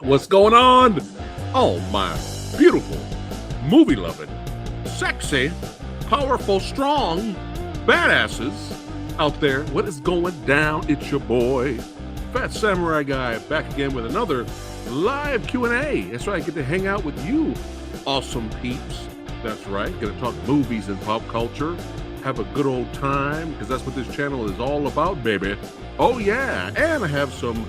What's going on? Oh, my beautiful, movie-loving, sexy, powerful, strong badasses out there. What is going down? It's your boy, Phat Samurai Guy, back again with another live Q&A. That's right, I get to hang out with you awesome peeps. That's right, gonna talk movies and pop culture, have a good old time, because that's what this channel is all about, baby. Oh yeah, and I have some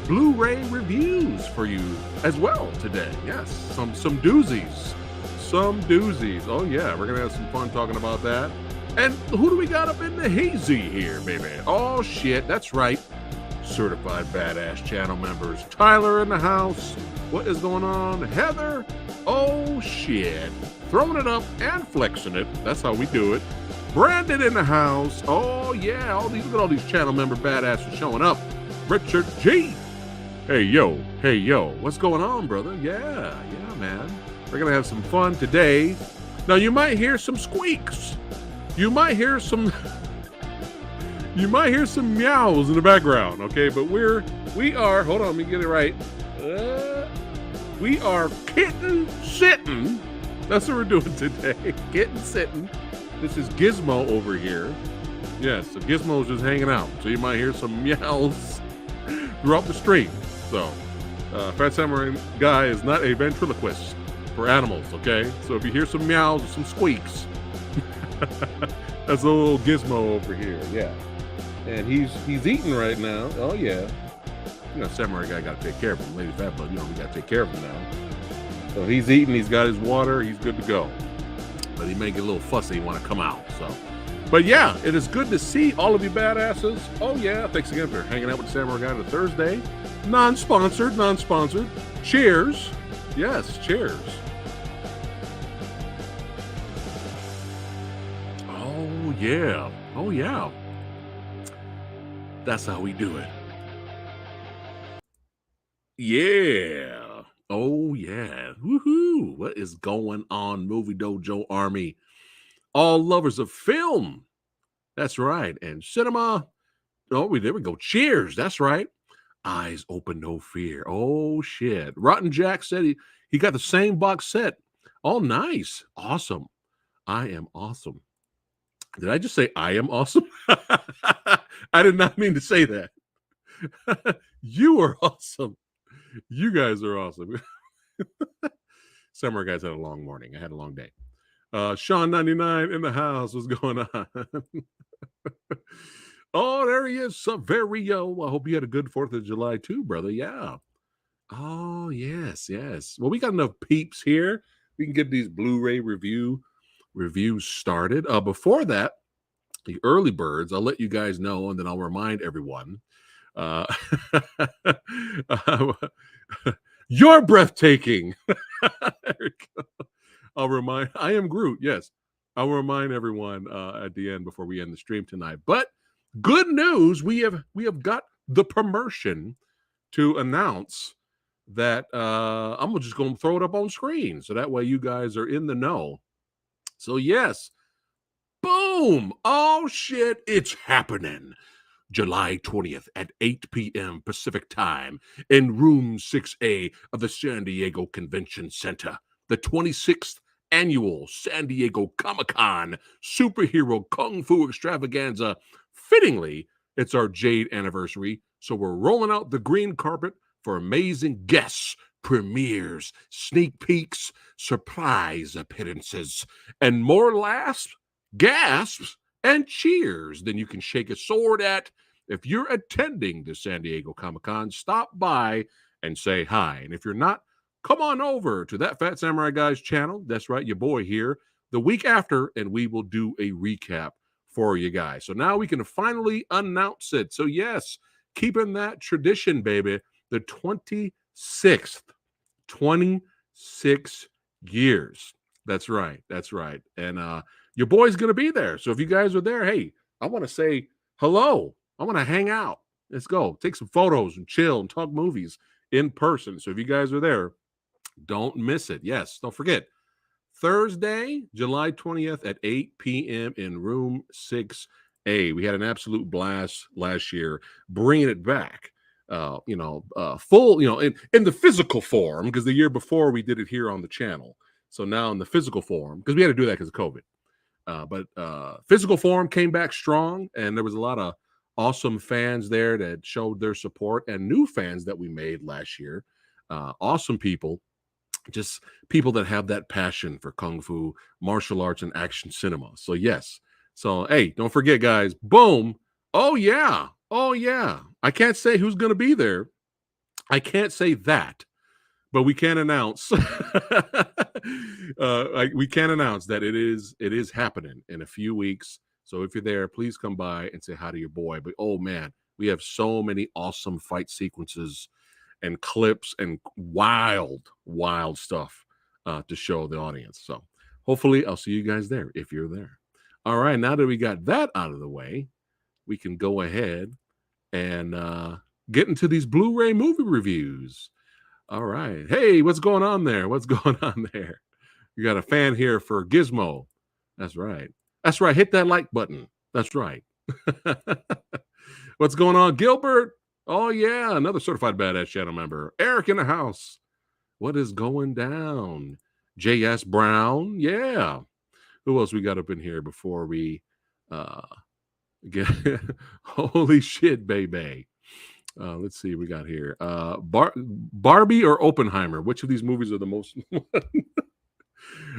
Blu-ray reviews for you as well today. Yes, some doozies. Some doozies. Oh yeah, we're gonna have some fun talking about that. And who do we got up in the hazy here, baby? Oh shit, that's right. Certified Badass channel members. Tyler in the house. What is going on? Heather. Oh shit. Throwing it up and flexing it. That's how we do it. Brandon in the house. Oh yeah, look at all these channel member badasses showing up. Richard G. Hey yo, what's going on, brother? Yeah, man. We're gonna have some fun today. Now you might hear some squeaks. You might hear some meows in the background, okay? But we are, hold on, let me get it right. We are kitten sitting. That's what we're doing today. Kitten sitting. This is Gizmo over here. Yes, so Gizmo's just hanging out. So you might hear some meows throughout the stream. So, Phat Samurai Guy is not a ventriloquist for animals, okay? So if you hear some meows or some squeaks, that's a little Gizmo over here, yeah. And he's eating right now. Oh yeah. You know, Samurai Guy got to take care of him. Lady Fat Blood, you know, we got to take care of him now. So he's eating, he's got his water, he's good to go. But he may get a little fussy and want to come out, so. But yeah, it is good to see all of you badasses. Oh yeah, thanks again for hanging out with Samurai Guy on a Thursday. Non-sponsored. Cheers. Yes, cheers. Oh yeah. That's how we do it. Yeah. Oh yeah. Woohoo. What is going on, Movie Dojo Army? All lovers of film. That's right. And cinema. Oh, there we go. Cheers. That's right. Eyes open, no fear. Oh shit. Rotten Jack said he got the same box set. Oh, nice. Awesome. I am awesome. Did I just say I am awesome? I did not mean to say that. You are awesome. You guys are awesome. Samurai Guys had a long morning. I had a long day. Sean 99 in the house. What's going on? Oh, there he is, Saverio. I hope you had a good 4th of July too, brother. Yeah. Oh, yes. Well, we got enough peeps here. We can get these Blu-ray reviews started. Before that, the early birds, I'll let you guys know, and then I'll remind everyone. You're breathtaking. There we go. I am Groot, yes. I'll remind everyone at the end before we end the stream tonight. But good news, we have got the permission to announce that I'm just going to throw it up on screen. So that way you guys are in the know. So yes, boom. Oh shit, it's happening. July 20th at 8 p.m. Pacific time in room 6A of the San Diego Convention Center. The 26th annual San Diego Comic-Con superhero kung fu extravaganza. Fittingly, it's our Jade anniversary, so we're rolling out the green carpet for amazing guests, premieres, sneak peeks, surprise appearances, and more laughs, gasps, and cheers than you can shake a sword at. If you're attending the San Diego Comic-Con, stop by and say hi. And if you're not, come on over to that Phat Samurai Guy's channel. That's right, your boy here, the week after, and we will do a recap for you guys. So now we can finally announce it. So yes, keeping that tradition, baby. The 26th, 26 years. That's right. And your boy's going to be there. So if you guys are there, hey, I want to say hello. I want to hang out. Let's go. Take some photos and chill and talk movies in person. So if you guys are there, don't miss it. Yes, don't forget. Thursday, July 20th at 8 p.m. in room 6A. We had an absolute blast last year bringing it back. full, in the physical form, because the year before we did it here on the channel. So now in the physical form, because we had to do that because of COVID. But physical form came back strong, and there was a lot of awesome fans there that showed their support, and new fans that we made last year. Awesome people, just people that have that passion for kung fu, martial arts, and action cinema. So yes. So hey, don't forget, guys. Boom. Oh yeah. Oh yeah. I can't say who's going to be there. I can't say that, but we can announce. We can announce that it is happening in a few weeks. So if you're there, please come by and say hi to your boy. But oh man, we have so many awesome fight sequences and clips and wild stuff to show the audience. So hopefully I'll see you guys there if you're there. All right, now that we got that out of the way, we can go ahead and get into these Blu-ray movie reviews. All right. Hey, what's going on there? What's going on there? You got a fan here for Gizmo. That's right. That's right. Hit that like button. That's right. What's going on, Gilbert? Oh, yeah. Another certified badass channel member. Eric in the house. What is going down? J.S. Brown. Yeah. Who else we got up in here before we get holy shit, baby. Let's see what we got here. Barbie or Oppenheimer? Which of these movies are the most? I'm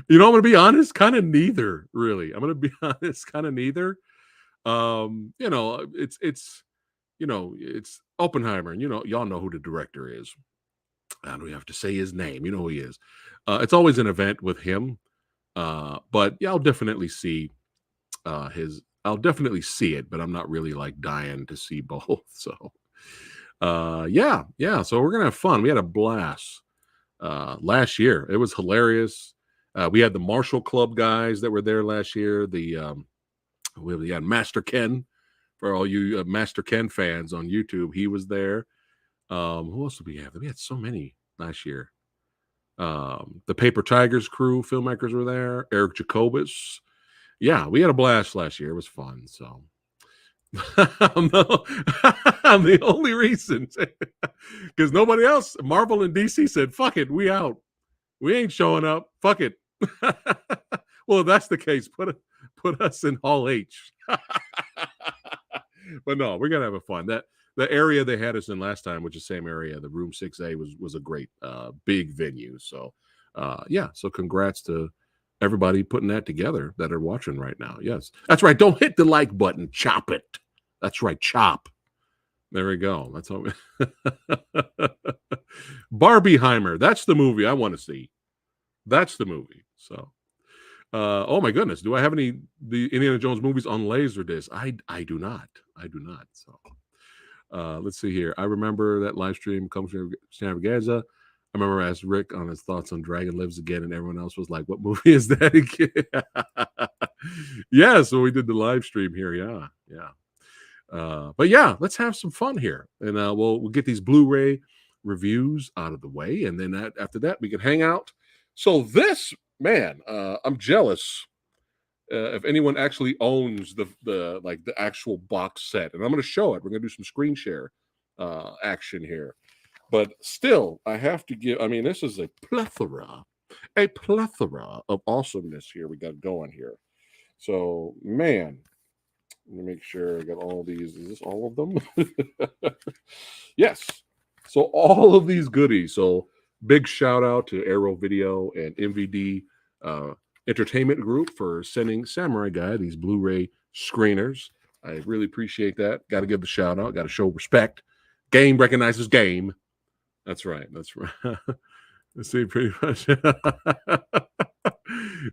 going to be honest, kind of neither, really. I'm going to be honest, kind of neither. It's Oppenheimer, and y'all know who the director is. I don't have to say his name. You know who he is. It's always an event with him. But yeah, I'll definitely see I'll definitely see it, but I'm not really like dying to see both. So yeah. So we're gonna have fun. We had a blast last year. It was hilarious. We had the Marshall Club guys that were there last year. We had Master Ken, for all you Master Ken fans on YouTube. He was there. Who else did we have? We had so many last year. The Paper Tigers crew, filmmakers were there. Eric Jacobus. Yeah, we had a blast last year. It was fun. So I'm the only reason, because nobody else, Marvel and DC said, fuck it, we out. We ain't showing up. Fuck it. Well, if that's the case, put us in Hall H. But no, we're gonna have a fun. The area they had us in last time, which is the same area, the room 6A, was a great big venue. So yeah, so congrats to everybody putting that together that are watching right now. Yes, that's right. Don't hit the like button. Chop it. That's right. Chop. There we go. That's all. Barbieheimer. That's the movie I want to see. That's the movie. So, oh my goodness. Do I have the Indiana Jones movies on Laserdisc? I do not. I do not. So, let's see here. I remember that live stream comes from Extravaganza. I remember I asked Rick on his thoughts on Dragon Lives Again, and everyone else was like, what movie is that again? Yeah, so we did the live stream here. Yeah. But yeah, let's have some fun here. And we'll get these Blu-ray reviews out of the way. And then after that, we can hang out. So this, man, I'm jealous if anyone actually owns the actual box set. And I'm going to show it. We're going to do some screen share action here. But still, I have to give, this is a plethora of awesomeness here we got going here. So, man, let me make sure I got all these. Is this all of them? Yes. So, all of these goodies. So, big shout out to Arrow Video and MVD Entertainment Group for sending Samurai Guy these Blu-ray screeners. I really appreciate that. Got to give the shout out. Got to show respect. Game recognizes game. That's right. Let's see, pretty much.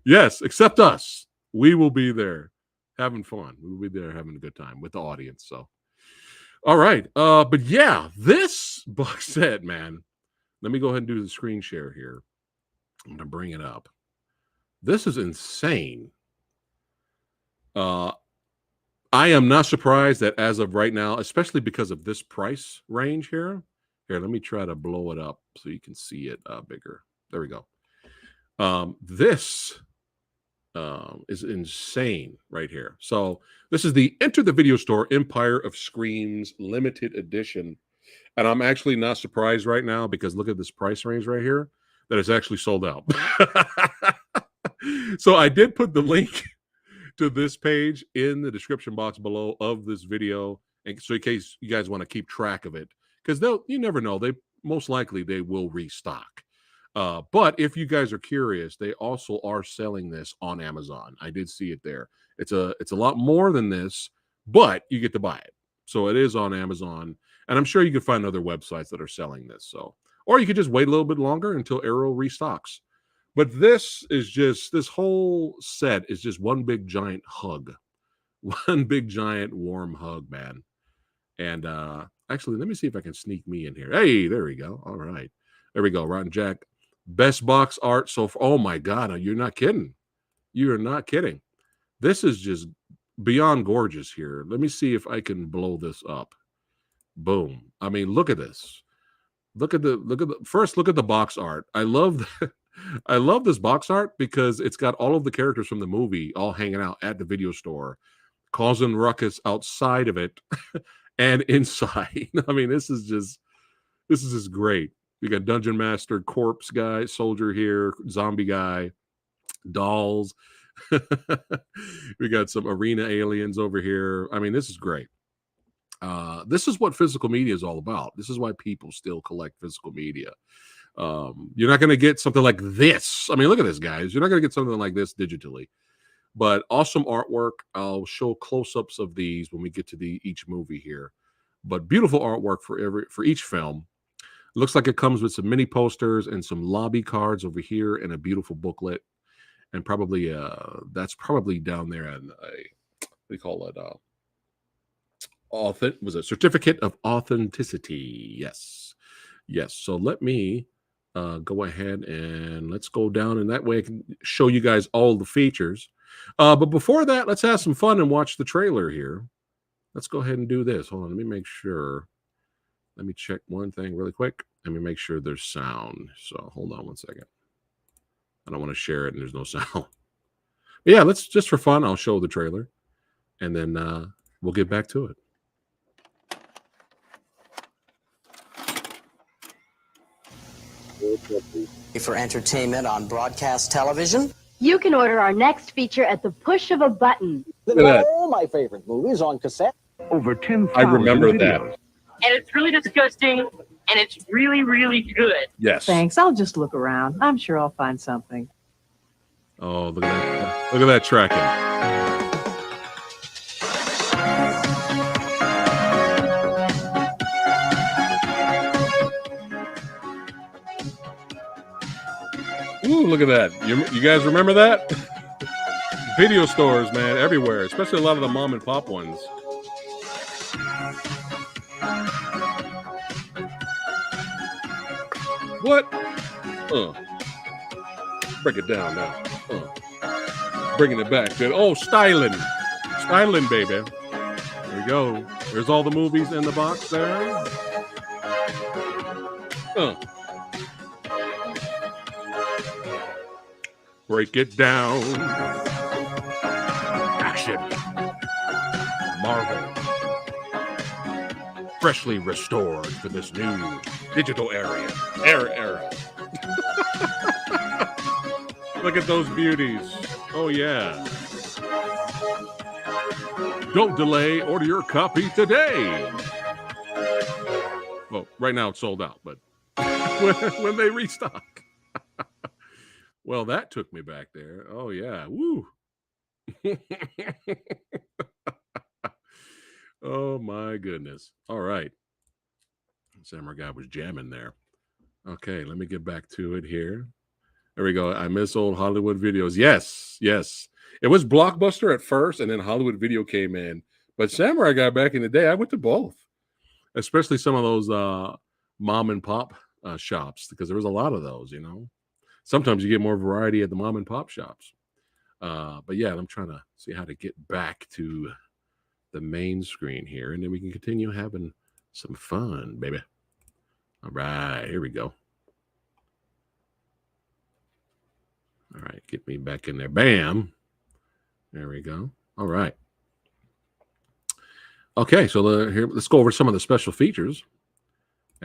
Yes, except us. We will be there having fun. We will be there having a good time with the audience. So, all right. But yeah, this box set, man. Let me go ahead and do the screen share here. I'm going to bring it up. This is insane. I am not surprised that as of right now, especially because of this price range here. Here, let me try to blow it up so you can see it bigger. There we go. This is insane right here. So this is the Enter the Video Store Empire of Screams limited edition. And I'm actually not surprised right now because look at this price range right here that it's actually sold out. So I did put the link to this page in the description box below of this video, and so in case you guys want to keep track of it, because you never know, they most likely they will restock. But if you guys are curious, they also are selling this on Amazon. I did see it there. It's a lot more than this, but you get to buy it. So it is on Amazon, and I'm sure you can find other websites that are selling this. So, or you could just wait a little bit longer until Arrow restocks. But this whole set is just one big giant hug, one big giant warm hug, man. And actually, let me see if I can sneak me in here. Hey, there we go. All right, there we go. Rotten Jack, best box art so far. Oh my God, you're not kidding. You are not kidding. This is just beyond gorgeous here. Let me see if I can blow this up. Boom. I mean, look at this. Look at the box art. I love this box art because it's got all of the characters from the movie all hanging out at the video store, causing ruckus outside of it and inside. I mean, this is just great. We got Dungeonmaster, corpse guy, soldier here, zombie guy, dolls. We got some arena aliens over here. I mean, this is great. This is what physical media is all about. This is why people still collect physical media. You're not going to get something like this. I mean, look at this, guys. You're not going to get something like this digitally. But awesome artwork. I'll show close-ups of these when we get to each movie here. But beautiful artwork for each film. Looks like it comes with some mini posters and some lobby cards over here and a beautiful booklet. And probably that's probably down there at what do you call it? Was a certificate of authenticity. Yes. So let me go ahead and let's go down, and that way I can show you guys all the features. But before that, let's have some fun and watch the trailer here. Let's go ahead and do this. Hold on, let me make sure. Let me check one thing really quick. Let me make sure there's sound. So hold on one second. I don't want to share it and there's no sound. But yeah, let's just for fun, I'll show the trailer, and then we'll get back to it. For entertainment on broadcast television. You can order our next feature at the push of a button. Look at that. All my favorite movies on cassette. Over 10,000 I remember videos. that. And it's really disgusting, and it's really, really good. Yes. Thanks. I'll just look around. I'm sure I'll find something. Oh, look at that. Look at that tracking. Ooh, look at that. You guys remember that? Video stores, man, everywhere, especially a lot of the mom and pop ones. What? Break it down now. Bringing it back. Oh, styling. Styling, baby. There we go. There's all the movies in the box there. Break it down. Action. Marvel. Freshly restored for this new digital era. Look at those beauties. Oh, yeah. Don't delay. Order your copy today. Well, right now it's sold out, but when they restock. Well, that took me back there. Oh, yeah. Woo. Oh, my goodness. All right. Samurai Guy was jamming there. Okay, let me get back to it here. There we go. I miss old Hollywood videos. Yes. It was Blockbuster at first, and then Hollywood Video came in. But Samurai Guy back in the day, I went to both, especially some of those mom and pop shops, because there was a lot of those, you know. Sometimes you get more variety at the mom and pop shops. But yeah, I'm trying to see how to get back to the main screen here, and then we can continue having some fun, baby. All right, here we go. All right, get me back in there. Bam. There we go. All right. Okay, so here, let's go over some of the special features.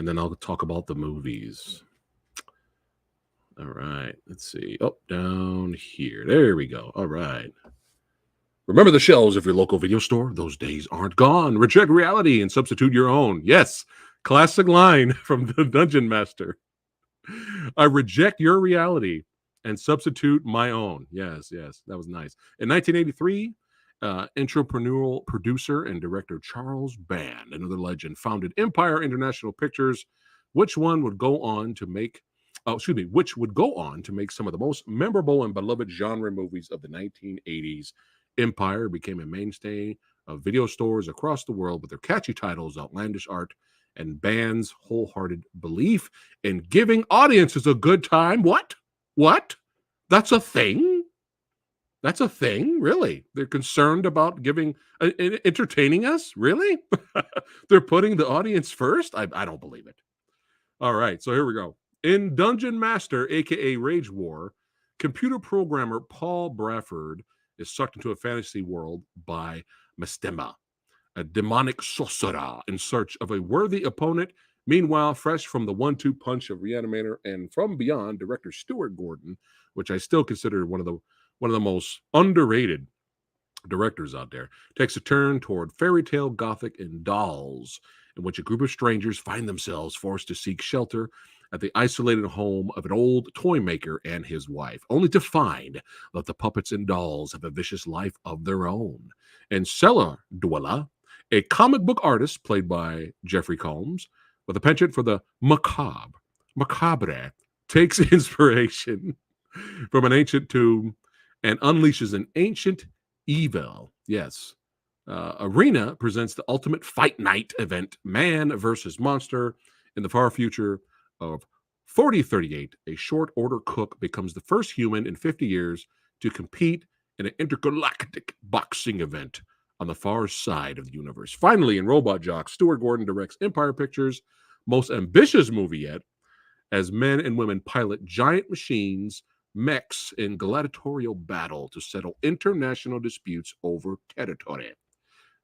and then I'll talk about the movies. All right, let's see. Oh, down here. There we go. All right. Remember the shelves of your local video store? Those days aren't gone. Reject reality and substitute your own. Yes, classic line from the Dungeonmaster. I reject your reality and substitute my own. Yes, that was nice. In 1983, entrepreneurial producer and director Charles Band, another legend, founded Empire International Pictures, which would go on to make some of the most memorable and beloved genre movies of the 1980s. Empire became a mainstay of video stores across the world with their catchy titles, outlandish art, and Band's wholehearted belief in giving audiences a good time. What? That's a thing? That's a thing? Really? They're concerned about entertaining us? Really? They're putting the audience first? I don't believe it. All right, so here we go. In Dungeonmaster, aka Rage War, computer programmer Paul Bradford is sucked into a fantasy world by Mastema, a demonic sorcerer in search of a worthy opponent. Meanwhile, fresh from the 1-2 punch of Reanimator and From Beyond, director Stuart Gordon, which I still consider one of the most underrated directors out there, takes a turn toward fairy tale gothic and dolls, in which a group of strangers find themselves forced to seek shelter at the isolated home of an old toy maker and his wife, only to find that the puppets and dolls have a vicious life of their own. And Cellar Dweller, a comic book artist played by Jeffrey Combs, with a penchant for the macabre, takes inspiration from an ancient tomb and unleashes an ancient evil. Yes. Arena presents the ultimate fight night event, man versus monster. In the far future of 4038, a short order cook becomes the first human in 50 years to compete in an intergalactic boxing event on the far side of the universe. Finally, in Robot Jocks, Stuart Gordon directs Empire Pictures' most ambitious movie yet, as men and women pilot giant machines, mechs, in gladiatorial battle to settle international disputes over territory.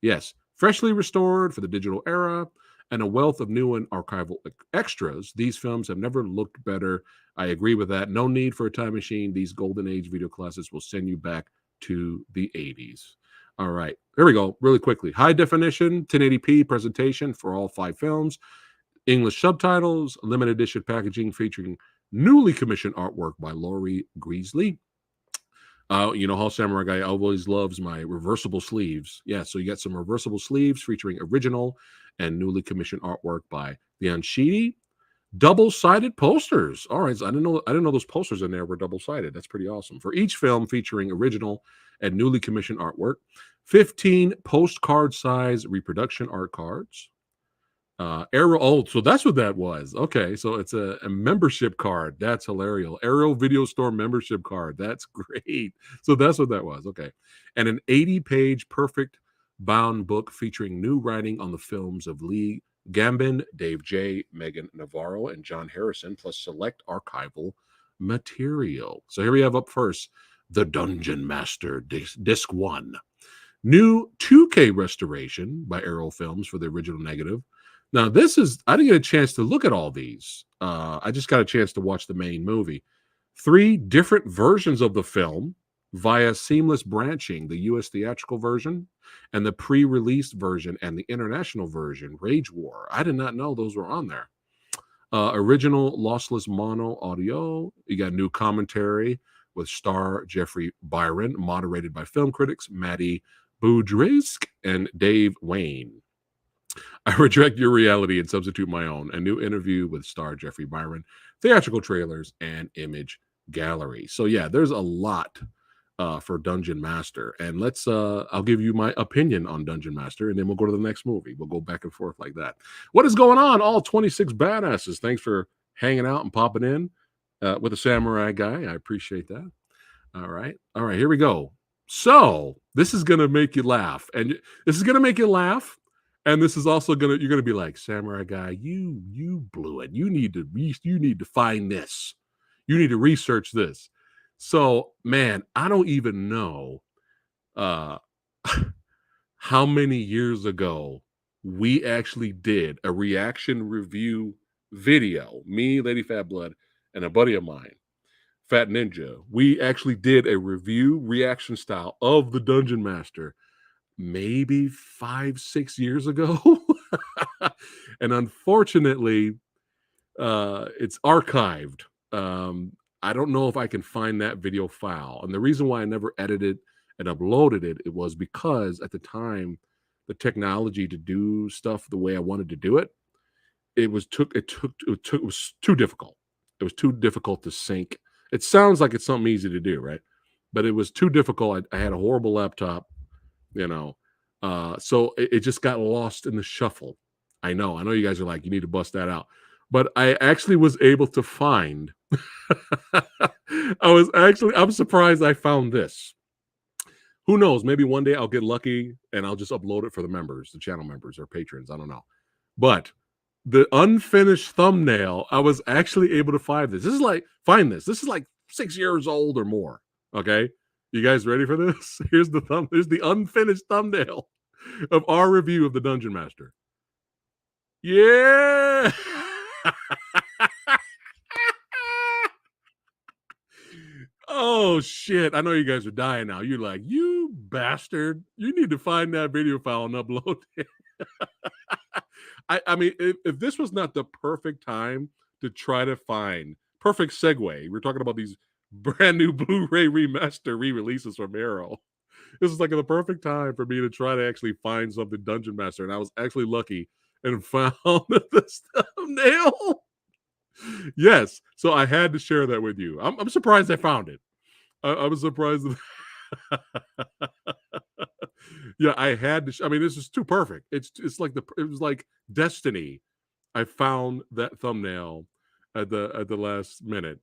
Yes, freshly restored for the digital era and a wealth of new and archival extras, these films have never looked better. I agree with that. No need for a time machine. These golden age video classics will send you back to the 80s. All right, here we go. Really quickly. High definition, 1080p presentation for all 5 films. English subtitles, limited edition packaging featuring newly commissioned artwork by Laurie Greasley. You know how Samurai Guy always loves my reversible sleeves. Yeah, so you got some reversible sleeves featuring original and newly commissioned artwork by Leon Sheedy. Double-sided posters. All right, so I didn't know those posters in there were double-sided. That's pretty awesome. For each film featuring original and newly commissioned artwork, 15 postcard size reproduction art cards. Arrow, so that's what that was. Okay, so it's a membership card. That's hilarious. Arrow Video Store membership card. That's great. So that's what that was. Okay. And an 80-page perfect bound book featuring new writing on the films of Lee Gambin, Dave J., Megan Navarro, and John Harrison, plus select archival material. So here we have up first, The Dungeonmaster, Disc 1. New 2K restoration by Arrow Films for the original negative. Now, I didn't get a chance to look at all these. I just got a chance to watch the main movie. 3 different versions of the film via seamless branching, the U.S. theatrical version and the pre-released version and the international version, Rage War. I did not know those were on there. Original lossless mono audio. You got new commentary with star Jeffrey Byron, moderated by film critics Maddie Boudresk and Dave Wayne. I reject your reality and substitute my own. A new interview with star Jeffrey Byron, theatrical trailers, and image gallery. So yeah, there's a lot for Dungeonmaster. And I'll give you my opinion on Dungeonmaster, and then we'll go to the next movie. We'll go back and forth like that. What is going on, all 26 badasses? Thanks for hanging out and popping in with the Samurai Guy. I appreciate that. All right, here we go. So this is going to make you laugh. And this is going to make you laugh. And this is also you're gonna be like, Samurai Guy, you blew it. You need to find this. You need to research this. So, man, I don't even know how many years ago we actually did a reaction review video, me, Lady Fat Blood, and a buddy of mine, Fat Ninja, we actually did a review reaction style of the Dungeon Master maybe 5-6 years ago. And unfortunately, it's archived. I don't know if I can find that video file. And the reason why I never edited and uploaded it was because at the time, the technology to do stuff the way I wanted to do it, it was too difficult. It was too difficult to sync. It sounds like it's something easy to do, right? But it was too difficult. I had a horrible laptop, so it just got lost in the shuffle. I know you guys are like, you need to bust that out. But I actually was able to find, I'm surprised I found this. Who knows? Maybe one day I'll get lucky and I'll just upload it for the members, the channel members or patrons. I don't know. But the unfinished thumbnail, I was actually able to find this. This is like 6 years old or more. Okay. You guys ready for this? Here's the unfinished thumbnail of our review of the Dungeon Master. Yeah. Oh shit. I know you guys are dying now. You're like, you bastard. You need to find that video file and upload it. I mean, if this was not the perfect time to try to find perfect segue, we're talking about these brand new Blu-ray remaster re-releases from Arrow. This is like the perfect time for me to try to actually find something Dungeon Master, and I was actually lucky and found this thumbnail. Yes, so I had to share that with you. I'm surprised I found it. I was surprised. Yeah, I had to. I mean, this is too perfect. It's like it was like destiny. I found that thumbnail at the last minute.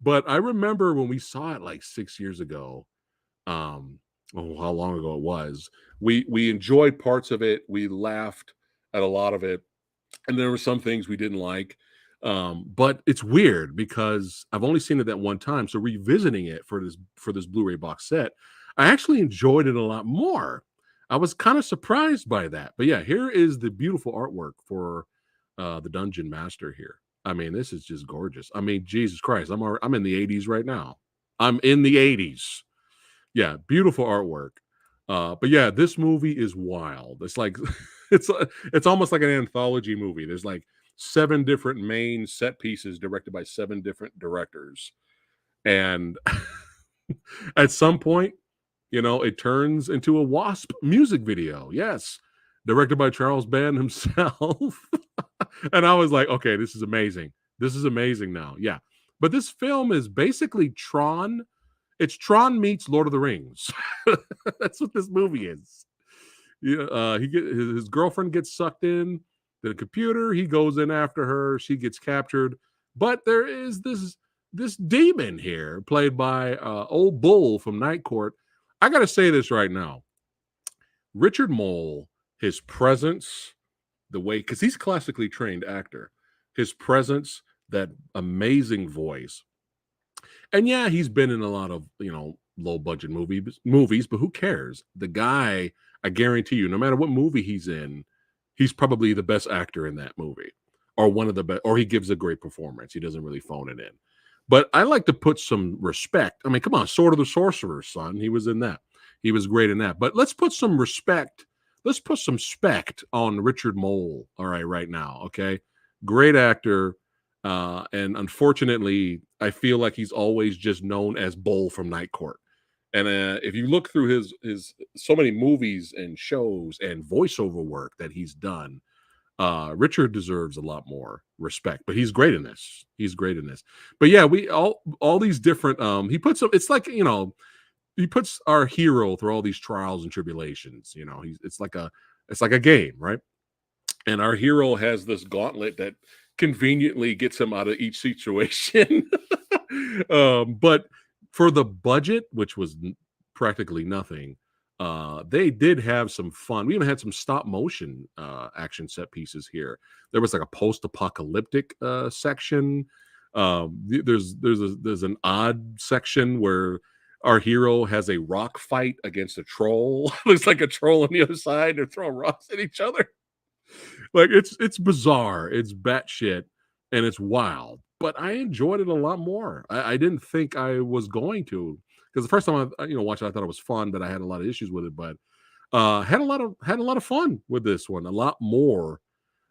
But I remember when we saw it like 6 years ago. How long ago it was. We enjoyed parts of it. We laughed at a lot of it, and there were some things we didn't like. But it's weird because I've only seen it that one time. So revisiting it for this Blu-ray box set, I actually enjoyed it a lot more. I was kind of surprised by that. But yeah, here is the beautiful artwork for the Dungeon Master here. I mean, this is just gorgeous. I mean, Jesus Christ, I'm in the 80s right now. I'm in the 80s. Yeah, beautiful artwork. But yeah, this movie is wild. It's like it's almost like an anthology movie. There's like 7 different main set pieces directed by 7 different directors. And at some point, it turns into a Wasp music video. Yes, directed by Charles Band himself. And I was like, okay, this is amazing. This is amazing now. Yeah. But this film is basically Tron. It's Tron meets Lord of the Rings. That's what this movie is. Yeah, his girlfriend gets sucked in the computer. He goes in after her. She gets captured. But there is this demon here, played by Old Bull from Night Court. I got to say this right now. Richard Mole, his presence, the way, because he's a classically trained actor, his presence, that amazing voice. And yeah, he's been in a lot of, low budget movies, but who cares? The guy, I guarantee you, no matter what movie he's in, he's probably the best actor in that movie, or one of the best, or he gives a great performance. He doesn't really phone it in. But I like to put some respect. I mean, come on, Sword of the Sorcerer's Son. He was in that. He was great in that. But let's put some respect. Let's put some spect on Richard Mole. All right now. Okay. Great actor. And unfortunately, I feel like he's always just known as Bull from Night Court. And if you look through his so many movies and shows and voiceover work that he's done, Richard deserves a lot more respect. But he's great in this. He's great in this. But yeah, we all these different. He puts it's like he puts our hero through all these trials and tribulations. It's like a game, right? And our hero has this gauntlet that conveniently gets him out of each situation. But for the budget, which was practically nothing, they did have some fun. We even had some stop motion action set pieces here. There was like a post-apocalyptic section. There's an odd section where our hero has a rock fight against a troll. Looks like a troll on the other side. They're throwing rocks at each other. Like it's bizarre. It's batshit. and it's wild. But I enjoyed it a lot more. I didn't think I was going to, because the first time I watched it, I thought it was fun, but I had a lot of issues with it. But had a lot of fun with this one, a lot more.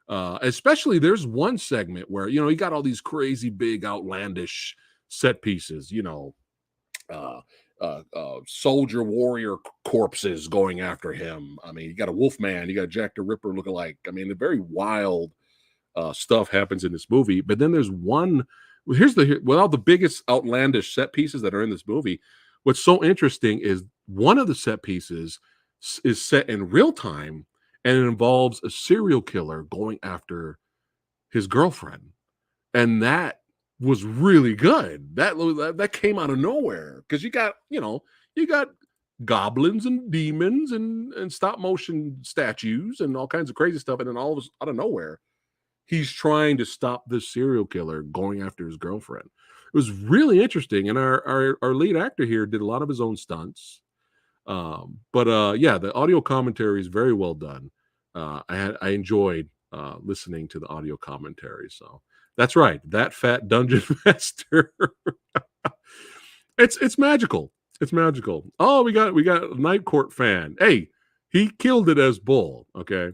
Especially there's one segment where you got all these crazy big outlandish set pieces, uh, soldier warrior corpses going after him. I mean, you got a Wolfman, you got Jack the Ripper lookalike. I mean, the very wild stuff happens in this movie. But then there's one. With all the biggest outlandish set pieces that are in this movie, what's so interesting is one of the set pieces is set in real time, and it involves a serial killer going after his girlfriend, and that was really good. That came out of nowhere, because you got goblins and demons and stop motion statues and all kinds of crazy stuff, and then all of us out of nowhere, he's trying to stop this serial killer going after his girlfriend. It was really interesting, and our lead actor here did a lot of his own stunts. Yeah, the audio commentary is very well done. I enjoyed listening to the audio commentary. So that's right, that fat dungeon master. It's magical. It's magical. Oh, we got a Night Court fan. Hey, he killed it as Bull. Okay,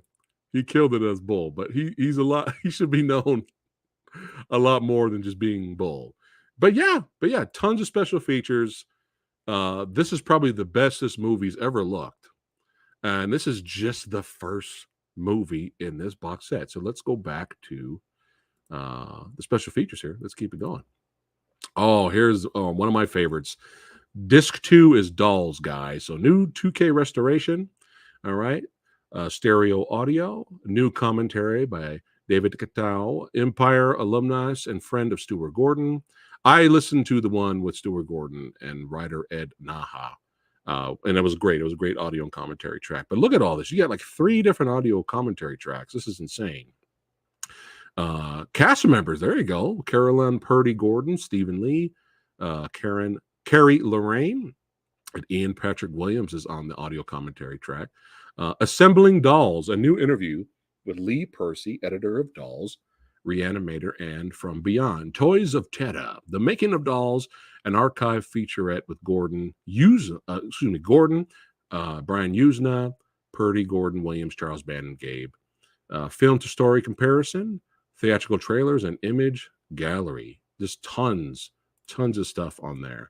he killed it as Bull, but he's a lot. He should be known a lot more than just being Bull. But yeah, tons of special features. This is probably the best this movie's ever looked. And this is just the first movie in this box set. So let's go back to the special features here. Let's keep it going. Oh, here's one of my favorites. Disc 2 is Dolls, guys. So new 2K restoration. All right. Stereo audio. New commentary by David Cattell, Empire alumnus and friend of Stuart Gordon. I listened to the one with Stuart Gordon and writer Ed Naha. And it was great. It was a great audio and commentary track. But look at all this. You got like 3 different audio commentary tracks. This is insane. Cast members, there you go. Carolyn Purdy Gordon, Stephen Lee, Carrie Lorraine, and Ian Patrick Williams is on the audio commentary track. Assembling Dolls, a new interview with Lee Percy, editor of Dolls, Reanimator, and From Beyond. Toys of Tedda, The Making of Dolls, an archive featurette with Brian Usna, Purdy, Gordon, Williams, Charles Bannon, Gabe. Film to story comparison, theatrical trailers, and image gallery. Just tons of stuff on there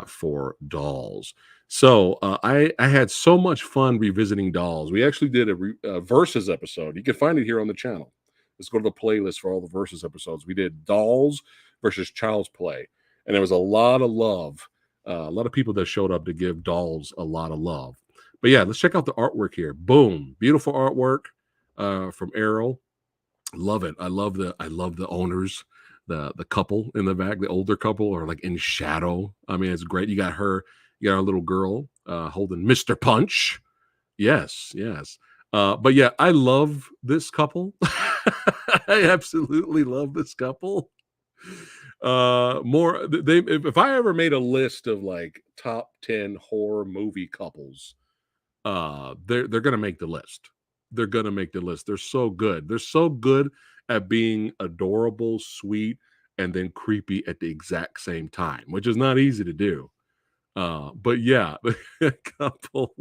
for Dolls. So I had so much fun revisiting Dolls. We actually did a Versus episode. You can find it here on the channel. Let's go to the playlist for all the Versus episodes. We did Dolls versus Child's Play. And there was a lot of love. A lot of people that showed up to give Dolls a lot of love. But yeah, let's check out the artwork here. Boom. Beautiful artwork from Arrow. Love it. I love the owners, the couple in the back, the older couple are like in shadow. I mean, it's great. You got our little girl holding Mr. Punch. Yes. But yeah, I love this couple. I absolutely love this couple. If I ever made a list of like top 10 horror movie couples, they're gonna make the list. They're gonna make the list. They're so good. They're so good at being adorable, sweet, and then creepy at the exact same time, which is not easy to do. But yeah, the couple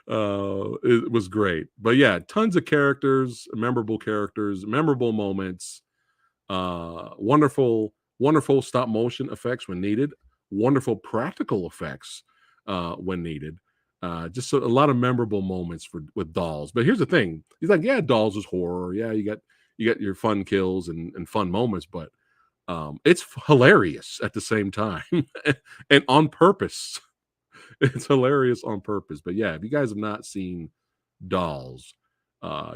it was great. But yeah, tons of characters, memorable moments, wonderful stop motion effects when needed, wonderful practical effects when needed. Just a lot of memorable moments with Dolls. But here's the thing: he's like, yeah, Dolls is horror. Yeah, you got your fun kills and fun moments, but it's hilarious at the same time and on purpose. It's hilarious on purpose. But yeah, if you guys have not seen Dolls,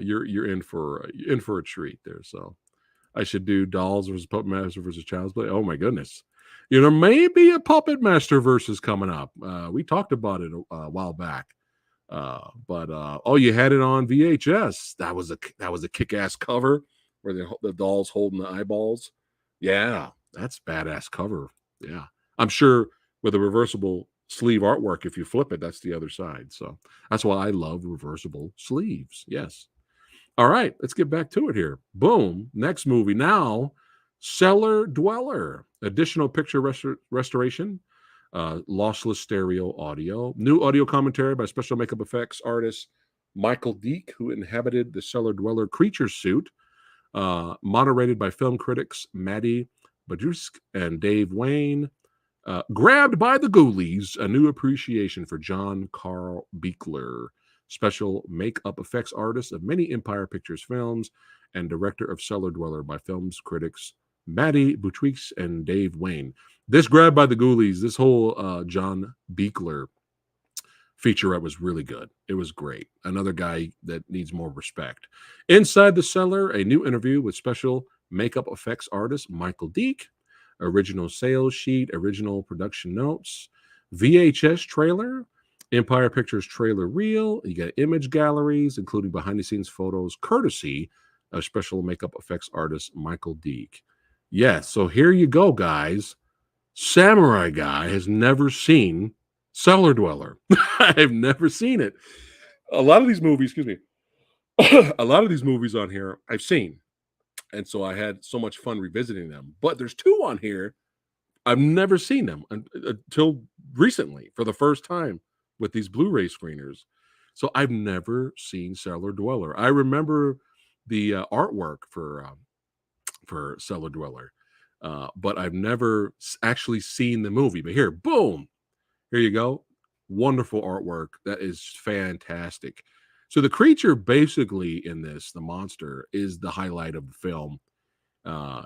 you're in for a treat there. So I should do Dolls versus Puppet Master versus Child's Play. Oh my goodness. Maybe a Puppet Master versus coming up. We talked about it a while back. But you had it on VHS. That was a kick-ass cover where the doll's holding the eyeballs. Yeah, that's badass cover. Yeah. I'm sure with a reversible sleeve artwork, if you flip it, that's the other side. So that's why I love reversible sleeves. Yes. All right, let's get back to it here. Boom. Next movie now, Cellar Dweller. Additional picture restoration, lossless stereo audio, new audio commentary by special makeup effects artist Michael Deek, who inhabited the Cellar Dweller creature suit, moderated by film critics Maddie Badusk and Dave Wayne. Grabbed by the Ghoulies, a new appreciation for John Carl Buechler, special makeup effects artist of many Empire Pictures films and director of Cellar Dweller by films critics Maddie Butwix and Dave Wayne. This Grabbed by the Ghoulies, this whole John Buechler featurette was really good. It was great. Another guy that needs more respect. Inside the Cellar, a new interview with special makeup effects artist Michael Deek, original sales sheet, original production notes, VHS trailer, Empire Pictures trailer reel. You got image galleries, including behind-the-scenes photos, courtesy of special makeup effects artist Michael Deek. Yes, so here you go, guys. Samurai Guy has never seen Cellar Dweller. I've never seen it. A lot of these movies, excuse me, a lot of these movies on here I've seen. And so I had so much fun revisiting them. But there's two on here. I've never seen them until recently for the first time with these Blu-ray screeners. So I've never seen Cellar Dweller. I remember the artwork for Cellar Dweller, but I've never actually seen the movie. But here, boom, here you go. Wonderful artwork. That is fantastic. So the creature basically in this, the monster, is the highlight of the film.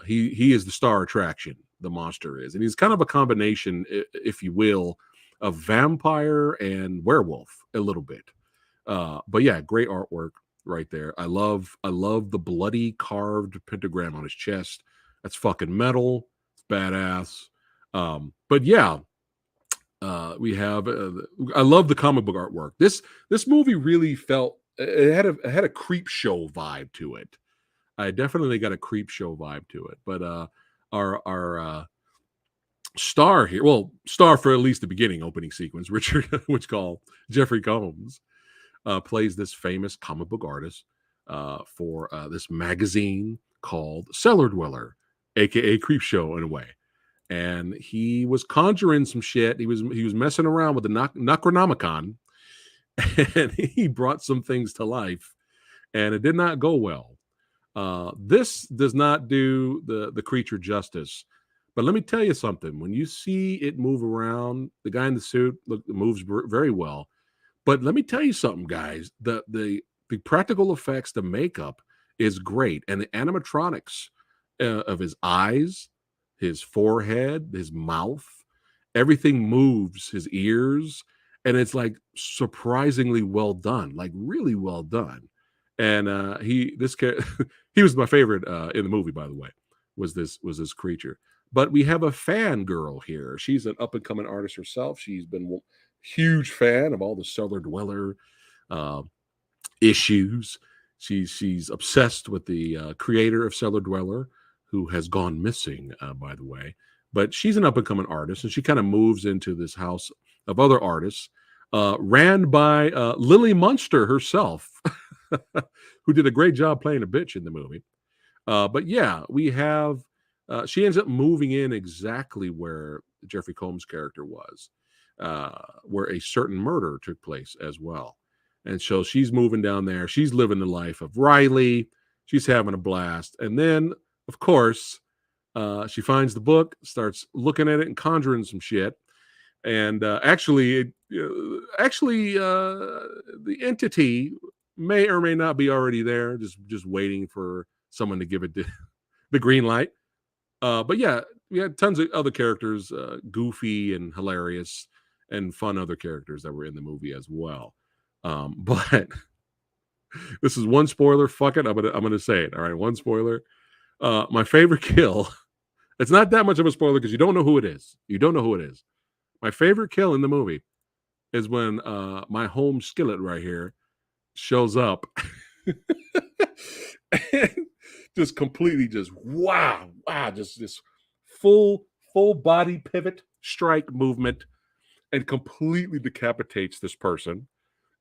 He is the star attraction, the monster is. And he's kind of a combination, if you will, of vampire and werewolf a little bit. But yeah, great artwork right there. I love the bloody carved pentagram on his chest. That's fucking metal. It's badass. But yeah, we have I love the comic book artwork. This movie really felt it had a creep show vibe to it. I definitely got a creep show vibe to it. But our star here, well, star for at least the beginning opening sequence, Richard, which called Jeffrey Combs, plays this famous comic book artist for this magazine called Cellar Dweller, aka Creep Show in a way. And he was conjuring some shit. He was messing around with the Necronomicon, and he brought some things to life, and it did not go well. This does not do the creature justice. But let me tell you something. When you see it move around, the guy in the suit moves very well. But let me tell you something, guys. The practical effects, the makeup is great, and the animatronics of his eyes, his forehead, his mouth, everything moves, his ears, and it's like surprisingly well done, like really well done. And he was my favorite in the movie, by the way, was this creature. But we have a fan girl here. She's an up and coming artist herself. She's been a huge fan of all the Cellar Dweller issues. She's obsessed with the creator of Cellar Dweller, who has gone missing, by the way. But she's an up-and-coming artist, and she kind of moves into this house of other artists, ran by Lily Munster herself, who did a great job playing a bitch in the movie. But yeah, we have... she ends up moving in exactly where Jeffrey Combs' character was, where a certain murder took place as well. And so she's moving down there. She's living the life of Riley. She's having a blast. And then... of course, she finds the book, starts looking at it and conjuring some shit. And actually, the entity may or may not be already there, just waiting for someone to give it the green light. But yeah, we had tons of other characters, goofy and hilarious and fun other characters that were in the movie as well. But this is one spoiler. Fuck it, I'm gonna say it. All right, one spoiler. My favorite kill, it's not that much of a spoiler because you don't know who it is. You don't know who it is. My favorite kill in the movie is when my home skillet right here shows up and just completely wow, just this full body pivot strike movement and completely decapitates this person.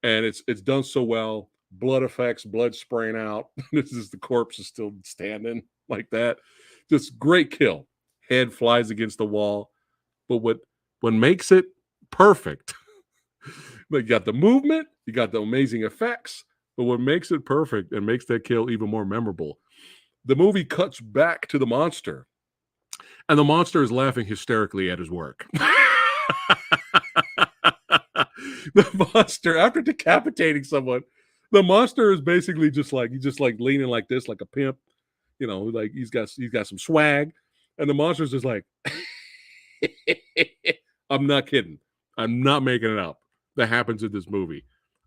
And it's done so well. blood effects, blood spraying out. This is the corpse is still standing like that. Just great kill. Head flies against the wall. But what makes it perfect, you got the movement, you got the amazing effects, but what makes it perfect and makes that kill even more memorable, the movie cuts back to the monster, and the monster is laughing hysterically at his work. The monster, after decapitating someone, the monster is basically just like leaning like this, like a pimp, like he's got some swag, and the monster's just like, I'm not kidding, I'm not making it up. That happens in this movie.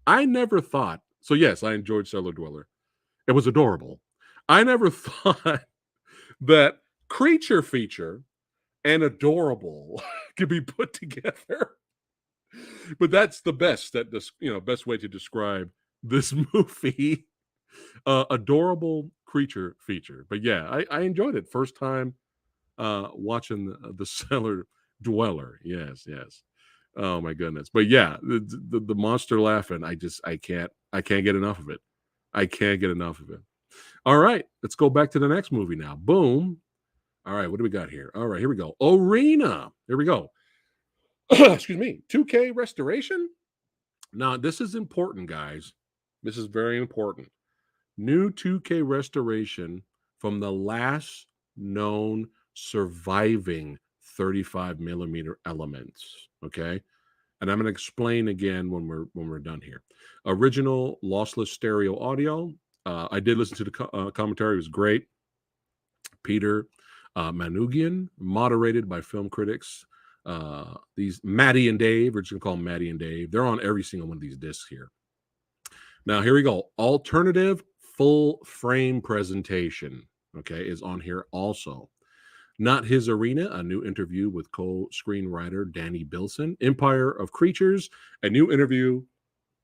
I never thought so. Yes, I enjoyed Cellar Dweller. It was adorable. I never thought that creature feature and adorable could be put together. But that's the best best way to describe this movie. Adorable creature feature. But yeah, I enjoyed it. First time watching the Cellar Dweller. Yes. Oh my goodness. But yeah, the monster laughing, I can't get enough of it. I can't get enough of it. All right, let's go back to the next movie now. Boom. All right, what do we got here? All right, here we go. Arena. Here we go. Excuse me. 2K restoration. Now, this is important, guys. This is very important. New 2K restoration from the last known surviving 35 millimeter elements. Okay. And I'm going to explain again when we're done here. Original lossless stereo audio. I did listen to the commentary. It was great. Peter Manoogian, moderated by film critics. These Maddie and Dave, we're just going to call them Maddie and Dave. They're on every single one of these discs here. Now, here we go. Alternative full frame presentation, okay, is on here also. Not His Arena, a new interview with co-screenwriter Danny Bilson. Empire of Creatures, a new interview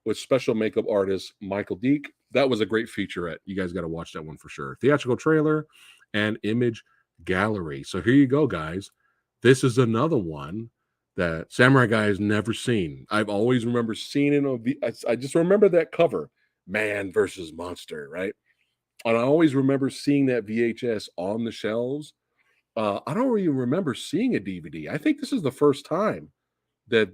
with special makeup artist Michael Deek. That was a great featurette. You guys got to watch that one for sure. Theatrical trailer and image gallery. So here you go, guys. This is another one that Samurai Guy has never seen. I've always remember seeing it on I just remember that cover, Man versus Monster, right? And I always remember seeing that VHS on the shelves. I don't really remember seeing a DVD. I think this is the first time that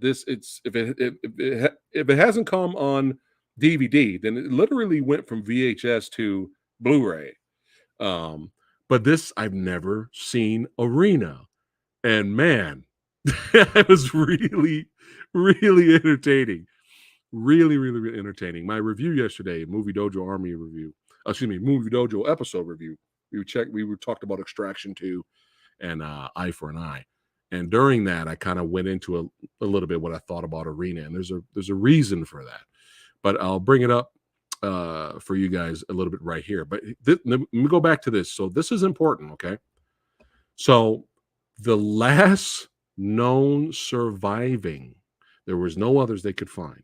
if it hasn't come on DVD, then it literally went from VHS to Blu-ray. But this I've never seen Arena, and man, it was really, really entertaining. Really, really, really entertaining. My review yesterday, Movie Dojo Army review. Movie Dojo episode review. We talked about Extraction 2 and Eye for an Eye. And during that, I kind of went into a little bit what I thought about Arena, and there's a reason for that. But I'll bring it up for you guys a little bit right here. But let me go back to this. So this is important, okay? So the last known surviving, there was no others they could find.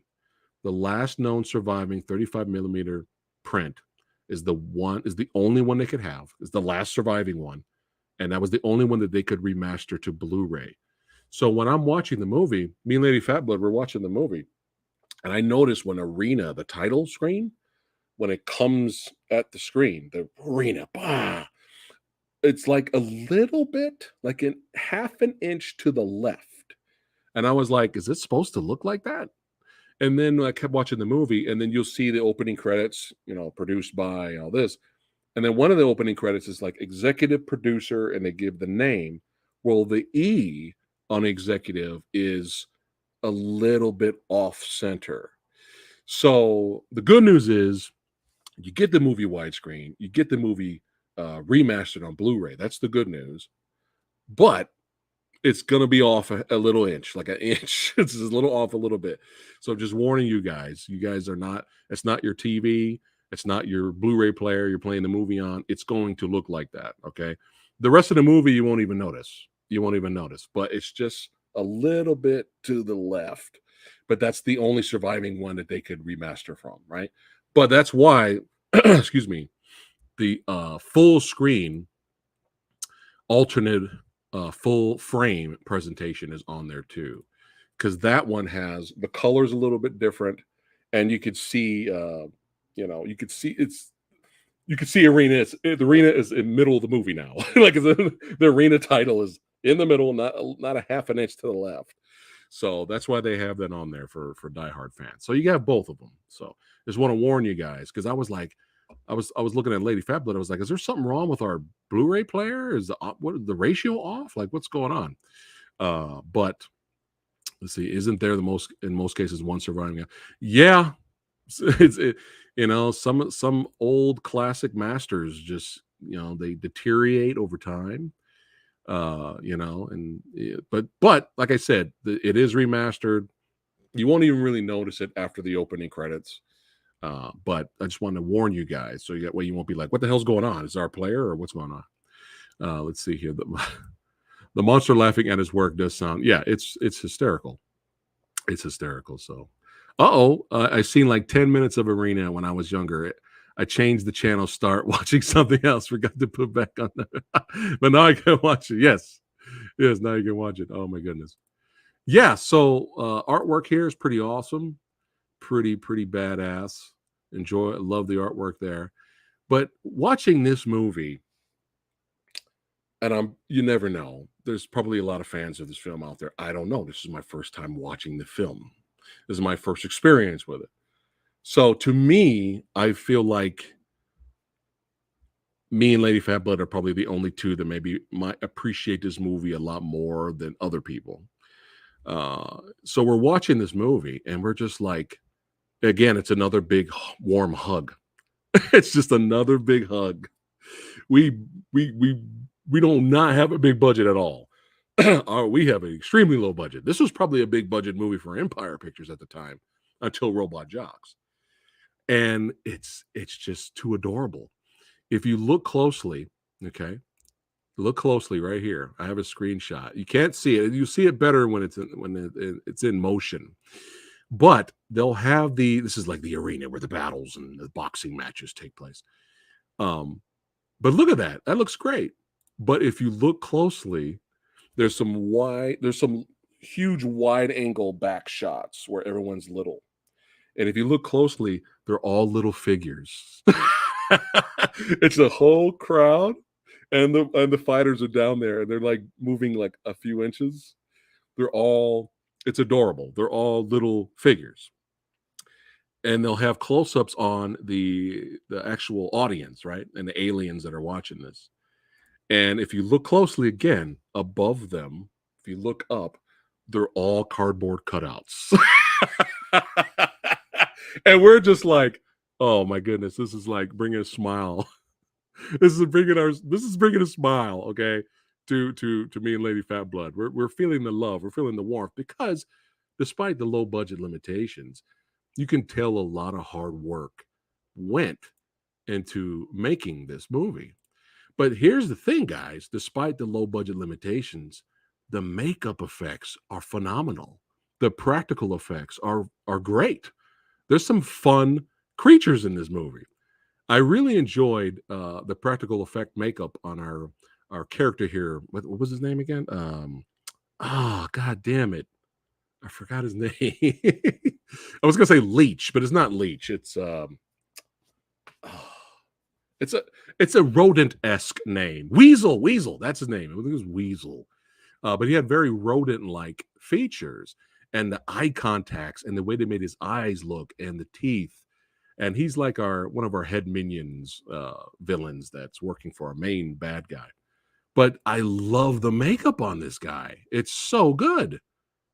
The last known surviving 35 millimeter print is the only one they could have. Is the last surviving one. And that was the only one that they could remaster to Blu-ray. So when I'm watching the movie, me and Lady Fatblood, we're watching the movie. And I noticed when Arena, the title screen, when it comes at the screen, the Arena, bah, it's like a little bit, like in half an inch to the left. And I was like, is it supposed to look like that? And then I kept watching the movie, and then you'll see the opening credits, produced by all this. And then one of the opening credits is like executive producer, and they give the name. Well, the E on executive is a little bit off center. So the good news is you get the movie widescreen, you get the movie remastered on Blu-ray. That's the good news. But it's going to be off a little inch, like an inch. It's a little off a little bit. So just warning you guys are not, it's not your TV. It's not your Blu-ray player you're playing the movie on. It's going to look like that, okay? The rest of the movie, you won't even notice. But it's just a little bit to the left. But that's the only surviving one that they could remaster from, right? But that's why, excuse me, the full screen alternate full frame presentation is on there too, because that one has the colors a little bit different, and you could see you could see arena. The arena is in the middle of the movie now. Like the arena title is in the middle, not a half an inch to the left. So that's why they have that on there for diehard fans. So you have both of them. So just want to warn you guys, because I was looking at Lady Phat Blood. I was like, is there something wrong with our Blu-ray player? Is the ratio off? Like, what's going on? But let's see, isn't there in most cases one surviving? Yeah, some old classic masters just they deteriorate over time. But like I said, it is remastered. You won't even really notice it after the opening credits. But I just wanted to warn you guys, so that way you won't be like, what the hell's going on? Is our player or what's going on? Let's see here. The monster laughing at his work does sound, yeah, it's hysterical. It's hysterical. So, I seen like 10 minutes of Arena when I was younger. I changed the channel, start watching something else. Forgot to put back on there. But now I can watch it. Yes, now you can watch it. Oh my goodness. Yeah, so artwork here is pretty awesome. Pretty badass. Love the artwork there. But watching this movie, and you never know. There's probably a lot of fans of this film out there. I don't know. This is my first time watching the film. This is my first experience with it. So to me, I feel like me and Lady Phat Blood are probably the only two that maybe might appreciate this movie a lot more than other people. So we're watching this movie and we're just like, again, it's another big warm hug. It's just another big hug. We do not have a big budget at all. We have an extremely low budget. This was probably a big budget movie for Empire Pictures at the time, until Robot Jocks. And it's just too adorable. If you look closely, okay, look closely right here. I have a screenshot. You can't see it. You see it better when it's in motion. But they'll have this is like the arena where the battles and the boxing matches take place. But look at that. That looks great. But if you look closely, there's some huge wide angle back shots where everyone's little. And if you look closely, they're all little figures. It's a whole crowd, and the fighters are down there, and they're like moving like a few inches. It's adorable. They're all little figures. And they'll have close-ups on the actual audience, right? And the aliens that are watching this. And if you look closely again, above them, if you look up, they're all cardboard cutouts. And we're just like, oh my goodness, this is like bringing a smile. This is bringing a smile, okay, to me and Lady Phat Blood. We're feeling the love, we're feeling the warmth, because despite the low budget limitations, you can tell a lot of hard work went into making this movie. But here's the thing, guys, despite the low budget limitations, the makeup effects are phenomenal. The practical effects are great. There's some fun creatures in this movie. I really enjoyed the practical effect makeup on our character here. What was his name again? God damn it. I forgot his name. I was gonna say Leech, but it's not Leech. It's a rodent-esque name. Weasel. That's his name. I think it was Weasel. But he had very rodent-like features, and the eye contacts and the way they made his eyes look and the teeth. And he's like one of our head minions villains that's working for our main bad guy. But I love the makeup on this guy. It's so good.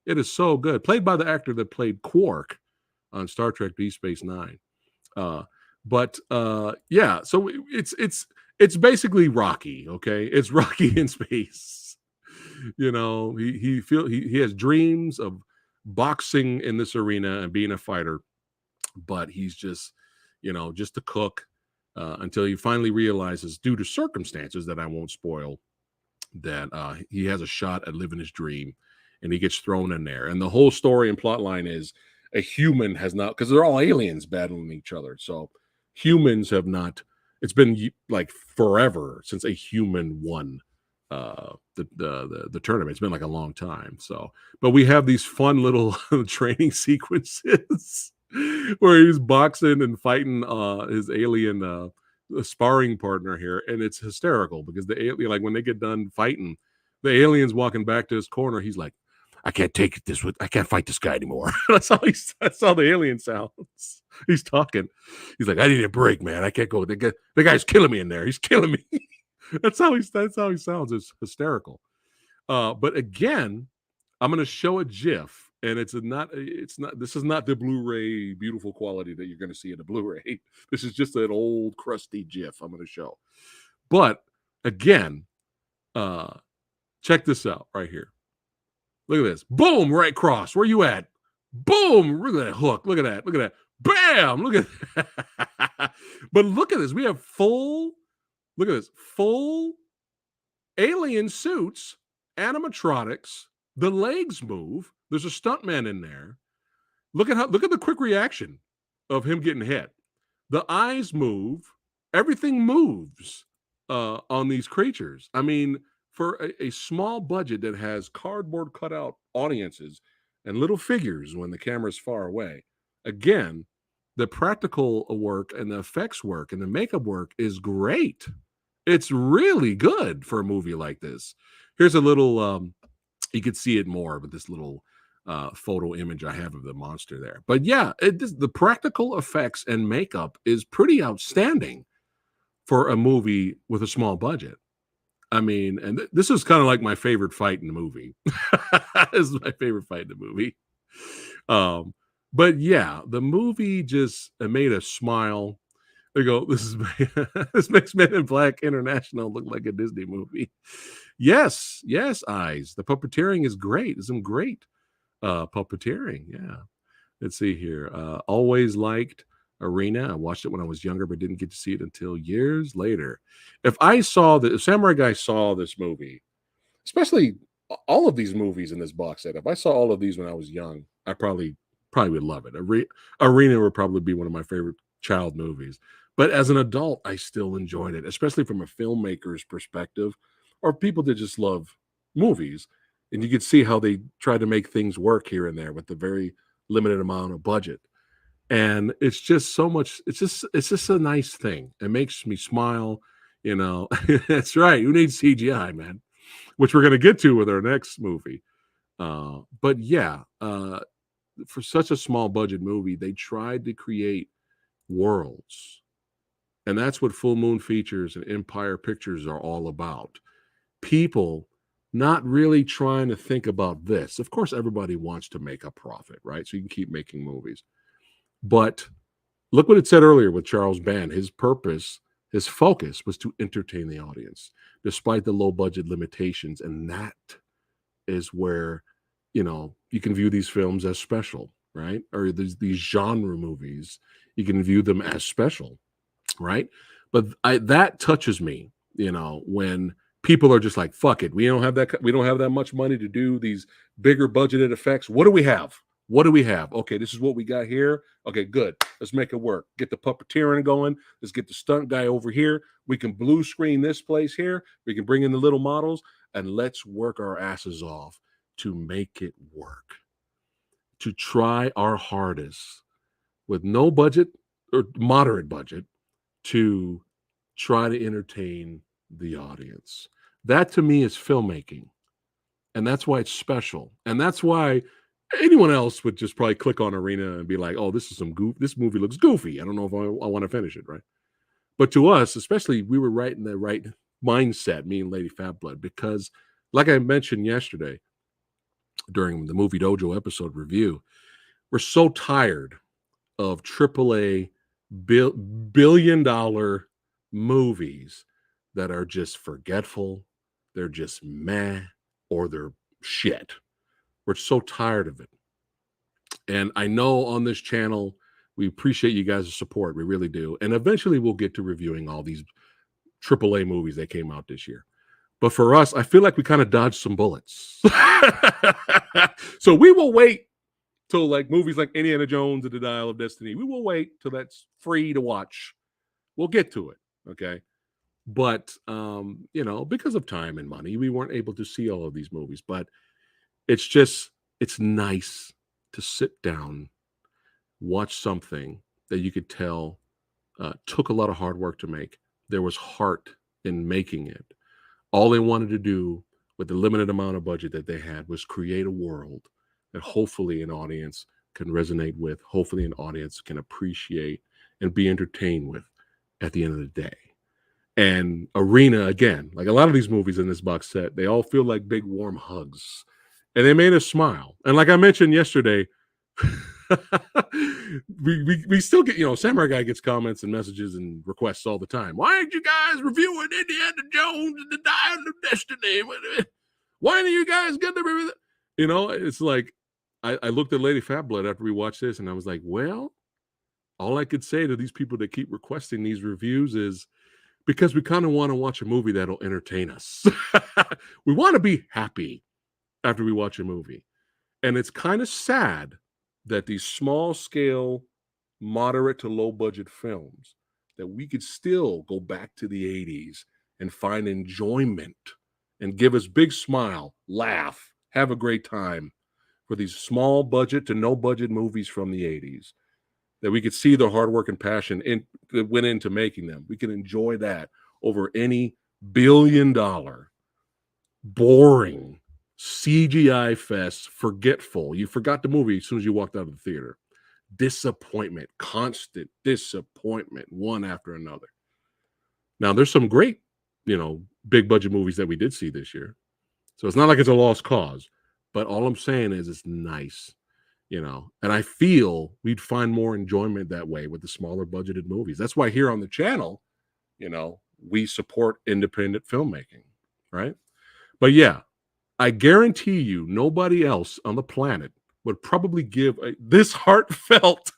It is so good. Played by the actor that played Quark on Star Trek Deep Space Nine. Yeah, so it's basically Rocky, okay? It's Rocky in space. He has dreams of boxing in this arena and being a fighter, but he's just a cook until he finally realizes, due to circumstances that I won't spoil, that he has a shot at living his dream, and he gets thrown in there. And the whole story and plot line is a human has not, because they're all aliens battling each other. So humans have not, it's been like forever since a human won the tournament. It's been like a long time. So, but we have these fun little training sequences where he's boxing and fighting his alien sparring partner here, and it's hysterical because the alien, like when they get done fighting, the alien's walking back to his corner. He's like, I can't take this with, I can't fight this guy anymore. That's how the alien sounds. He's talking. He's like, I need a break, man. I can't go. The guy's killing me in there. He's killing me. That's how he sounds. It's hysterical. But again, I'm going to show a GIF, and it's not. This is not the Blu-ray beautiful quality that you're going to see in the Blu-ray. This is just an old crusty GIF I'm going to show. But again, check this out right here. Look at this. Boom, right cross. Where you at? Boom. Look at that hook. Look at that. Look at that. Bam. Look at that. But look at this. We have full, look at this, full alien suits, animatronics. The legs move. There's a stuntman in there. Look at the quick reaction of him getting hit. The eyes move. Everything moves on these creatures. I mean, for a small budget that has cardboard cutout audiences and little figures when the camera's far away, again, the practical work and the effects work and the makeup work is great. It's really good for a movie like this. Here's a little, you could see it more with this little photo image I have of the monster there. But yeah, the practical effects and makeup is pretty outstanding for a movie with a small budget. I mean, and this is kind of like my favorite fight in the movie. This is my favorite fight in the movie. But yeah, the movie just made us smile. There you go. This makes Men in Black International look like a Disney movie. Yes, eyes. The puppeteering is great. There's some great puppeteering. Yeah. Let's see here. Always liked Arena. I watched it when I was younger, but didn't get to see it until years later. If Samurai Guy saw this movie, especially all of these movies in this box set, if I saw all of these when I was young, I probably would love it. Arena would probably be one of my favorite child movies. But as an adult, I still enjoyed it, especially from a filmmaker's perspective, or people that just love movies. And you could see how they try to make things work here and there with the very limited amount of budget. And it's just so much, it's just a nice thing. It makes me smile, you know. That's right. You need CGI, man, which we're going to get to with our next movie. But yeah, for such a small budget movie, they tried to create worlds. And that's what Full Moon Features and Empire Pictures are all about. People not really trying to think about this. Of course, everybody wants to make a profit, right? So you can keep making movies. But look what it said earlier with Charles Band. His purpose, his focus was to entertain the audience, despite the low budget limitations. And that is where, you know, you can view these films as special, right? Or these genre movies, you can view them as special, right? But that touches me, you know, when people are just like, fuck it, we don't have that much money to do these bigger budgeted effects. What do we have? What do we have? Okay, this is what we got here. Okay, good. Let's make it work. Get the puppeteering going. Let's get the stunt guy over here. We can blue screen this place here. We can bring in the little models, and let's work our asses off to make it work. To try our hardest with no budget or moderate budget to try to entertain the audience. That to me is filmmaking. And that's why it's special. And that's why anyone else would just probably click on Arena and be like, oh, this is some goof. This movie looks goofy. I don't know if I want to finish it, right? But to us, especially, we were right in the right mindset, me and Lady Fat Blood, because like I mentioned yesterday during the Movie Dojo episode review, we're so tired of AAA billion-dollar movies that are just forgetful, they're just meh, or they're shit. We're so tired of it. And I know on this channel, we appreciate you guys' support. We really do. And eventually we'll get to reviewing all these AAA movies that came out this year. But for us, I feel like we kind of dodged some bullets. So we will wait till like movies like Indiana Jones and the Dial of Destiny. We will wait till that's free to watch. We'll get to it. Okay. But, you know, because of time and money, we weren't able to see all of these movies. But it's nice to sit down watch something that you could tell took a lot of hard work to make. There was heart in making it. All they wanted to do with the limited amount of budget that they had was create a world that hopefully an audience can resonate with, hopefully an audience can appreciate and be entertained with at the end of the day. And Arena, again, like a lot of these movies in this box set, they all feel like big warm hugs. And they made us smile. And like I mentioned yesterday, we still get, Samurai Guy gets comments and messages and requests all the time. Why aren't you guys reviewing Indiana Jones and the Dial of Destiny? Why do you guys get the, it's like, I looked at Lady Fatblood after we watched this and I was like, well, all I could say to these people that keep requesting these reviews is because we kind of want to watch a movie that'll entertain us. We want to be happy after we watch a movie. And it's kind of sad that these small scale, moderate to low budget films, that we could still go back to the 80s and find enjoyment and give us big smile, laugh, have a great time for these small budget to no budget movies from the 80s, that we could see the hard work and passion that went into making them. We can enjoy that over any billion-dollar, boring, CGI fest, forgetful. You forgot the movie as soon as you walked out of the theater. Disappointment, constant disappointment, one after another. Now, there's some great, big budget movies that we did see this year. So it's not like it's a lost cause. But all I'm saying is it's nice, and I feel we'd find more enjoyment that way with the smaller budgeted movies. That's why here on the channel, we support independent filmmaking, right? But yeah, I guarantee you nobody else on the planet would probably give this heartfelt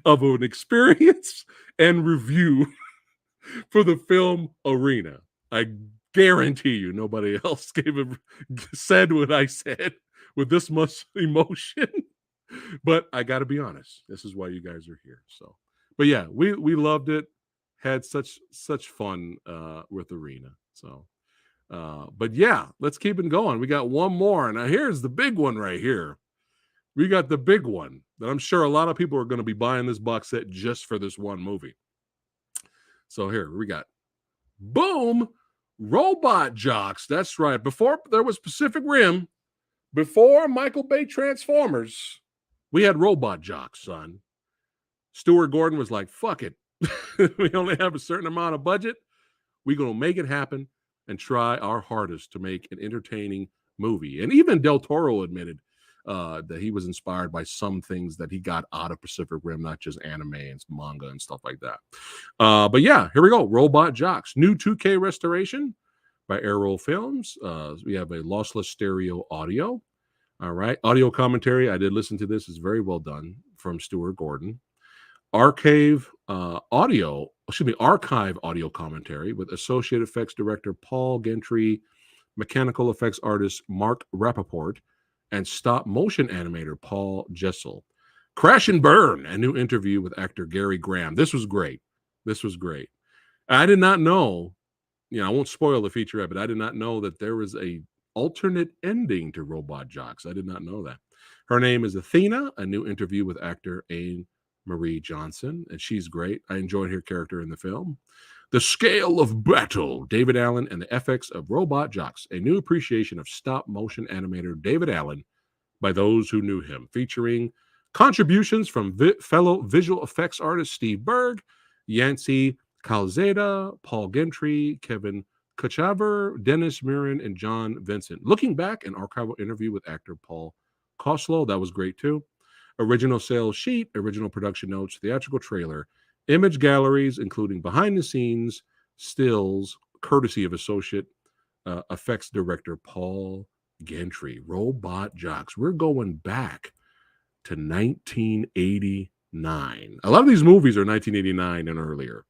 of an experience and review for the film Arena. I guarantee you nobody else said what I said with this much emotion. But I got to be honest, this is why you guys are here. So, but yeah, we loved it. Had such fun with Arena. So, but yeah, let's keep it going. We got one more. Now here's the big one right here. We got the big one that I'm sure a lot of people are going to be buying this box set just for this one movie. So here we got, boom, Robot Jocks. That's right. Before there was Pacific Rim, before Michael Bay Transformers, we had Robot Jocks, son. Stuart Gordon was like, fuck it. We only have a certain amount of budget. We're going to make it happen and try our hardest to make an entertaining movie. And even Del Toro admitted that he was inspired by some things that he got out of Pacific Rim, not just anime and manga and stuff like that. But yeah, here we go. Robot Jocks. New 2K restoration by Arrow Films. We have a lossless stereo audio. All right. Audio commentary. I did listen to this. It's very well done from Stuart Gordon. Archive audio commentary with associate effects director Paul Gentry, mechanical effects artist Mark Rappaport, and stop motion animator Paul Jessel. Crash and Burn, a new interview with actor Gary Graham. This was great. I did not know, I won't spoil the featurette, but I did not know that there was a alternate ending to Robot Jocks. I did not know that. Her name is Athena, a new interview with actor Anne Marie Johnson, and she's great. I enjoyed her character in the film. The Scale of Battle, David Allen and the FX of Robot Jocks, a new appreciation of stop-motion animator David Allen by those who knew him, featuring contributions from fellow visual effects artist Steve Berg, Yancey Calzada, Paul Gentry, Kevin Kachaver, Dennis Mirren, and John Vincent. Looking back, an archival interview with actor Paul Koslow. That was great too. Original sales sheet, original production notes, theatrical trailer, image galleries, including behind-the-scenes stills, courtesy of associate effects director Paul Gentry. Robot Jocks. We're going back to 1989. A lot of these movies are 1989 and earlier.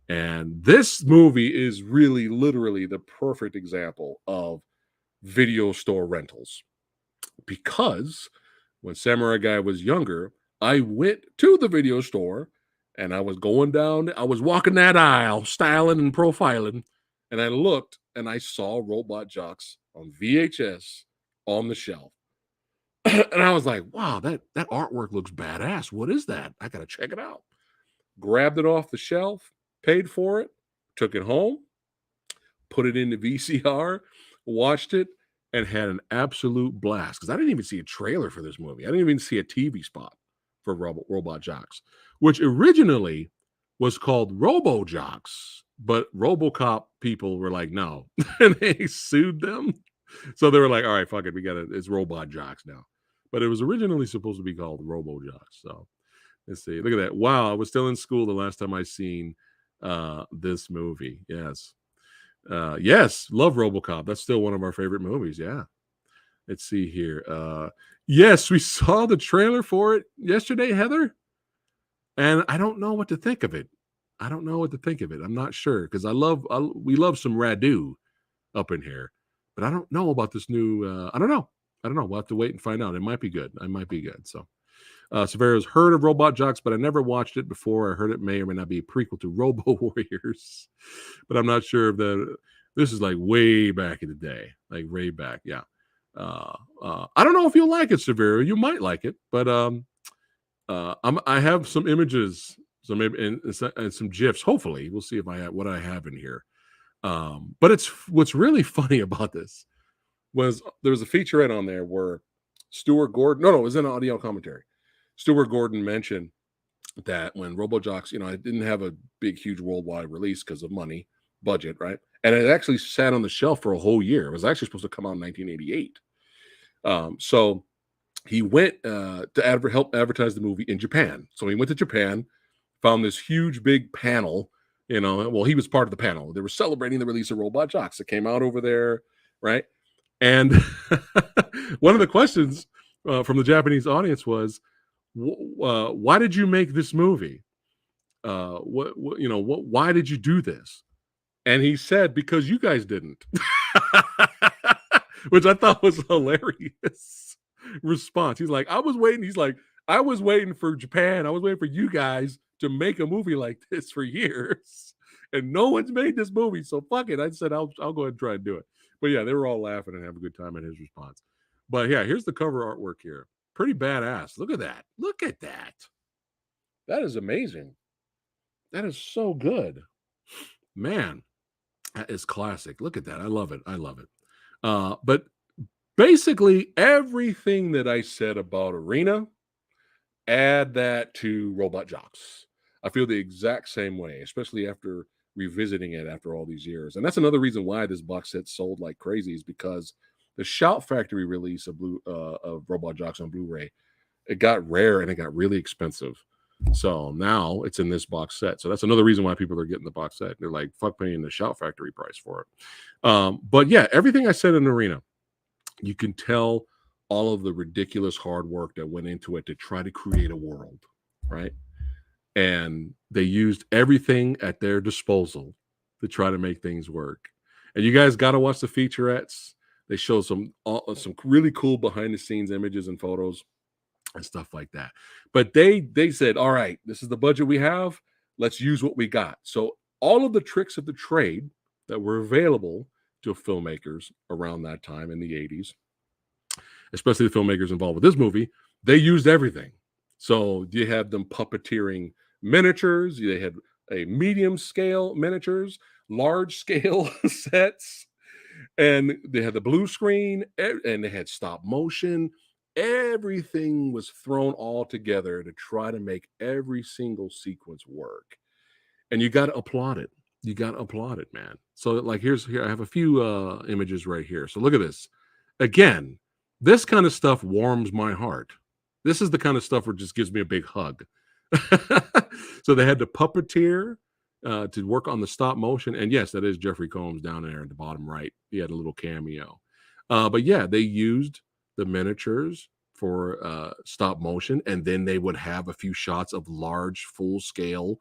And this movie is really, literally the perfect example of video store rentals. Because when Samurai Guy was younger, I went to the video store and I was going down, I was walking that aisle, styling and profiling, and I looked and I saw Robot Jocks on VHS on the shelf. And I was like, wow, that artwork looks badass. What is that? I gotta check it out. Grabbed it off the shelf, paid for it, took it home, put it in the VCR, watched it, and had an absolute blast. Because I didn't even see a trailer for this movie. I didn't even see a TV spot for Robot Jocks, which originally was called Robo Jocks, but RoboCop people were like, no, and they sued them. So they were like, all right, fuck it, it's Robot Jocks now. But it was originally supposed to be called Robo Jocks. So let's see. Look at that. Wow, I was still in school the last time I seen this movie. Yes. Yes, love RoboCop. That's still one of our favorite movies. Yeah. Let's see here. Yes, we saw the trailer for it yesterday, Heather. And I don't know what to think of it. I'm not sure because we love some Radu up in here, but I don't know about this new. I don't know. We'll have to wait and find out. It might be good. So, Severo's heard of Robot Jocks, but I never watched it before. I heard it may or may not be a prequel to Robo Warriors, but I'm not sure if this is like way back in the day, like way back. Yeah. I don't know if you'll like it, Severo. You might like it, but I have some images, so maybe and some GIFs. Hopefully, we'll see if I have what I have in here. But what's really funny about this was there was a featurette on there where Stuart Gordon. No, it was an audio commentary. Stuart Gordon mentioned that when RoboJocks, it didn't have a big, huge worldwide release because of money, budget, right? And it actually sat on the shelf for a whole year. It was actually supposed to come out in 1988. So he went to help advertise the movie in Japan. So he went to Japan, found this huge, big panel. Well, he was part of the panel. They were celebrating the release of Robot Jocks. It came out over there, right? And one of the questions from the Japanese audience was, why did you make this movie? Why did you do this? And he said, because you guys didn't, which I thought was hilarious response. He's like, I was waiting for Japan. I was waiting for you guys to make a movie like this for years, and no one's made this movie. So fuck it. I said, I'll go ahead and try and do it. But yeah, they were all laughing and having a good time at his response. But yeah, here's the cover artwork here. Pretty badass. Look at that. That is amazing. That is so good. Man, that is classic. Look at that. I love it. But basically everything that I said about Arena, add that to Robot Jocks. I feel the exact same way, especially after revisiting it after all these years. And that's another reason why this box set sold like crazy, is because the Shout Factory release of Robot Jocks on Blu-ray, it got rare and it got really expensive. So now it's in this box set. So that's another reason why people are getting the box set. They're like, fuck paying the Shout Factory price for it. But yeah, everything I said in Arena, you can tell all of the ridiculous hard work that went into it to try to create a world, right? And they used everything at their disposal to try to make things work. And you guys got to watch the featurettes. They show some really cool behind the scenes images and photos and stuff like that. But they said, all right, this is the budget we have. Let's use what we got. So all of the tricks of the trade that were available to filmmakers around that time in the 80s, especially the filmmakers involved with this movie, they used everything. So you had them puppeteering miniatures. They had a medium scale miniatures, large scale sets, and they had the blue screen, and they had stop motion. Everything was thrown all together to try to make every single sequence work. And you got to applaud it. Man. So like here I have a few images right here. So look at this. Again, this kind of stuff warms my heart. This is the kind of stuff where it just gives me a big hug. So they had the puppeteer to work on the stop motion. And yes, that is Jeffrey Combs down there at the bottom right. He had a little cameo. But yeah, they used the miniatures for stop motion. And then they would have a few shots of large full scale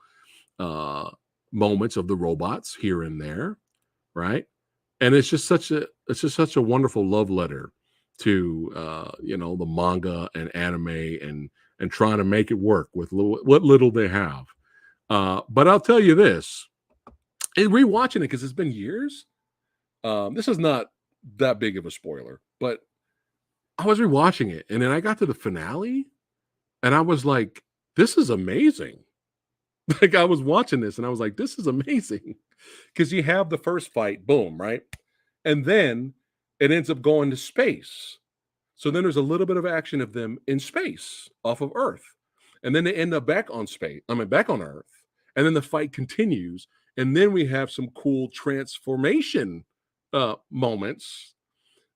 moments of the robots here and there. Right. And it's just such a wonderful love letter to the manga and anime and trying to make it work with what little they have. But I'll tell you this, in rewatching it, because it's been years, this is not that big of a spoiler, but I was rewatching it, and then I got to the finale, and I was like, "This is amazing." Like I was watching this, and I was like, "This is amazing," because you have the first fight, boom, right, and then it ends up going to space. So then there's a little bit of action of them in space off of Earth. And then they end up back on space. I mean, back on Earth. And then the fight continues. And then we have some cool transformation moments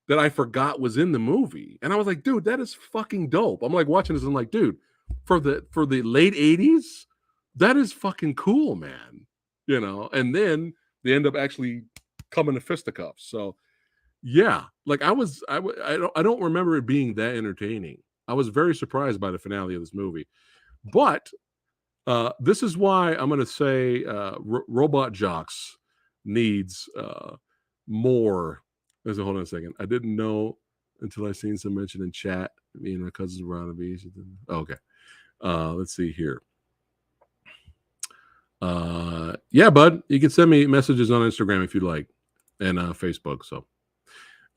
that I forgot was in the movie. And I was like, dude, that is fucking dope. I'm like watching this. And I'm like, dude, for the late 80s, that is fucking cool, man. You know, and then they end up actually coming to fisticuffs. So yeah, like I don't remember it being that entertaining. I was very surprised by the finale of this movie. But this is why I'm going to say Robot Jocks needs more. Hold on a second. I didn't know until I seen some mention in chat. Me and my cousins were on the beach. Okay. Let's see here. Yeah, bud, you can send me messages on Instagram if you'd like, and Facebook. So,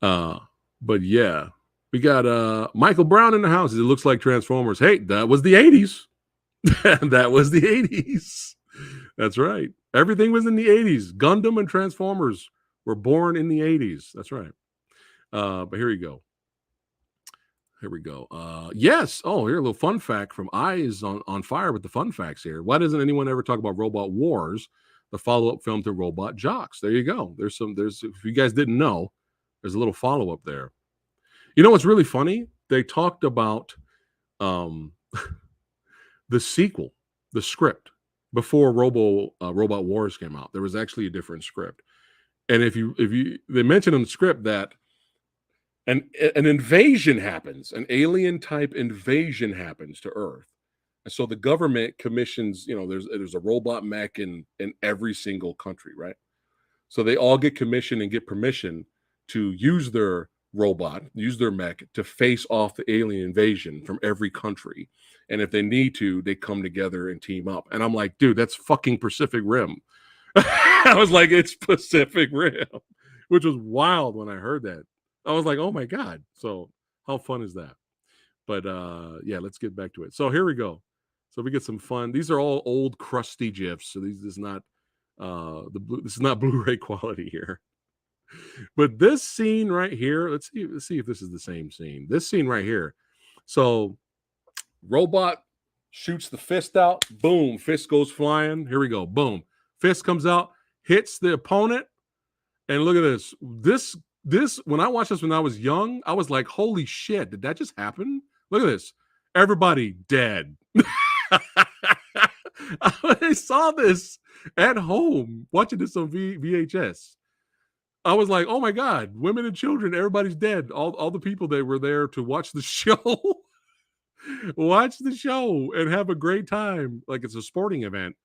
but yeah, we got Michael Brown in the house. It looks like Transformers. Hey, that was the 80s. That was the 80s. That's right. Everything was in the 80s. Gundam and Transformers were born in the 80s. That's right. But here we go. Here we go. Yes. Oh, here a little fun fact from Eyes on Fire with the fun facts here. Why doesn't anyone ever talk about Robot Wars, the follow-up film to Robot Jocks? There you go. There's if you guys didn't know, there's a little follow-up there. You know what's really funny? They talked about the sequel, the script, before Robot Wars came out. There was actually a different script. And if you they mentioned in the script that an invasion happens, an alien type invasion happens to Earth. And so the government commissions, there's a robot mech in every single country, right? So they all get commissioned and get permission to use their robot, use their mech to face off the alien invasion from every country. And if they need to, they come together and team up. And I'm like, dude, that's fucking Pacific Rim. I was like, it's Pacific Rim, which was wild when I heard that. I was like, oh my God. So how fun is that? But yeah, let's get back to it. So here we go. So we get some fun. These are all old crusty GIFs. So this is not this is not Blu-ray quality here. But this scene right here, let's see if this is the same scene. This scene right here. So robot shoots the fist out. Boom, fist goes flying. Here we go. Boom. Fist comes out, hits the opponent. And look at this. This when I watched this when I was young, I was like, holy shit, did that just happen? Look at this. Everybody dead. I saw this at home watching this on VHS. I was like, oh my God, women and children, everybody's dead. All the people that were there to watch the show, watch the show and have a great time. Like it's a sporting event.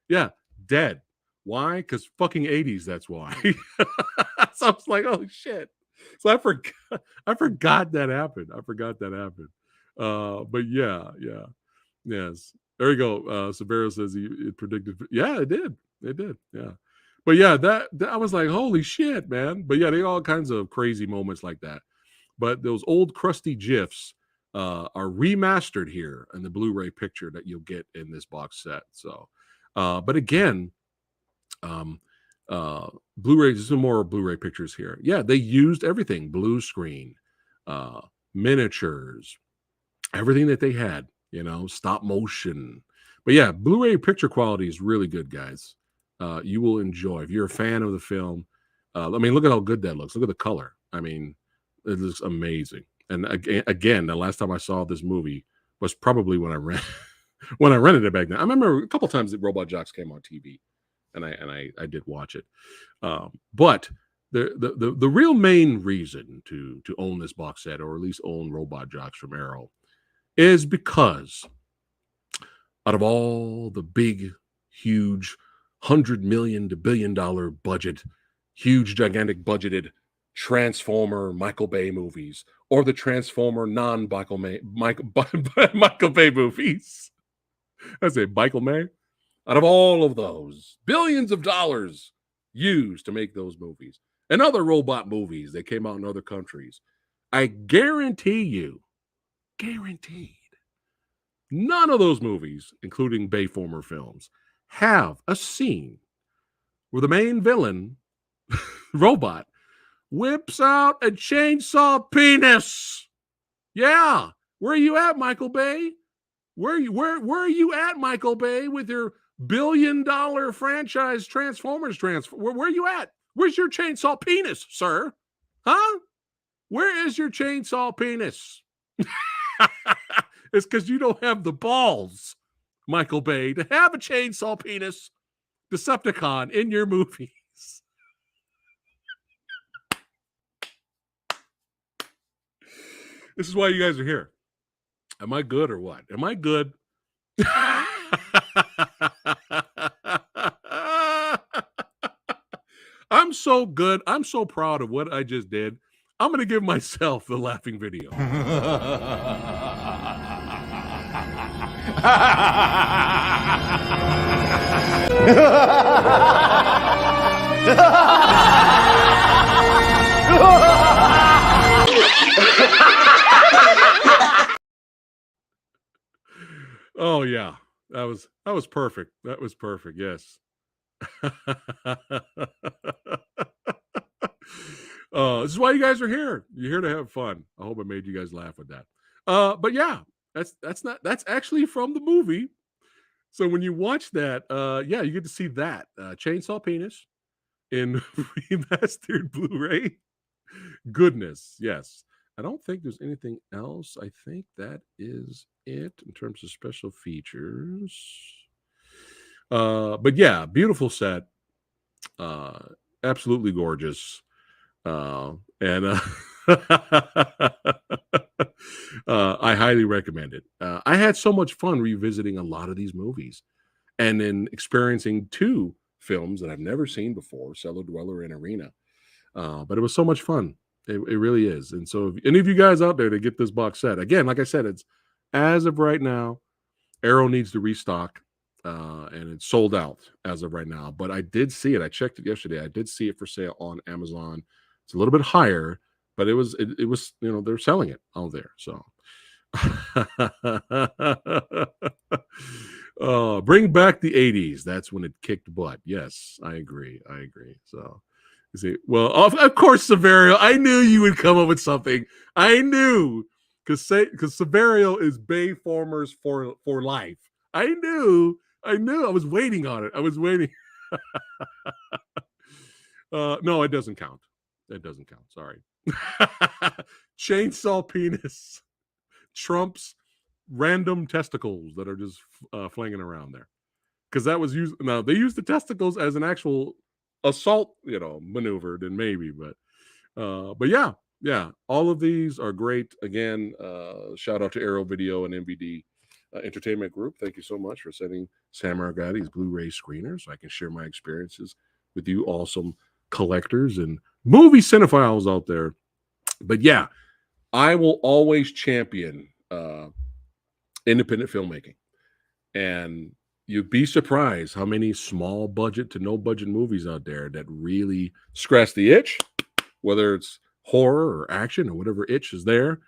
Yeah, dead. Why? Because fucking 80s, that's why. So I was like, oh shit. So I forgot that happened. But yeah. Yes. There you go. Sabero says it predicted. Yeah, it did. Yeah. But yeah, that I was like, holy shit, man. But yeah, they all kinds of crazy moments like that. But those old crusty GIFs are remastered here in the Blu-ray picture that you'll get in this box set. So, but again, Blu-ray, there's some more Blu-ray pictures here. Yeah, they used everything, blue screen, miniatures, everything that they had, stop motion. But yeah, Blu-ray picture quality is really good, guys. You will enjoy. If you're a fan of the film, look at how good that looks. Look at the color. I mean, it looks amazing. And again, the last time I saw this movie was probably when I rented it back then. I remember a couple times that Robot Jocks came on TV. And I did watch it, but the real main reason to own this box set, or at least own Robot Jocks from Arrow, is because out of all the big, huge, $100 million to $1 billion budget, huge, gigantic budgeted Transformer Michael Bay movies, or the Transformer non-Michael Bay movies, I say Michael May. Out of all of those, billions of dollars used to make those movies and other robot movies that came out in other countries, I guarantee you, guaranteed, none of those movies, including Bayformer films, have a scene where the main villain, robot, whips out a chainsaw penis. Yeah. Where are you at, Michael Bay? Where are you at, Michael Bay, with your billion-dollar franchise Transformers where are you at? Where's your chainsaw penis, sir? Huh? Where is your chainsaw penis? It's because you don't have the balls, Michael Bay, to have a chainsaw penis Decepticon in your movies. This is why you guys are here. Am I good or what? Am I good? I'm so good. I'm so proud of what I just did. I'm going to give myself the laughing video. Oh yeah, that was perfect. That was perfect. Yes. This is why you guys are here. You're here to have fun. I hope I made you guys laugh with that. But yeah, that's actually from the movie. So when you watch that, yeah, you get to see that chainsaw penis in remastered Blu-ray. Goodness, yes. I don't think there's anything else. I think that is it in terms of special features. But yeah, beautiful set. Absolutely gorgeous. And I highly recommend it. I had so much fun revisiting a lot of these movies and then experiencing two films that I've never seen before, Cellar Dweller and Arena. But it was so much fun. It really is. And so if any of you guys out there to get this box set, again, like I said, it's as of right now, Arrow needs to restock. And it's sold out as of right now. But I did see it. I checked it yesterday. I did see it for sale on Amazon. It's a little bit higher, but it was they're selling it out there. So bring back the 80s. That's when it kicked butt. Yes, I agree. So you see, well, of course, Severio. I knew you would come up with something. I knew because Severio is Bayformers for life. I knew. I was waiting on it. I was waiting. No, it doesn't count. It doesn't count. Sorry. Chainsaw penis trumps random testicles that are just flinging around there. Because that was used. Now they used the testicles as an actual assault, maneuver. Then maybe, but yeah. All of these are great. Again, shout out to Arrow Video and MVD. Entertainment Group. Thank you so much for sending PhatSamuraiGuy these Blu-ray screeners so I can share my experiences with you awesome collectors and movie cinephiles out there. But yeah, I will always champion independent filmmaking. And you'd be surprised how many small budget to no budget movies out there that really scratch the itch, whether it's horror or action or whatever itch is there.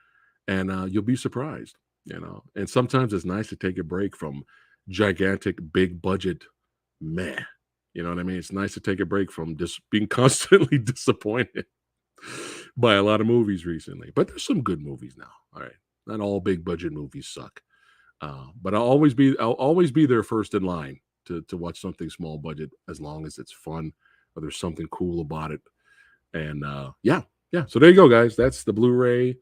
And you'll be surprised. And sometimes it's nice to take a break from gigantic, big budget meh. You know what I mean? It's nice to take a break from just being constantly disappointed by a lot of movies recently. But there's some good movies now. All right. Not all big budget movies suck. But I'll always be there first in line to watch something small budget as long as it's fun or there's something cool about it. And yeah. So there you go, guys. That's the Blu-ray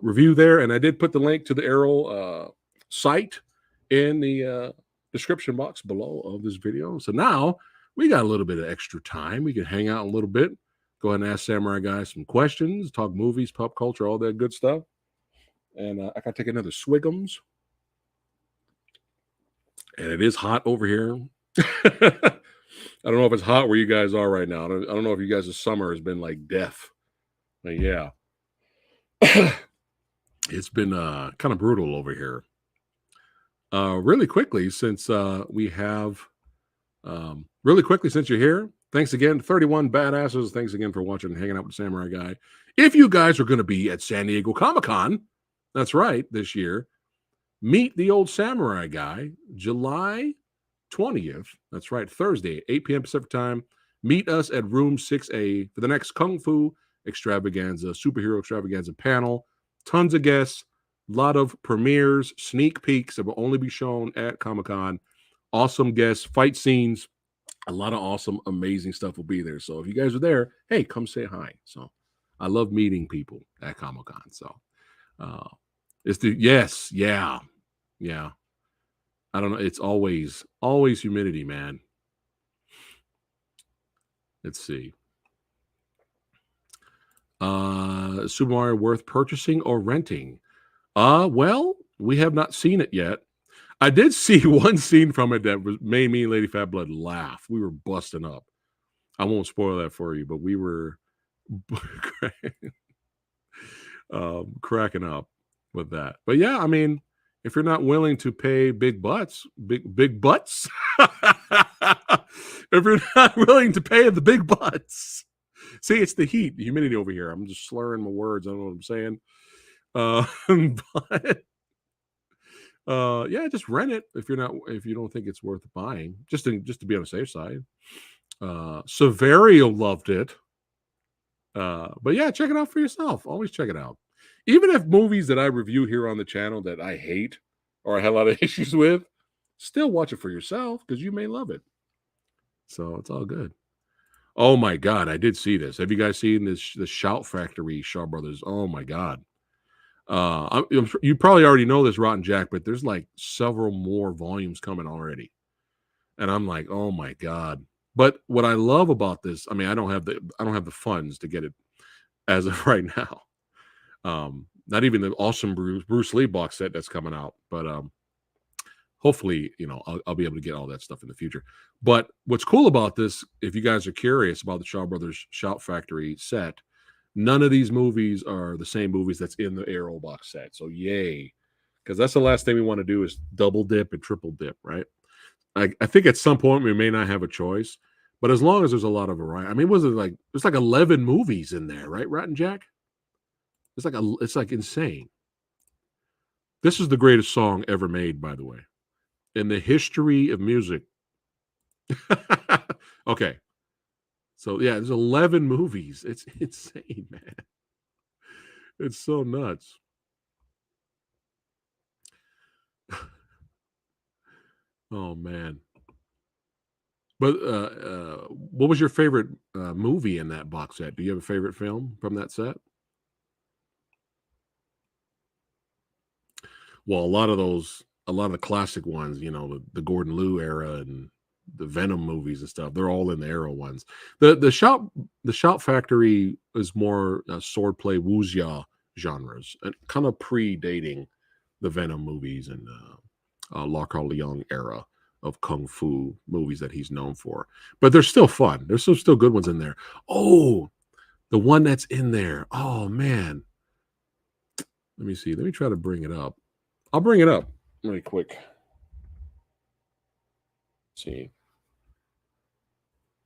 review there, and I did put the link to the Arrow site in the description box below of this video. So now we got a little bit of extra time. We can hang out a little bit, go ahead and ask Samurai Guy some questions, talk movies, pop culture, all that good stuff. And I gotta take another swigums. And it is hot over here. I don't know if it's hot where you guys are right now. I don't know if you guys' summer has been like death. But yeah. It's been kind of brutal over here. Really quickly, since you're here, Thanks again, 31 badasses. Thanks again for watching and hanging out with Samurai Guy. If you guys are going to be at San Diego Comic-Con, that's right, this year, meet the old Samurai Guy, July 20th. That's right, Thursday, 8 p.m. Pacific time. Meet us at room 6A for the next Kung Fu extravaganza, superhero extravaganza panel. Tons of guests, a lot of premieres, sneak peeks that will only be shown at Comic-Con. Awesome guests, fight scenes, a lot of awesome, amazing stuff will be there. So if you guys are there, hey, come say hi. So I love meeting people at Comic-Con. So it's the yes, yeah. I don't know. It's always humidity, man. Let's see. Super Mario worth purchasing or renting? Well, we have not seen it yet. I did see one scene from it that made me and Lady Fat Blood laugh. We were busting up. I won't spoil that for you, but we were cracking up with that. But yeah, I mean, if you're not willing to pay big butts, big butts, if you're not willing to pay the big butts, see, it's the heat, the humidity over here. I'm just slurring my words. I don't know what I'm saying. But yeah, just rent it if you don't think it's worth buying, just to be on the safe side. Severio loved it. But yeah, check it out for yourself. Always check it out. Even if movies that I review here on the channel that I hate or I have a lot of issues with, still watch it for yourself because you may love it. So it's all good. Oh my God, I did see this. Have you guys seen this? The Shout Factory Shaw Brothers. Oh my God. You probably already know this, Rotten Jack, but there's like several more volumes coming already. And I'm like, oh my God. But what I love about this, I mean, I don't have the funds to get it as of right now. Not even the awesome Bruce Lee box set that's coming out, but hopefully, I'll be able to get all that stuff in the future. But what's cool about this, if you guys are curious about the Shaw Brothers Shout Factory set, none of these movies are the same movies that's in the Arrow box set. So yay, because that's the last thing we want to do is double dip and triple dip, right? I think at some point we may not have a choice, but as long as there's a lot of variety. I mean, there's like 11 movies in there, right, Rotten Jack? It's like insane. This is the greatest song ever made, by the way, in the history of music. Okay. So yeah, there's 11 movies. It's insane, man. It's so nuts. Oh man. But what was your favorite movie in that box set? Do you have a favorite film from that set? Well, a lot of the classic ones, the Gordon Liu era and the Venom movies and stuff, they're all in the Arrow ones. The Shout Factory is more swordplay wuxia genres, and kind of predating the Venom movies and La Leong era of kung fu movies that he's known for. But they're still fun. There's still good ones in there. Oh, the one that's in there. Oh man, let me see. Let me try to bring it up. I'll bring it up really quick. Let's see.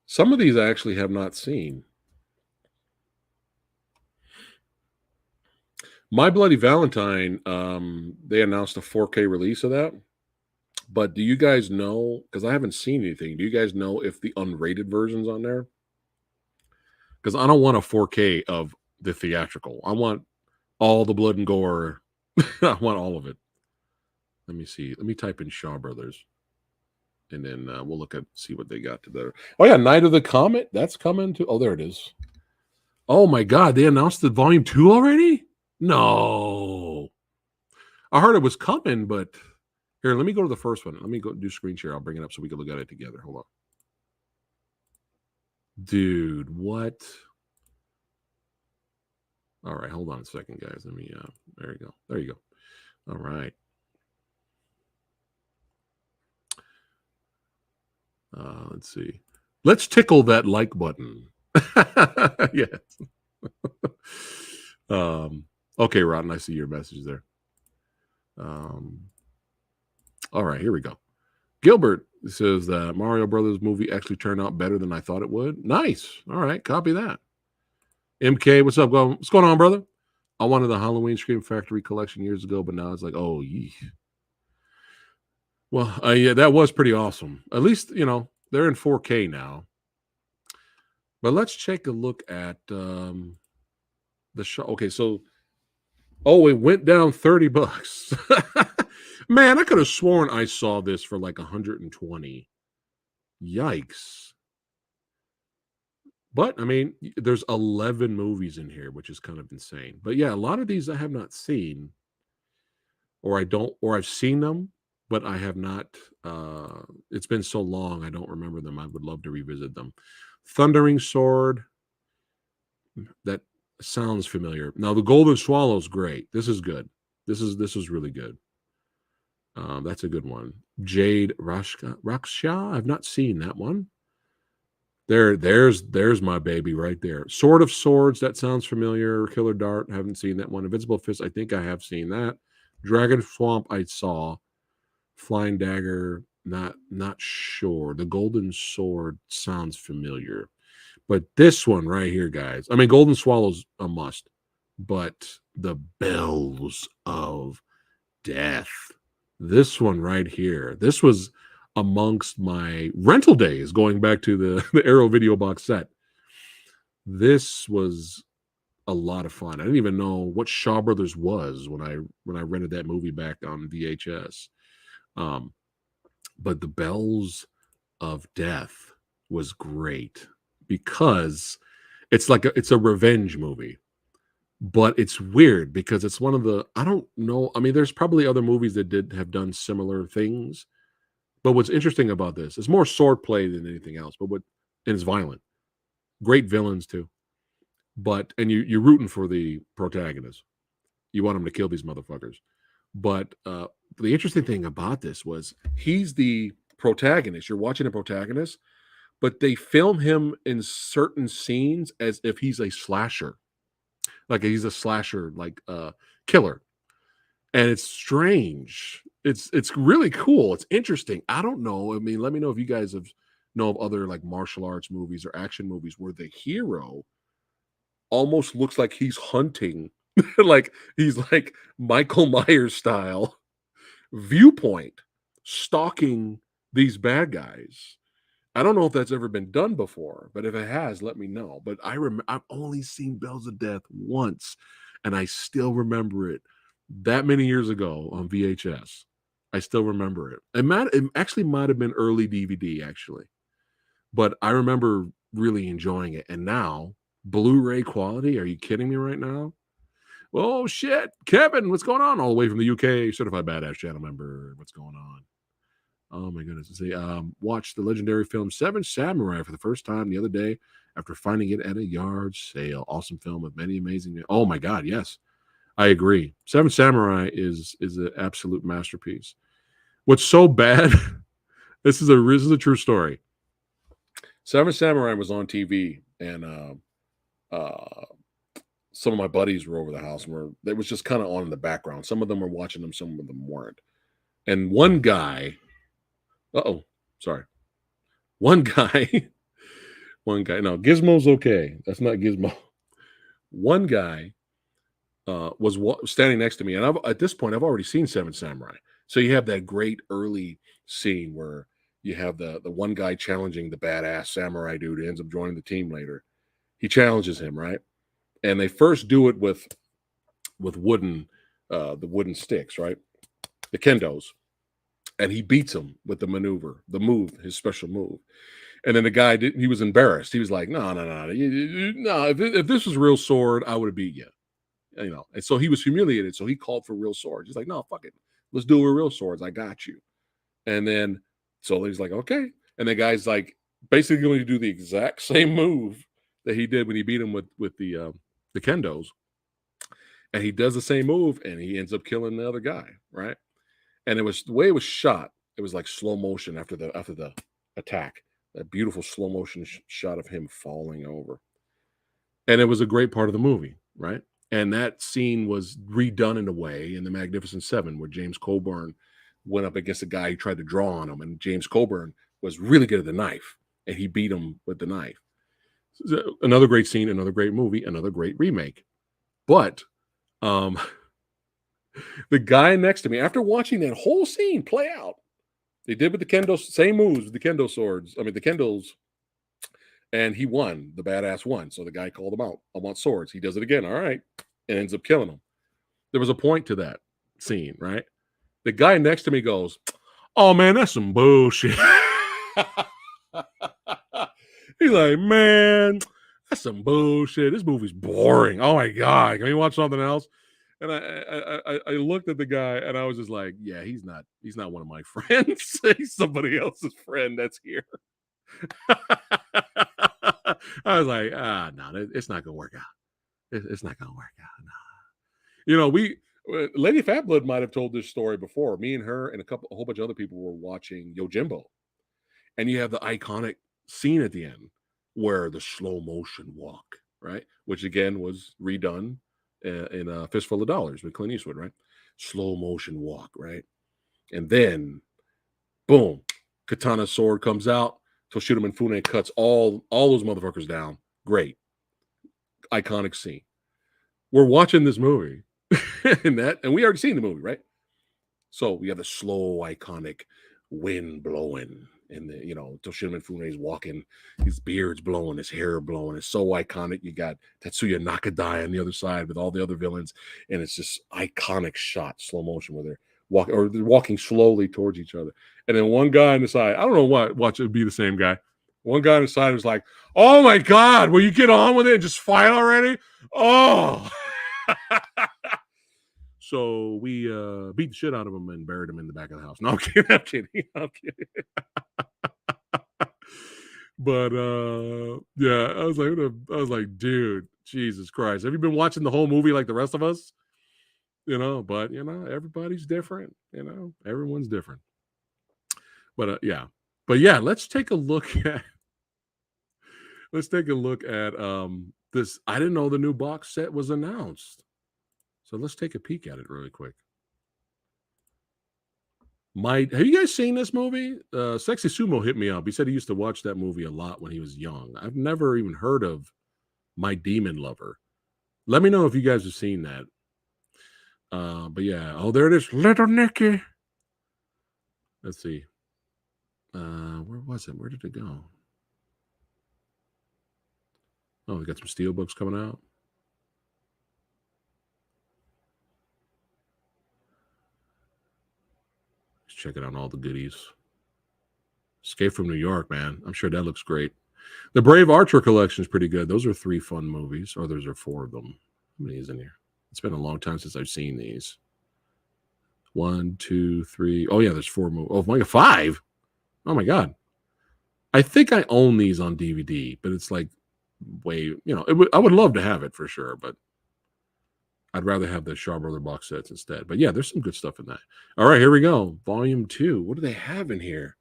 Some of these I actually have not seen. My Bloody Valentine, they announced a 4K release of that. But do you guys know, because I haven't seen anything, do you guys know if the unrated version's on there? Because I don't want a 4K of the theatrical. I want all the blood and gore. I want all of it. Let me see. Let me type in Shaw Brothers. And then we'll see what they got together. Oh, yeah. Night of the Comet. That's coming too. Oh, there it is. Oh, my God. They announced the volume 2 already? No. I heard it was coming, but here, let me go to the first one. Let me go do screen share. I'll bring it up so we can look at it together. Hold on. Dude, what? All right. Hold on a second, guys. Let me, there you go. There you go. All right. Let's see. Let's tickle that like button. Yes. Okay, Rotten, I see your message there. All right, here we go. Gilbert says that Mario Brothers movie actually turned out better than I thought it would. Nice. All right, copy that. MK, what's up? What's going on, brother? I wanted the Halloween Scream Factory collection years ago, but now it's like, oh, yee. Well, yeah, that was pretty awesome. At least, they're in 4K now. But let's take a look at the show. Okay, so, it went down $30. Man, I could have sworn I saw this for like 120. Yikes. But I mean, there's 11 movies in here, which is kind of insane. But yeah, a lot of these I have not seen, or I've seen them, but I have not. It's been so long, I don't remember them. I would love to revisit them. Thundering Sword. That sounds familiar. Now, the Golden Swallow's great. This is good. This is really good. That's a good one. Jade Raksha. I've not seen that one. There's my baby right there. Sword of Swords, that sounds familiar. Killer Dart, haven't seen that one. Invincible Fist, I think I have seen that. Dragon Swamp, I saw. Flying Dagger, not sure. The Golden Sword sounds familiar. But this one right here, guys. I mean, Golden Swallow's a must. But the Bells of Death. This one right here. This was amongst my rental days, going back to the Arrow video box set. This was a lot of fun. I didn't even know what Shaw Brothers was when I rented that movie back on VHS. But the Bells of Death was great because it's a revenge movie. But it's weird because it's one of the, I don't know. I mean, there's probably other movies that have done similar things. But what's interesting about this is more swordplay than anything else. And it's violent. Great villains too. And you're rooting for the protagonist. You want him to kill these motherfuckers. But the interesting thing about this was he's the protagonist. You're watching a protagonist, but they film him in certain scenes as if he's a slasher. Like he's a slasher, killer. And it's strange. It's really cool. It's interesting. I don't know. I mean, let me know if you guys know of other like martial arts movies or action movies where the hero almost looks like he's hunting, like he's like Michael Myers style viewpoint, stalking these bad guys. I don't know if that's ever been done before, but if it has, let me know. But I've only seen Bells of Death once, and I still remember it that many years ago on VHS. I still remember it. It actually might have been early DVD, actually. But I remember really enjoying it. And now, Blu-ray quality, are you kidding me right now? Oh, shit. Kevin, what's going on? All the way from the UK, certified badass channel member. What's going on? Oh, my goodness. Watched the legendary film Seven Samurai for the first time the other day after finding it at a yard sale. Awesome film with many amazing... Oh, my God, yes. I agree. Seven Samurai is an absolute masterpiece. What's so bad? This is a true story. Seven Samurai was on TV, and some of my buddies were over the house, and it was just kind of on in the background. Some of them were watching them, some of them weren't. And one guy, no, Gizmo's okay. That's not Gizmo. One guy was standing next to me, and at this point, I've already seen Seven Samurai. So you have that great early scene where you have the one guy challenging the badass samurai dude who ends up joining the team later. He challenges him, right? And they first do it with wooden, the wooden sticks, right? The kendos. And he beats him with the move, his special move. And then the guy he was embarrassed. He was like, no. If this was real sword, I would have beat you. And so he was humiliated. So he called for real swords. He's like, no, fuck it. Let's do it with real swords. I got you. And then, so he's like, okay. And the guy's like, basically going to do the exact same move that he did when he beat him with the kendos. And he does the same move, and he ends up killing the other guy, right? And it was the way it was shot. It was like slow motion after the attack. That beautiful slow motion shot of him falling over. And it was a great part of the movie, right? And that scene was redone in a way in The Magnificent Seven, where James Coburn went up against a guy who tried to draw on him, and James Coburn was really good at the knife, and he beat him with the knife. Another great scene, another great movie, another great remake. But the guy next to me, after watching that whole scene play out, they did with the kendo, same moves with the kendo swords. I mean, the kendos, and he won. The badass won. So the guy called him out. I want swords. He does it again. All right. And ends up killing him. There was a point to that scene, right? The guy next to me goes, "Oh, man, that's some bullshit." He's like, "Man, that's some bullshit. This movie's boring. Oh, my God. Can we watch something else?" And I looked at the guy and I was just like, yeah, he's not one of my friends. He's somebody else's friend that's here. I was like, no, it's not gonna work out. It's not gonna work out. No. You know, Lady Fatblood might have told this story before. Me and her and a whole bunch of other people were watching Yojimbo, and you have the iconic scene at the end where the slow motion walk, right? Which again was redone in a Fistful of Dollars with Clint Eastwood, right? Slow motion walk, right? And then, boom, katana sword comes out. Toshiro Mifune cuts all those motherfuckers down. Great, iconic scene. We're watching this movie, and we already seen the movie, right? So we have the slow, iconic wind blowing, and Toshiro Mifune is walking, his beard's blowing, his hair blowing. It's so iconic. You got Tetsuya Nakadai on the other side with all the other villains, and it's this iconic shot, slow motion, where they're walking slowly towards each other. And then one guy on the side, I don't know what, watch it be the same guy. One guy on the side was like, "Oh my God, will you get on with it and just fight already?" Oh. So we beat the shit out of him and buried him in the back of the house. No, I'm kidding. I'm kidding. But yeah, I was like, dude, Jesus Christ. Have you been watching the whole movie like the rest of us? But everybody's different. Everyone's different. But yeah. But yeah, let's take a look at this. I didn't know the new box set was announced. So let's take a peek at it really quick. Have you guys seen this movie? Sexy Sumo hit me up. He said he used to watch that movie a lot when he was young. I've never even heard of My Demon Lover. Let me know if you guys have seen that. But yeah, there it is, Little Nicky. Let's see. Where was it? Where did it go? Oh, we got some steel books coming out. Just checking out all the goodies. Escape from New York, man. I'm sure that looks great. The Brave Archer collection is pretty good. Those are 3 fun movies, or those are 4 of them. How many is in here? It's been a long time since I've seen these. 1, 2, 3. Oh yeah, there's 4 movies. Oh my God, 5. Oh my God. I think I own these on DVD, but it's like way, I would love to have it for sure, but I'd rather have the Shaw Brother box sets instead. But yeah, there's some good stuff in that. All right, here we go. Volume 2. What do they have in here?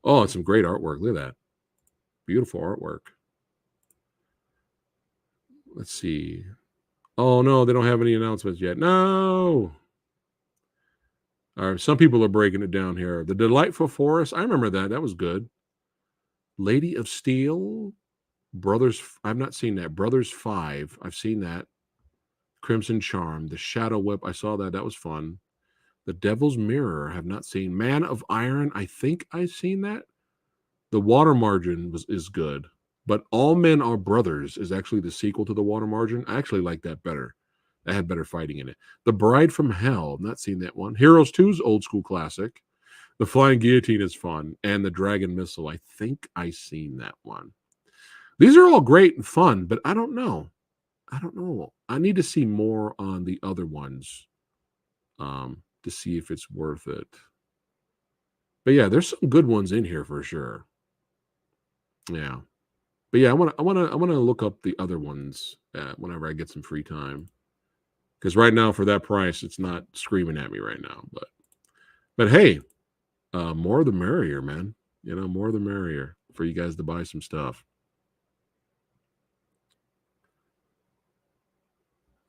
Oh, it's some great artwork. Look at that. Beautiful artwork. Let's see. Oh, no, they don't have any announcements yet. No. All right, some people are breaking it down here. The Delightful Forest. I remember that. That was good. Lady of Steel. Brothers. I've not seen that. Brothers 5. I've seen that. Crimson Charm. The Shadow Whip. I saw that. That was fun. The Devil's Mirror. I have not seen. Man of Iron. I think I've seen that. The Water Margin is good. But All Men Are Brothers is actually the sequel to The Water Margin. I actually like that better. That had better fighting in it. The Bride from Hell. I've not seen that one. Heroes 2's old school classic. The Flying Guillotine is fun. And the Dragon Missile. I think I've seen that one. These are all great and fun, but I don't know. I need to see more on the other ones to see if it's worth it. But yeah, there's some good ones in here for sure. Yeah. But yeah, I want to look up the other ones whenever I get some free time. Because right now, for that price, it's not screaming at me right now. But hey, more the merrier, man. More the merrier for you guys to buy some stuff.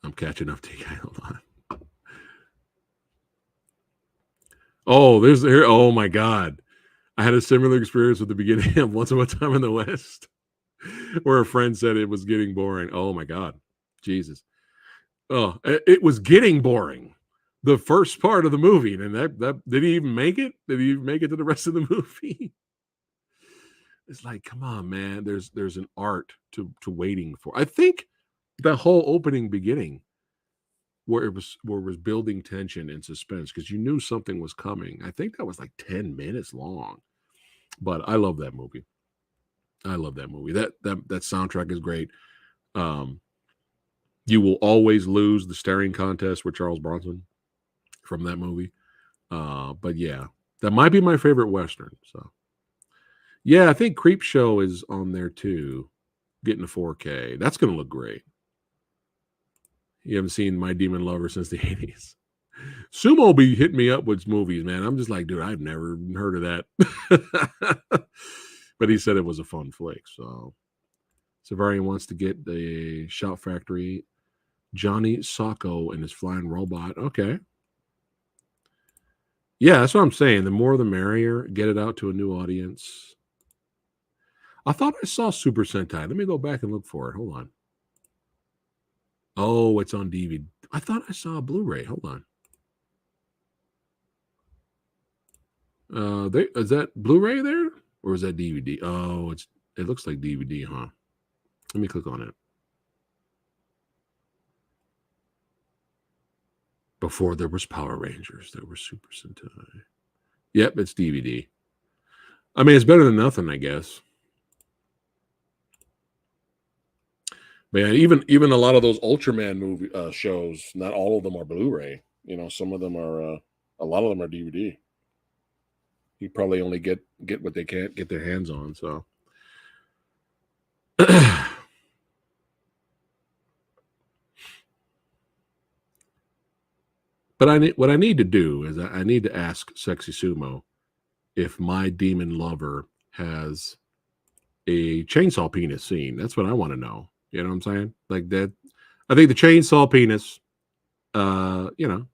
I'm catching up to you guys. Hold on. Oh, there's here. Oh my God. I had a similar experience with the beginning of Once Upon a Time in the West, where a friend said it was getting boring. Oh my God. Jesus. Oh, it was getting boring. The first part of the movie. And that did he even make it? Did he even make it to the rest of the movie? It's like, come on, man. There's an art to waiting for. I think the whole opening beginning where it was building tension and suspense because you knew something was coming. I think that was like 10 minutes long. But I love that movie. I love that movie. That soundtrack is great. You Will Always Lose, the staring contest with Charles Bronson from that movie. But yeah, that might be my favorite Western. So yeah, I think Creep Show is on there too, getting a 4K. That's going to look great. You haven't seen My Demon Lover since the 80s. Sumo be hitting me up with movies, man. I'm just like, dude, I've never heard of that. But he said it was a fun flick. So Savarian wants to get the Shout Factory. Johnny Sacco and his flying robot. Okay. Yeah, that's what I'm saying. The more the merrier. Get it out to a new audience. I thought I saw Super Sentai. Let me go back and look for it. Hold on. Oh, it's on DVD. I thought I saw a Blu-ray. Hold on. Is that Blu-ray there? Or is that DVD? Oh, it looks like DVD, huh? Let me click on it. Before there was Power Rangers, there was Super Sentai. Yep, it's DVD. I mean, it's better than nothing, I guess. But yeah, even a lot of those Ultraman movie shows, not all of them are Blu-ray. You know, some of them are. A lot of them are DVD. You probably only get what they can't get their hands on. So. But what I need to do is I need to ask Sexy Sumo if My Demon Lover has a chainsaw penis scene. That's what I want to know. You know what I'm saying? Like that. I think the chainsaw penis, you know,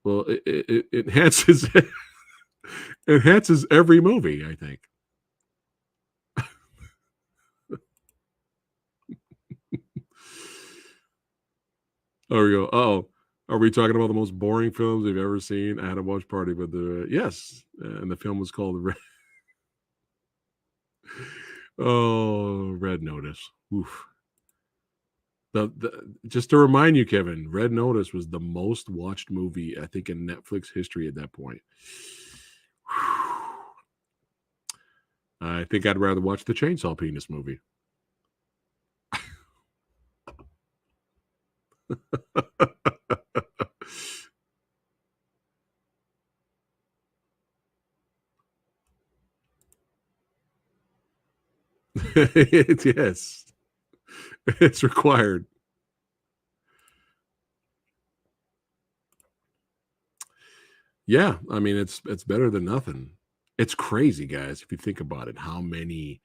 well, it enhances enhances every movie, I think. There we go. Oh, are we talking about the most boring films you've ever seen? I had a watch party with the yes, and the film was called Red Notice. Oof. Just to remind you, Kevin, Red Notice was the most watched movie I think in Netflix history at that point. I think I'd rather watch the Chainsaw Penis movie. Yes, it's required. Yeah, I mean it's better than nothing. It's crazy, guys, if you think about it, how many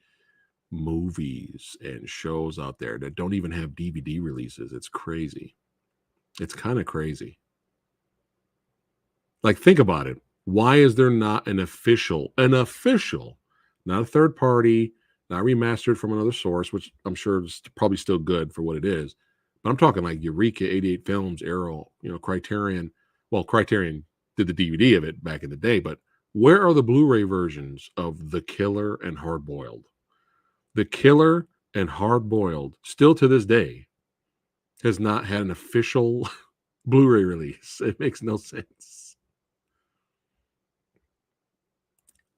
movies and shows out there that don't even have DVD releases. It's crazy. It's kind of crazy. Like, think about it. Why is there not an official, not a third party, not remastered from another source, which I'm sure is probably still good for what it is. But I'm talking like Eureka, 88 Films, Arrow, you know, Criterion. Well, Criterion did the DVD of it back in the day, but where are the Blu-ray versions of The Killer and Hard Boiled? The Killer and Hard Boiled, still to this day, has not had an official Blu-ray release. It makes no sense.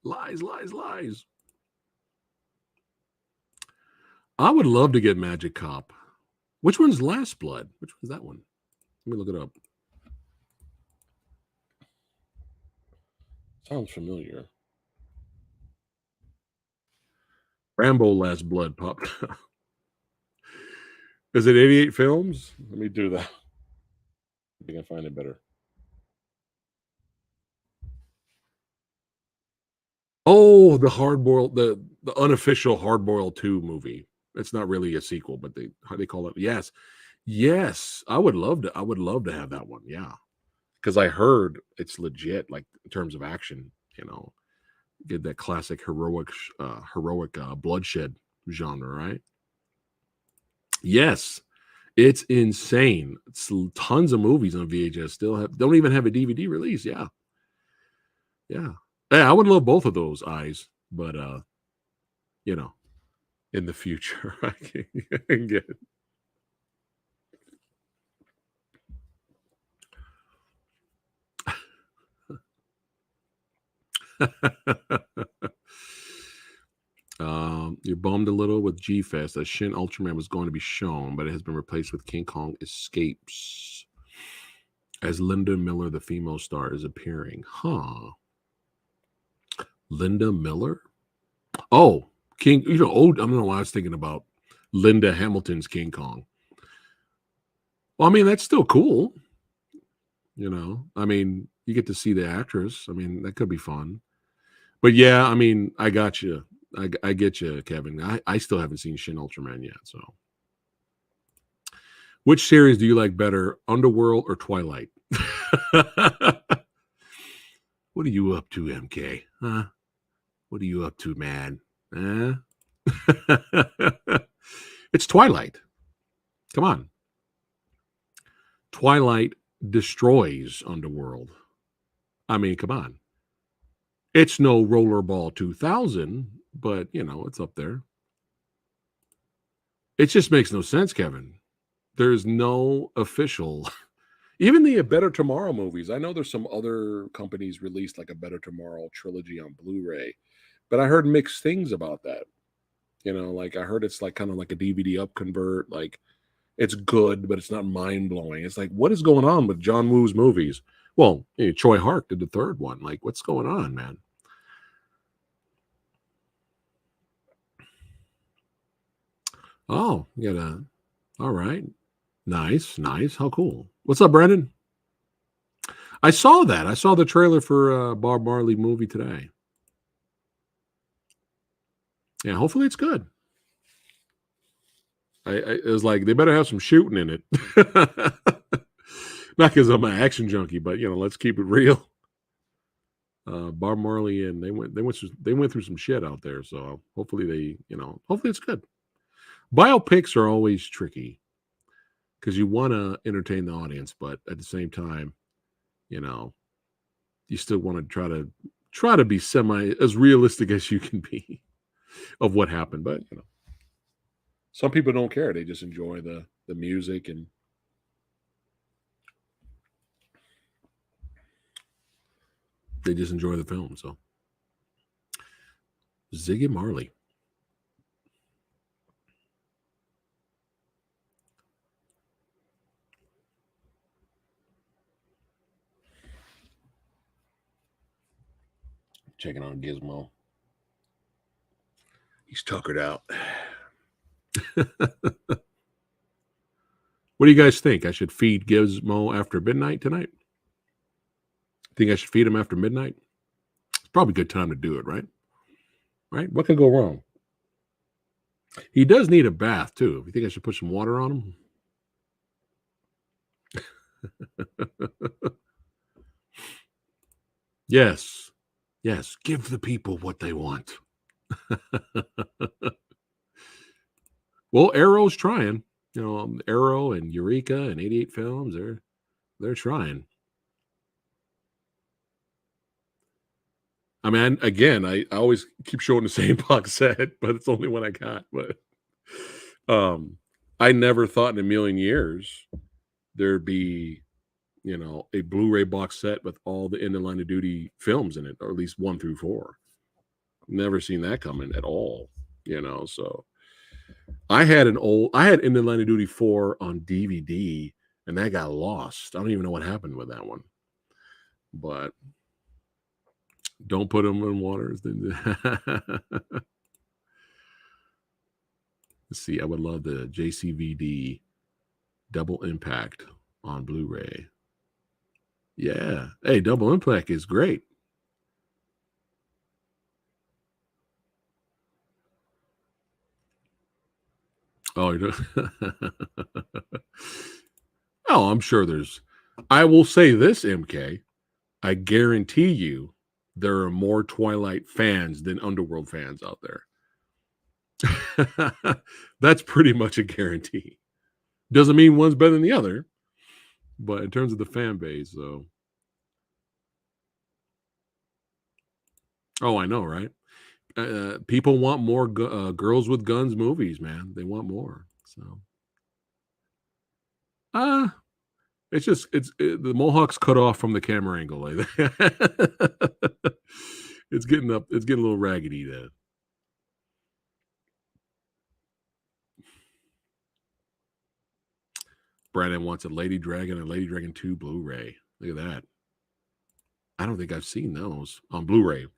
Lies, lies, lies. I would love to get Magic Cop. Which one's Last Blood? Which one's that one? Let me look it up. Sounds familiar. Rambo Last Blood popped up. Is it 88 Films? Let me do that. I think I find it better. Oh, the hardboiled, the unofficial Hardboiled 2 movie. It's not really a sequel, but how they call it. Yes. Yes. I would love to have that one. Yeah. because I heard it's legit, like in terms of action. Get that classic heroic bloodshed genre, right? Yes, it's insane. It's tons of movies on VHS still don't even have a DVD release. Yeah. I would love both of those eyes, but in the future I can get it. You're bummed a little with G-Fest that Shin Ultraman was going to be shown, but it has been replaced with King Kong Escapes as Linda Miller, the female star, is appearing. Huh? Linda Miller? Oh, King. I don't know why I was thinking about Linda Hamilton's King Kong. Well, I mean, that's still cool. I mean, you get to see the actress. I mean, that could be fun. But yeah, I mean, I got you. I get you, Kevin. I still haven't seen Shin Ultraman yet. So, which series do you like better, Underworld or Twilight? What are you up to, MK? Huh? What are you up to, man? It's Twilight. Come on. Twilight destroys Underworld. I mean, come on. It's no Rollerball 2000, but, it's up there. It just makes no sense, Kevin. There's no official... Even the A Better Tomorrow movies. I know there's some other companies released like a Better Tomorrow trilogy on Blu-ray, but I heard mixed things about that. Like I heard it's like kind of like a DVD up convert. Like it's good, but it's not mind blowing. It's like, what is going on with John Woo's movies? Well, Troy Hark did the third one. Like, what's going on, man? Oh, you got all right. Nice. How cool. What's up, Brandon? I saw that. I saw the trailer for Bob Marley movie today. Yeah, hopefully it's good. It was like, they better have some shooting in it. Not because I'm an action junkie, but let's keep it real. Bob Marley and they went through some shit out there. So hopefully hopefully it's good. Biopics are always tricky because you want to entertain the audience, but at the same time, you still want to try to be as realistic as you can be of what happened. But some people don't care; they just enjoy the music and they just enjoy the film. So, Ziggy Marley. Checking on Gizmo. He's tuckered out. What do you guys think? I should feed Gizmo after midnight tonight? Think I should feed him after midnight? It's probably a good time to do it, right? Right? What could go wrong? He does need a bath, too. You think I should put some water on him? Yes. Give the people what they want. Well, Arrow's trying. Arrow and Eureka and 88 Films, they're trying. I mean, again, I always keep showing the same box set, but it's only one I got. But I never thought in a million years there'd be, a Blu-ray box set with all the End of Line of Duty films in it, or at least 1 through 4. Never seen that coming at all, so I had End of Line of Duty 4 on DVD, and that got lost. I don't even know what happened with that one. But don't put them in water. Let's see. I would love the JCVD Double Impact on Blu-ray. Yeah. Hey, Double Impact is great. Oh, oh, I'm sure there's I will say this, MK. I guarantee you there are more Twilight fans than Underworld fans out there. That's pretty much a guarantee. Doesn't mean one's better than the other, but in terms of the fan base, so. Oh, I know, right? People want more girls with guns movies, man. They want more. So, the Mohawk's cut off from the camera angle. Like it's getting a little raggedy there. Brandon wants a Lady Dragon and Lady Dragon 2 Blu-ray. Look at that. I don't think I've seen those on Blu-ray.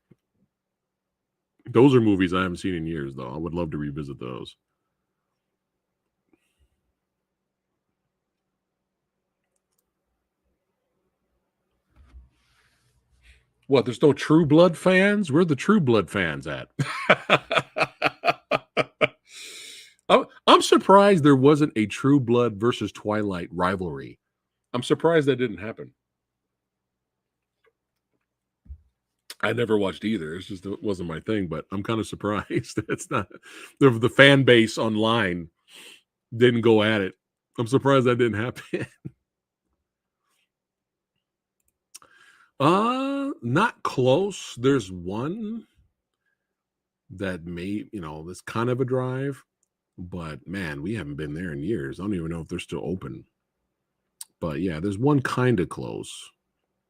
Those are movies I haven't seen in years, though. I would love to revisit those. What? There's no True Blood fans? Where are the True Blood fans at? I'm surprised there wasn't a True Blood versus Twilight rivalry. I'm surprised that didn't happen. I never watched either. It's just it wasn't my thing, but I'm kind of surprised it's not the fan base online didn't go at it. I'm surprised that didn't happen. Not close. There's one that that's kind of a drive, but man, we haven't been there in years. I don't even know if they're still open. But yeah, there's one kind of close.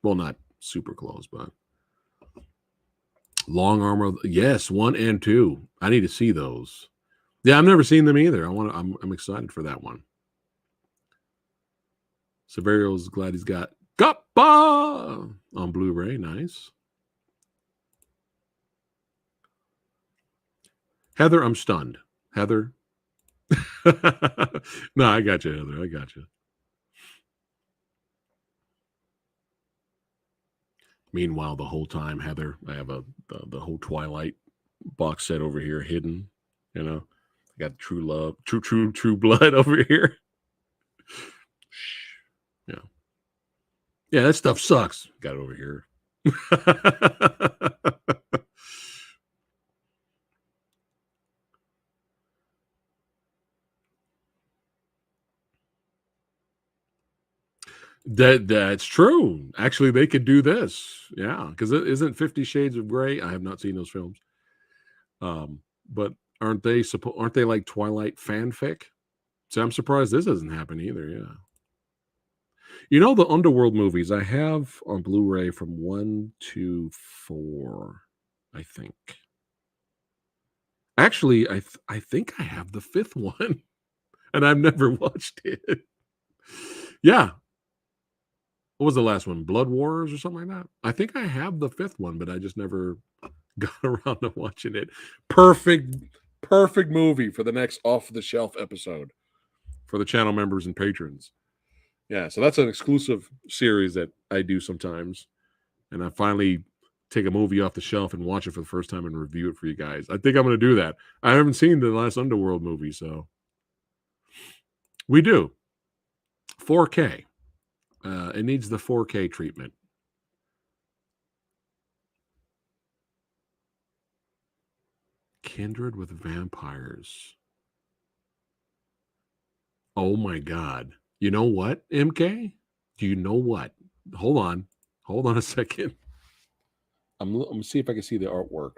Well, not super close, but Long Armor. Yes, 1 and 2. I need to see those. Yeah, I've never seen them either. I'm excited for that one. Severio's glad he's got Gappa on Blu-ray. Nice. Heather, I'm stunned. Heather. No, I got you, Heather. I got you. Meanwhile, the whole time, Heather, I have the whole Twilight box set over here hidden. I got True Love, True Blood over here. Yeah, that stuff sucks. Got it over here. That's true. Actually, they could do this. Yeah, because it isn't 50 Shades of Grey. I have not seen those films. But aren't they like Twilight fanfic? So I'm surprised this doesn't happen either. Yeah. The Underworld movies I have on Blu-ray from 1 to 4, I think. Actually, I think I have the 5th one, and I've never watched it. Yeah. What was the last one? Blood Wars or something like that? I think I have the 5th one, but I just never got around to watching it. Perfect movie for the next off-the-shelf episode for the channel members and patrons. Yeah, so that's an exclusive series that I do sometimes. And I finally take a movie off the shelf and watch it for the first time and review it for you guys. I think I'm going to do that. I haven't seen the last Underworld movie, so we do. 4K. It needs the 4K treatment. Kindred with Vampires. Oh my God. You know what, MK? Do you know what? Hold on a second. I'm gonna see if I can see the artwork.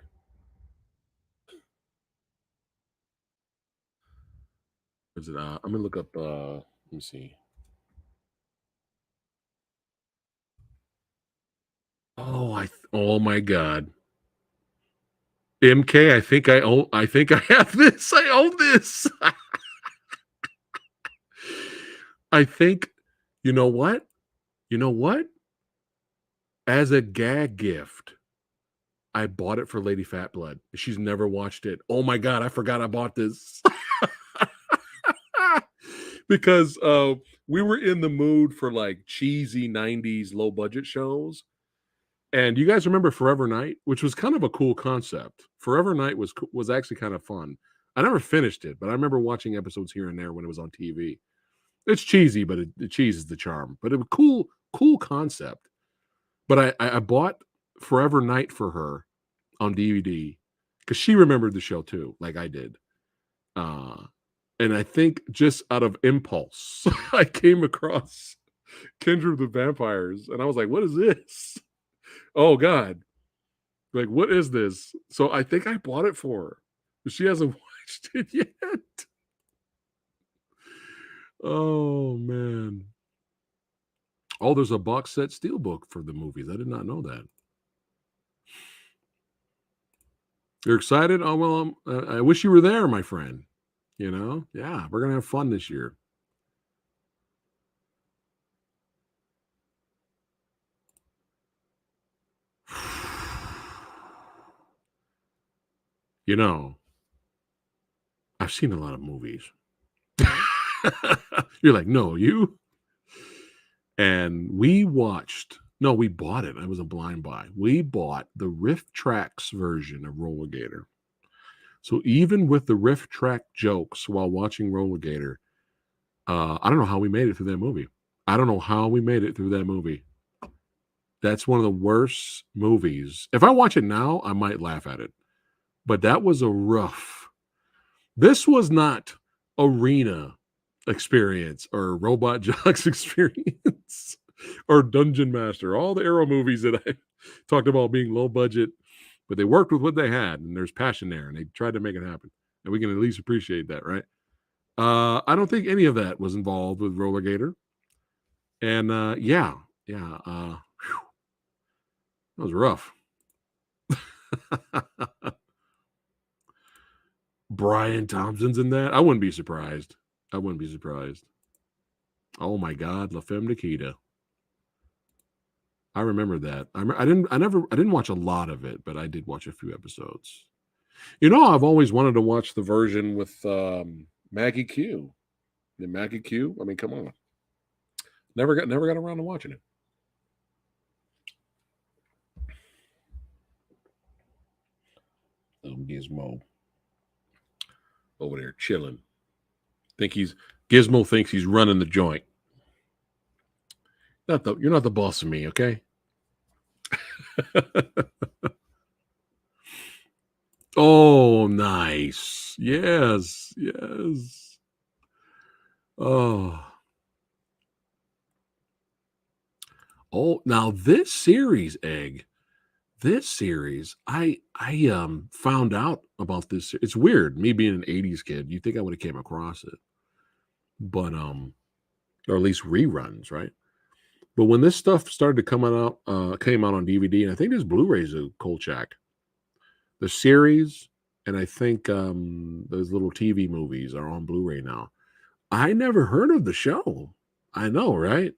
Is it? I'm gonna look up. Let me see. Oh my God. MK, I think I have this. I own this. I think. You know what? As a gag gift, I bought it for Lady Fat Blood. She's never watched it. Oh my God, I forgot I bought this. Because we were in the mood for like cheesy 90s low budget shows. And you guys remember Forever Night, which was kind of a cool concept. Forever Night was actually kind of fun. I never finished it, but I remember watching episodes here and there when it was on TV. It's cheesy, but the cheese is the charm. But it was cool cool concept. But I bought Forever Night for her on DVD because she remembered the show too, like I did. And I think just out of impulse, I came across Kindred of the Vampires, and I was like, "What is this? Oh God! Like, what is this?" So I think I bought it for her, but she hasn't watched it yet. Oh man! Oh, there's a box set steelbook for the movies. I did not know that. You're excited? Oh well, I wish you were there, my friend. You know, yeah, we're gonna have fun this year. You know, I've seen a lot of movies. You're like, no, you. And we watched. No, we bought it. I was a blind buy. We bought the Riff Tracks version of Rollergator. So even with the Riff Track jokes while watching Rollergator, I don't know how we made it through that movie. I don't know how we made it through that movie. That's one of the worst movies. If I watch it now, I might laugh at it. But that was a rough. This was not Arena experience or Robot Jocks experience or Dungeonmaster. All the Arrow movies that I talked about being low budget, but they worked with what they had, and there's passion there, and they tried to make it happen. And we can at least appreciate that, right? I don't think any of that was involved with Rollergator. And that was rough. Brian Thompson's in that. I wouldn't be surprised. Oh my God, La Femme Nikita. I remember that. I didn't watch a lot of it, but I did watch a few episodes. You know, I've always wanted to watch the version with Maggie Q. The Maggie Q. I mean, come on. Never got around to watching it. Little Gizmo over there chilling. Gizmo thinks he's running the joint. You're not the boss of me, okay? Oh, nice. Yes. Oh. Oh, now this series, Egg. This series, I found out about this. It's weird, me being an 80s kid. You think I would have came across it. But or at least reruns, right? But when this stuff started to came out on DVD, and I think there's Blu-rays of Kolchak, the series, and I think those little TV movies are on Blu-ray now. I never heard of the show. I know, right?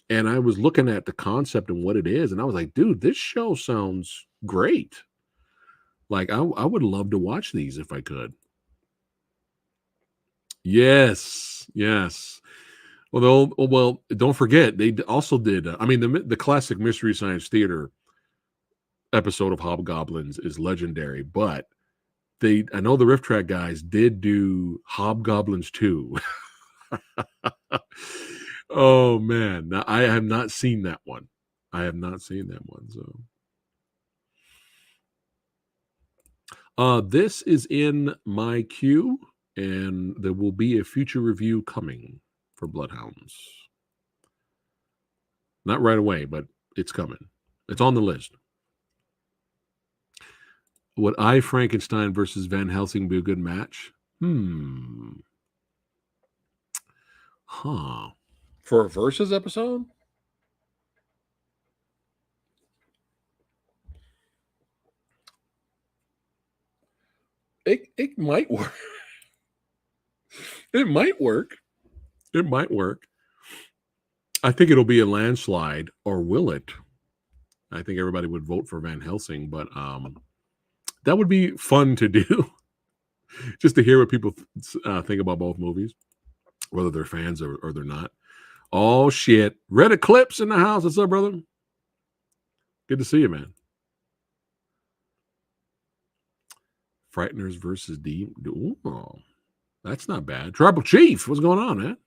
And I was looking at the concept and what it is, and I was like, dude, this show sounds great. Like, I would love to watch these if I could. Yes. Well, don't forget, they also did, the classic Mystery Science Theater episode of Hobgoblins is legendary, but I know the Riff Track guys did do Hobgoblins 2. Oh, man. Now, I have not seen that one. So this is in my queue, and there will be a future review coming for Bloodhounds. Not right away, but it's coming. It's on the list. Would I Frankenstein versus Van Helsing be a good match? For a versus episode? It might work. It might work. I think it'll be a landslide, or will it? I think everybody would vote for Van Helsing, but that would be fun to do. Just to hear what people think about both movies, whether they're fans or they're not. Oh, shit. Red Eclipse in the house. What's up, brother? Good to see you, man. Frighteners versus D. Oh, that's not bad. Tribal Chief. What's going on, man?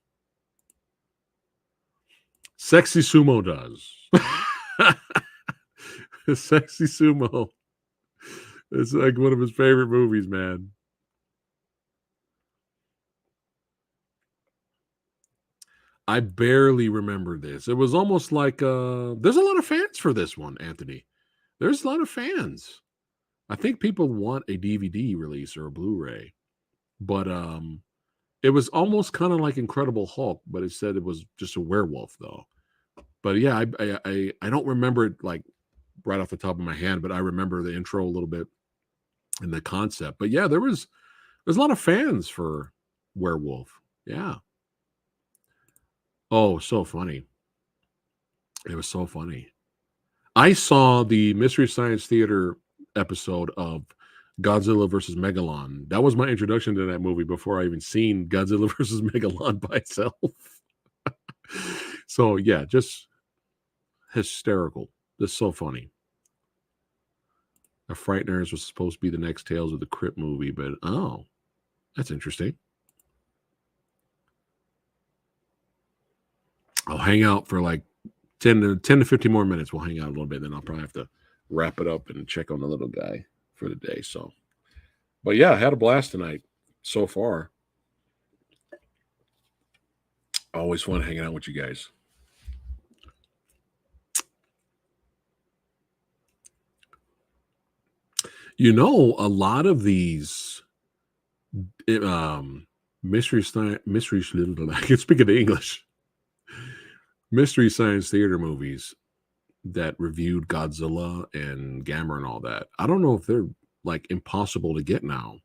Sexy Sumo does. Sexy Sumo. It's like one of his favorite movies, man. I barely remember this. It was almost like there's a lot of fans for this one, Anthony. There's a lot of fans. I think people want a DVD release or a Blu-ray, but it was almost kind of like Incredible Hulk, but it said it was just a werewolf though. But yeah, I don't remember it like right off the top of my hand, but I remember the intro a little bit and the concept. But yeah, there's a lot of fans for Werewolf. Yeah. Oh, so funny. It was so funny. I saw the Mystery Science Theater episode of Godzilla versus Megalon. That was my introduction to that movie before I even seen Godzilla versus Megalon by itself. So yeah, just hysterical. Just so funny. The Frighteners was supposed to be the next Tales of the Crypt movie, but oh, that's interesting. I'll hang out for like 10 to 15 more minutes. We'll hang out a little bit, then I'll probably have to wrap it up and check on the little guy for the day. So, but yeah, I had a blast tonight so far. Always fun hanging out with you guys. You know, a lot of these mystery I can speak in English. Mystery Science Theater movies that reviewed Godzilla and Gamera and all that. I don't know if they're like impossible to get now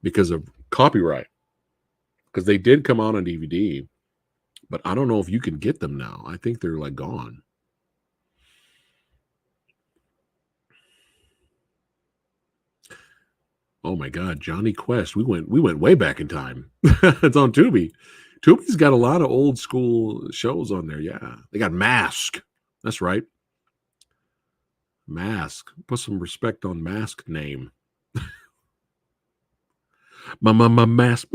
because of copyright. Because they did come out on DVD, but I don't know if you can get them now. I think they're like gone. Oh my God, Johnny Quest. We went way back in time. It's on Tubi. Tubi's got a lot of old school shows on there. Yeah. They got Mask. That's right. Mask. Put some respect on Mask name. my mask.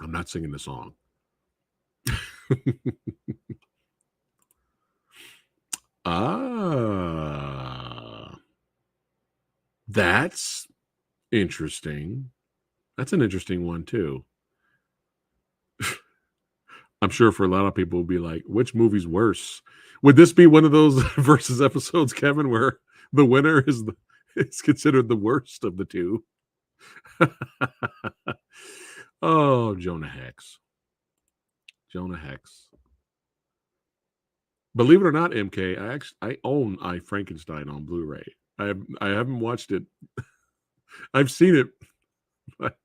I'm not singing the song. That's interesting. That's an interesting one too. I'm sure for a lot of people will be like, which movie's worse? Would this be one of those versus episodes, Kevin, where the winner is considered the worst of the two? Oh, Jonah Hex. Jonah Hex. Believe it or not, MK, I own I Frankenstein on Blu-ray. I haven't watched it. I've seen it. But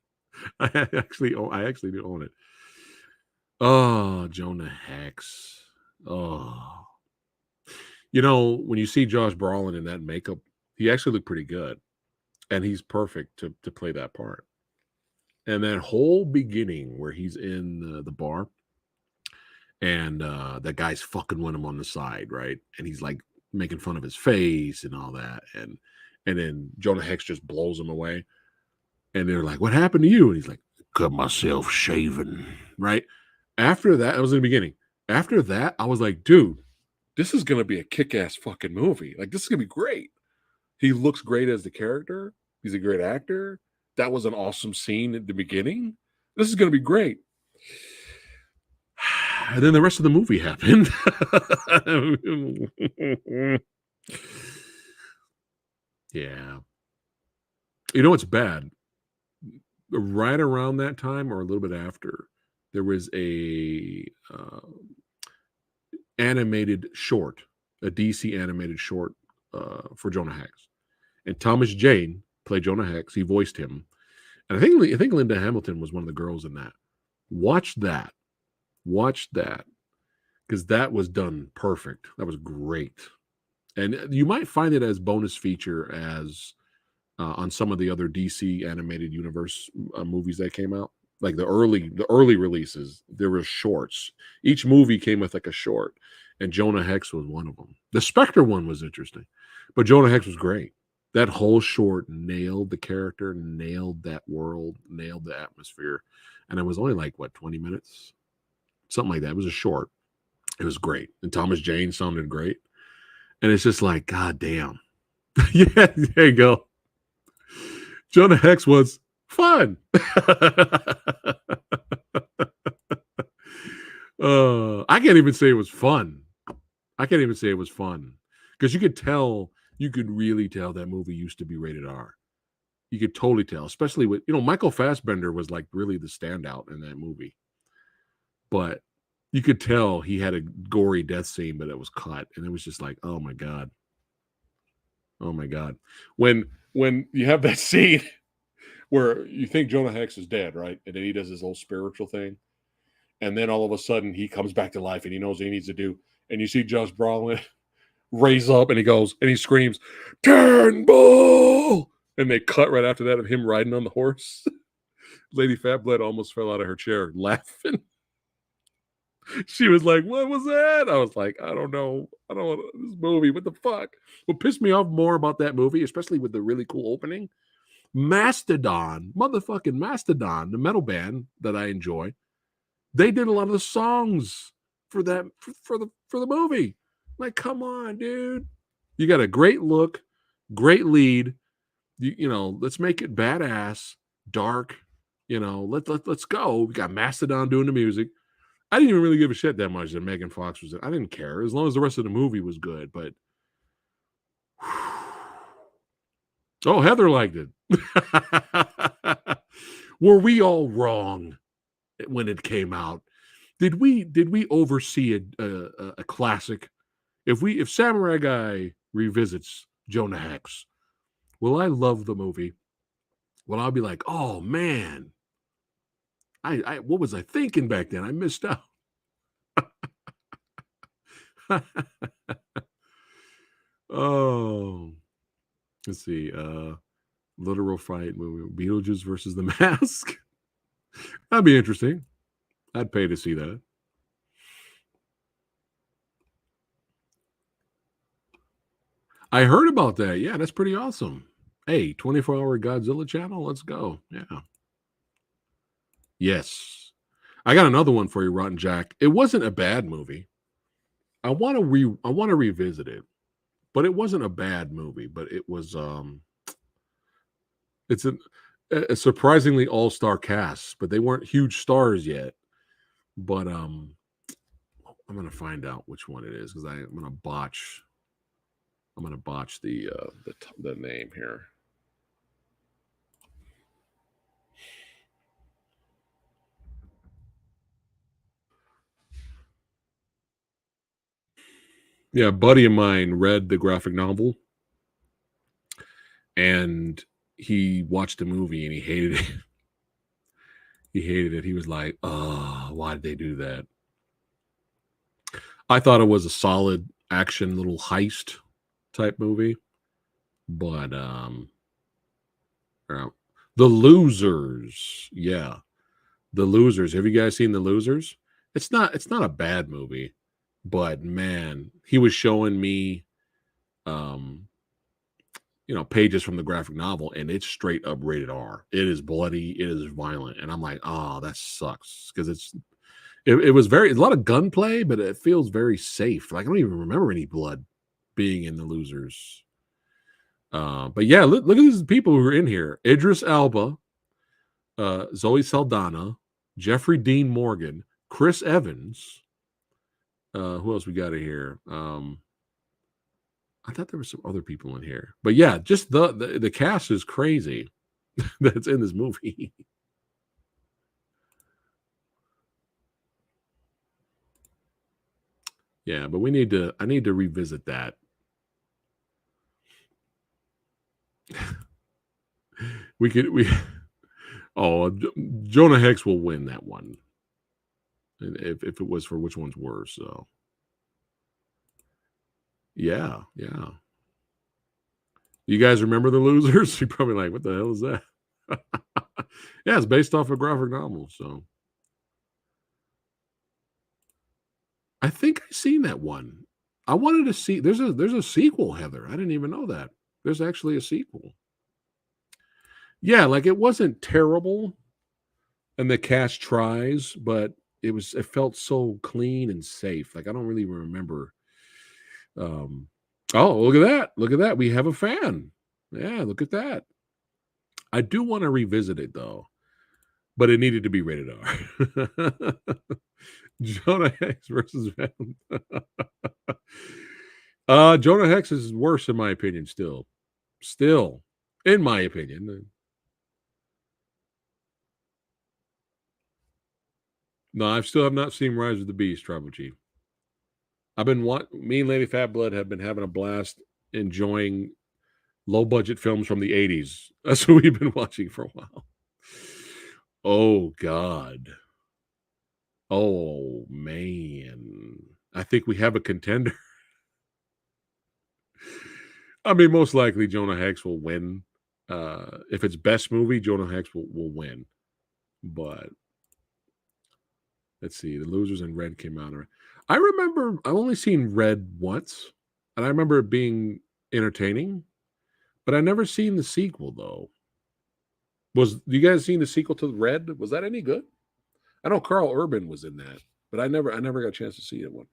I actually do own it. Oh, Jonah Hex. Oh. You know, when you see Josh Brolin in that makeup, he actually looked pretty good. And he's perfect to play that part. And that whole beginning where he's in the bar and that guy's fucking with him on the side, right? And he's like making fun of his face and all that. And then Jonah Hex just blows him away. And they're like, what happened to you? And he's like, cut myself shaving, right? After that, it was in the beginning. After that, I was like, dude, this is going to be a kick-ass fucking movie. Like, this is going to be great. He looks great as the character. He's a great actor. That was an awesome scene at the beginning. This is going to be great. And then the rest of the movie happened. Yeah. You know what's bad? Right around that time or a little bit after, there was a animated short, a DC animated short for Jonah Hex. And Thomas Jane played Jonah Hex. He voiced him. And I think Linda Hamilton was one of the girls in that. Watch that. Because that was done perfect. That was great. And you might find it as bonus feature as on some of the other DC animated universe movies that came out. Like the early releases, there were shorts. Each movie came with like a short. And Jonah Hex was one of them. The Spectre one was interesting. But Jonah Hex was great. That whole short nailed the character, nailed that world, nailed the atmosphere. And it was only like, 20 minutes? something like that. It was a short. It was great, and Thomas Jane sounded great. And it's just like, God damn. Yeah, there you go. Jonah Hex was fun. I can't even say it was fun. I can't even say it was fun because you could really tell that movie used to be rated R. You could totally tell, especially with, Michael Fassbender was like really the standout in that movie. But you could tell he had a gory death scene, but it was cut. And it was just like, oh my God. Oh my God. When you have that scene where you think Jonah Hex is dead, right? And then he does his whole spiritual thing. And then all of a sudden he comes back to life and he knows what he needs to do. And you see Josh Brolin raise up and he goes and he screams, Turnbull! And they cut right after that of him riding on the horse. Lady Fatblood almost fell out of her chair laughing. She was like, what was that? I was like, I don't know. I don't know this movie. What the fuck? What pissed me off more about that movie, especially with the really cool opening, Mastodon, motherfucking Mastodon, the metal band that I enjoy, they did a lot of the songs for that for the movie. Like, come on, dude. You got a great look, great lead. Let's make it badass, dark. Let's go. We got Mastodon doing the music. I didn't even really give a shit that much that Megan Fox was in. I didn't care as long as the rest of the movie was good. But oh, Heather liked it. Were we all wrong when it came out? Did we oversee a classic? If Samurai Guy revisits Jonah Hex, will I love the movie? Will I be like, oh man, I what was I thinking back then? I missed out. Oh, let's see. Literal fight movie, Beetlejuice versus the Mask. That'd be interesting. I'd pay to see that. I heard about that. Yeah, that's pretty awesome. Hey, 24-hour Godzilla channel. Let's go. Yeah. Yes. I got another one for you, Rotten Jack. It wasn't a bad movie. I want to revisit it. But it wasn't a bad movie, but it was it's a surprisingly all-star cast, but they weren't huge stars yet. But I'm going to find out which one it is because I'm going to botch the name here. Yeah, a buddy of mine read the graphic novel and he watched the movie and he hated it. He hated it. He was like, oh, why did they do that? I thought it was a solid action little heist type movie. But The Losers. Yeah. The Losers. Have you guys seen The Losers? It's not a bad movie. But man, he was showing me pages from the graphic novel, and it's straight up rated R. It is bloody, it is violent, and I'm like, oh, that sucks because it was a lot of gunplay, but it feels very safe. Like I don't even remember any blood being in The Losers. But yeah, look at these people who are in here: Idris Elba, Zoe Saldana, Jeffrey Dean Morgan, Chris Evans. Who else we got in here? I thought there were some other people in here, but yeah, just the cast is crazy that's in this movie. Yeah, but I need to revisit that. Jonah Hex will win that one. If it was for which one's worse, so. Yeah. You guys remember The Losers? You're probably like, what the hell is that? Yeah, it's based off a graphic novel, so. I think I've seen that one. I wanted to see, there's a sequel, Heather. I didn't even know that. There's actually a sequel. Yeah, like it wasn't terrible, and the cast tries, but it felt so clean and safe. Like I don't really remember. Oh, look at that. Look at that. We have a fan. Yeah, look at that. I do want to revisit it though, but it needed to be rated R. Jonah Hex versus Venom. Jonah Hex is worse in my opinion still. Still, in my opinion. No, I still have not seen Rise of the Beast, Tribal Chief. Me and Lady Fat Blood have been having a blast enjoying low budget films from the 80s. That's what we've been watching for a while. Oh, God. Oh, man. I think we have a contender. I mean, most likely Jonah Hex will win. If it's best movie, Jonah Hex will win. But let's see. The Losers and Red came out. I remember I've only seen Red once, and I remember it being entertaining, but I never seen the sequel though. You guys seen the sequel to Red? Was that any good? I know Carl Urban was in that, but I never got a chance to see it one.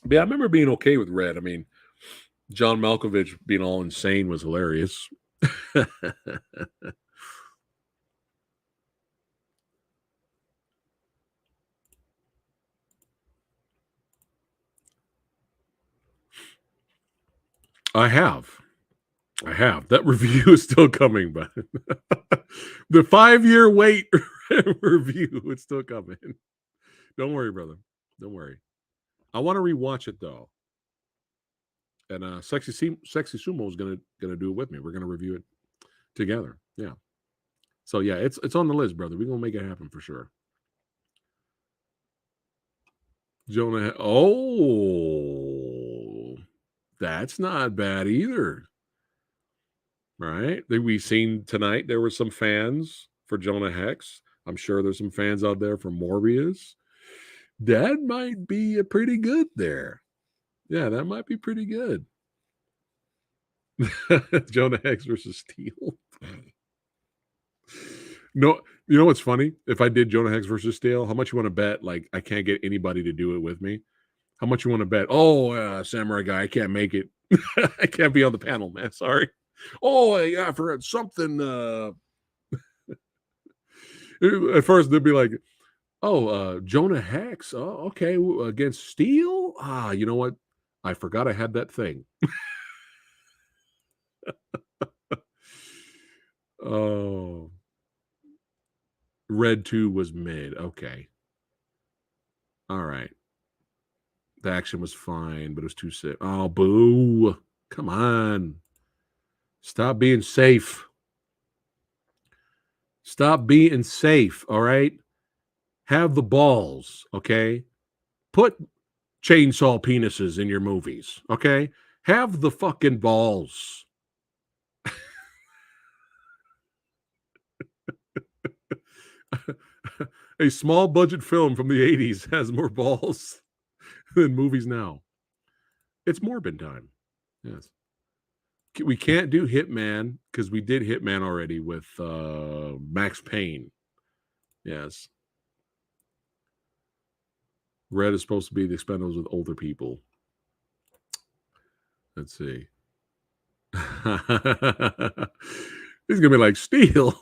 But yeah, I remember being okay with Red. I mean, John Malkovich being all insane was hilarious. I have. That review is still coming, but the 5-year wait review is still coming. Don't worry, brother. Don't worry. I want to rewatch it though. And Sexy Sumo is gonna do it with me. We're gonna review it together. Yeah. So yeah, it's on the list, brother. We're gonna make it happen for sure. Jonah. Oh, that's not bad either. Right? We seen tonight there were some fans for Jonah Hex. I'm sure there's some fans out there for Morbius. That might be a pretty good there. Yeah, that might be pretty good. Jonah Hex versus Steel. No, you know what's funny? If I did Jonah Hex versus Steel, how much you want to bet? Like, I can't get anybody to do it with me. How much you want to bet? Oh, Samurai Guy, I can't make it. I can't be on the panel, man. Sorry. Oh, yeah, I forgot something. At first, they'd be like, oh, Jonah Hex. Oh, okay. Against Steel? You know what? I forgot I had that thing. Oh. Red 2 was mid. Okay. All right. The action was fine, but it was too sick. Oh, boo. Come on. Stop being safe. Stop being safe, all right? Have the balls, okay? Put chainsaw penises in your movies, okay? Have the fucking balls. A small budget film from the 80s has more balls than movies now. It's Morbid time. Yes. We can't do Hitman because we did Hitman already with Max Payne. Yes. Red is supposed to be the Expendables with older people. Let's see. He's going to be like, Steel.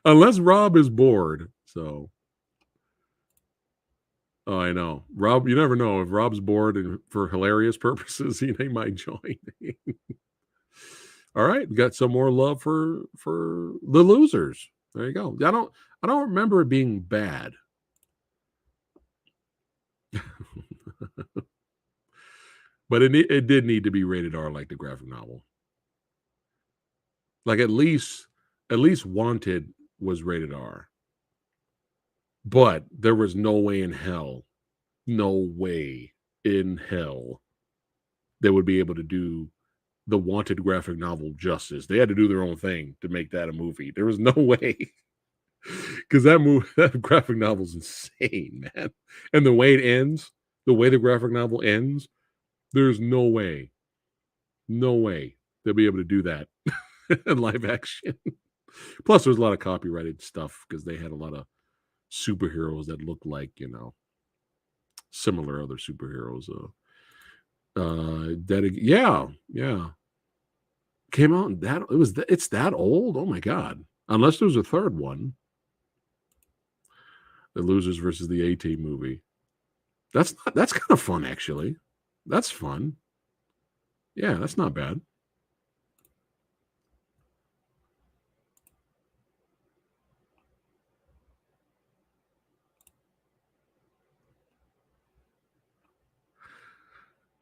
Unless Rob is bored. So. Oh, I know. Rob, you never know. If Rob's bored and for hilarious purposes, he might join. All right, we got some more love for the Losers. There you go. I don't remember it being bad. But it did need to be rated R like the graphic novel. Like at least Wanted was rated R. But there was no way in hell they would be able to do the Wanted graphic novel justice. They had to do their own thing to make that a movie. There was no way. Because that graphic novel is insane, man. And the way it ends, the way the graphic novel ends, there's no way they'll be able to do that in live action. Plus, there's a lot of copyrighted stuff because they had a lot of superheroes that looked like, similar other superheroes. Yeah. Came out and it's that old. Oh my god! Unless there's a third one, the Losers versus the A-Team movie. That's kind of fun actually. That's fun. Yeah, that's not bad.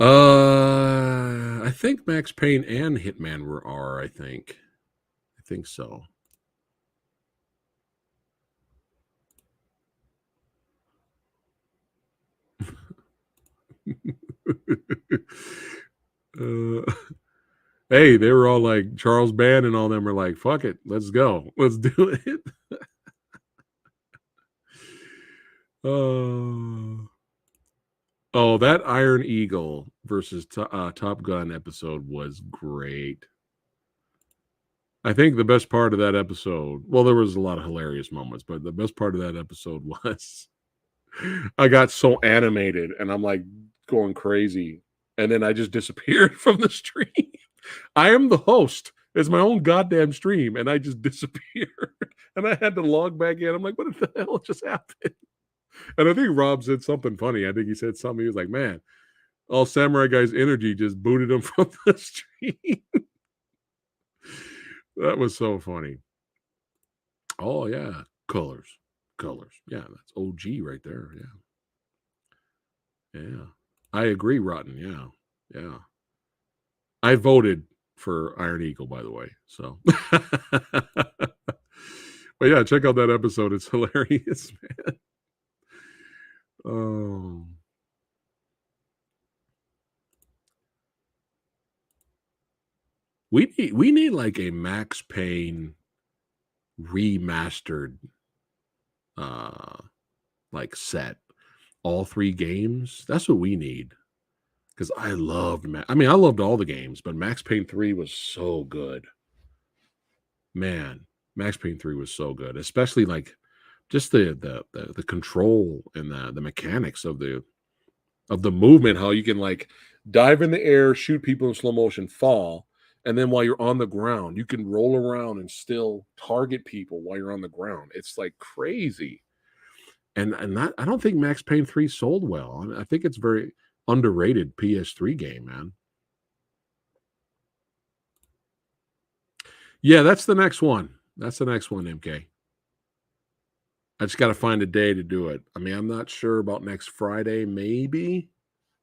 I think Max Payne and Hitman were R. I think so. Hey, they were all like Charles Band and all them were like, "Fuck it, let's go, let's do it." Oh, that Iron Eagle versus Top Gun episode was great. I think the best part of that episode, well, there was a lot of hilarious moments, but the best part of that episode was I got so animated and I'm like going crazy. And then I just disappeared from the stream. I am the host. It's my own goddamn stream. And I just disappeared. And I had to log back in. I'm like, what the hell just happened? And I think Rob said something funny. I think he said something. He was like, man, all Samurai Guy's energy just booted him from the stream. That was so funny. Oh, yeah. Colors. Yeah, that's OG right there. Yeah. I agree, Rotten. Yeah. I voted for Iron Eagle, by the way. So, but yeah, check out that episode. It's hilarious, man. Oh. We need like a Max Payne remastered like set. All 3 games. That's what we need. Because I loved I loved all the games, but Max Payne 3 was so good. Man, Max Payne 3 was so good, especially like just the control and the mechanics of the movement, how you can like dive in the air, shoot people in slow motion, fall, and then while you're on the ground, you can roll around and still target people while you're on the ground. It's like crazy. And I don't think Max Payne 3 sold well. I think it's very underrated PS3 game, man. Yeah, that's the next one. MK. I just got to find a day to do it. I mean, I'm not sure about next Friday. Maybe.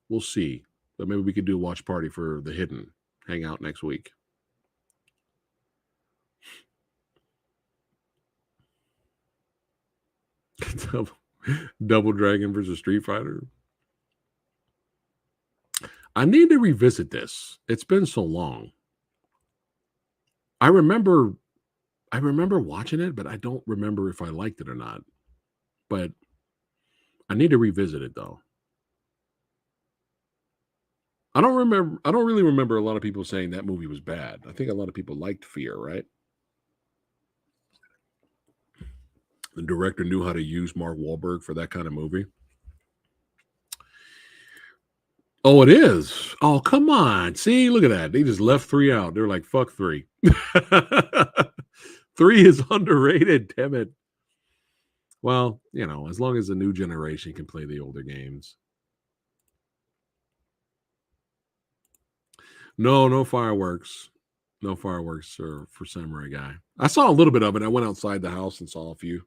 We'll see. But maybe we could do a watch party for the Hidden hangout next week. Double Dragon versus Street Fighter. I need to revisit this. It's been so long. I remember watching it, but I don't remember if I liked it or not. But I need to revisit it though. I don't really remember a lot of people saying that movie was bad. I think a lot of people liked Fear, right? The director knew how to use Mark Wahlberg for that kind of movie. Oh, it is. Oh, come on. See, look at that. They just left 3 out. They're like, fuck 3. 3 is underrated, damn it. Well, as long as the new generation can play the older games. No fireworks. No fireworks for Samurai Guy. I saw a little bit of it. I went outside the house and saw a few.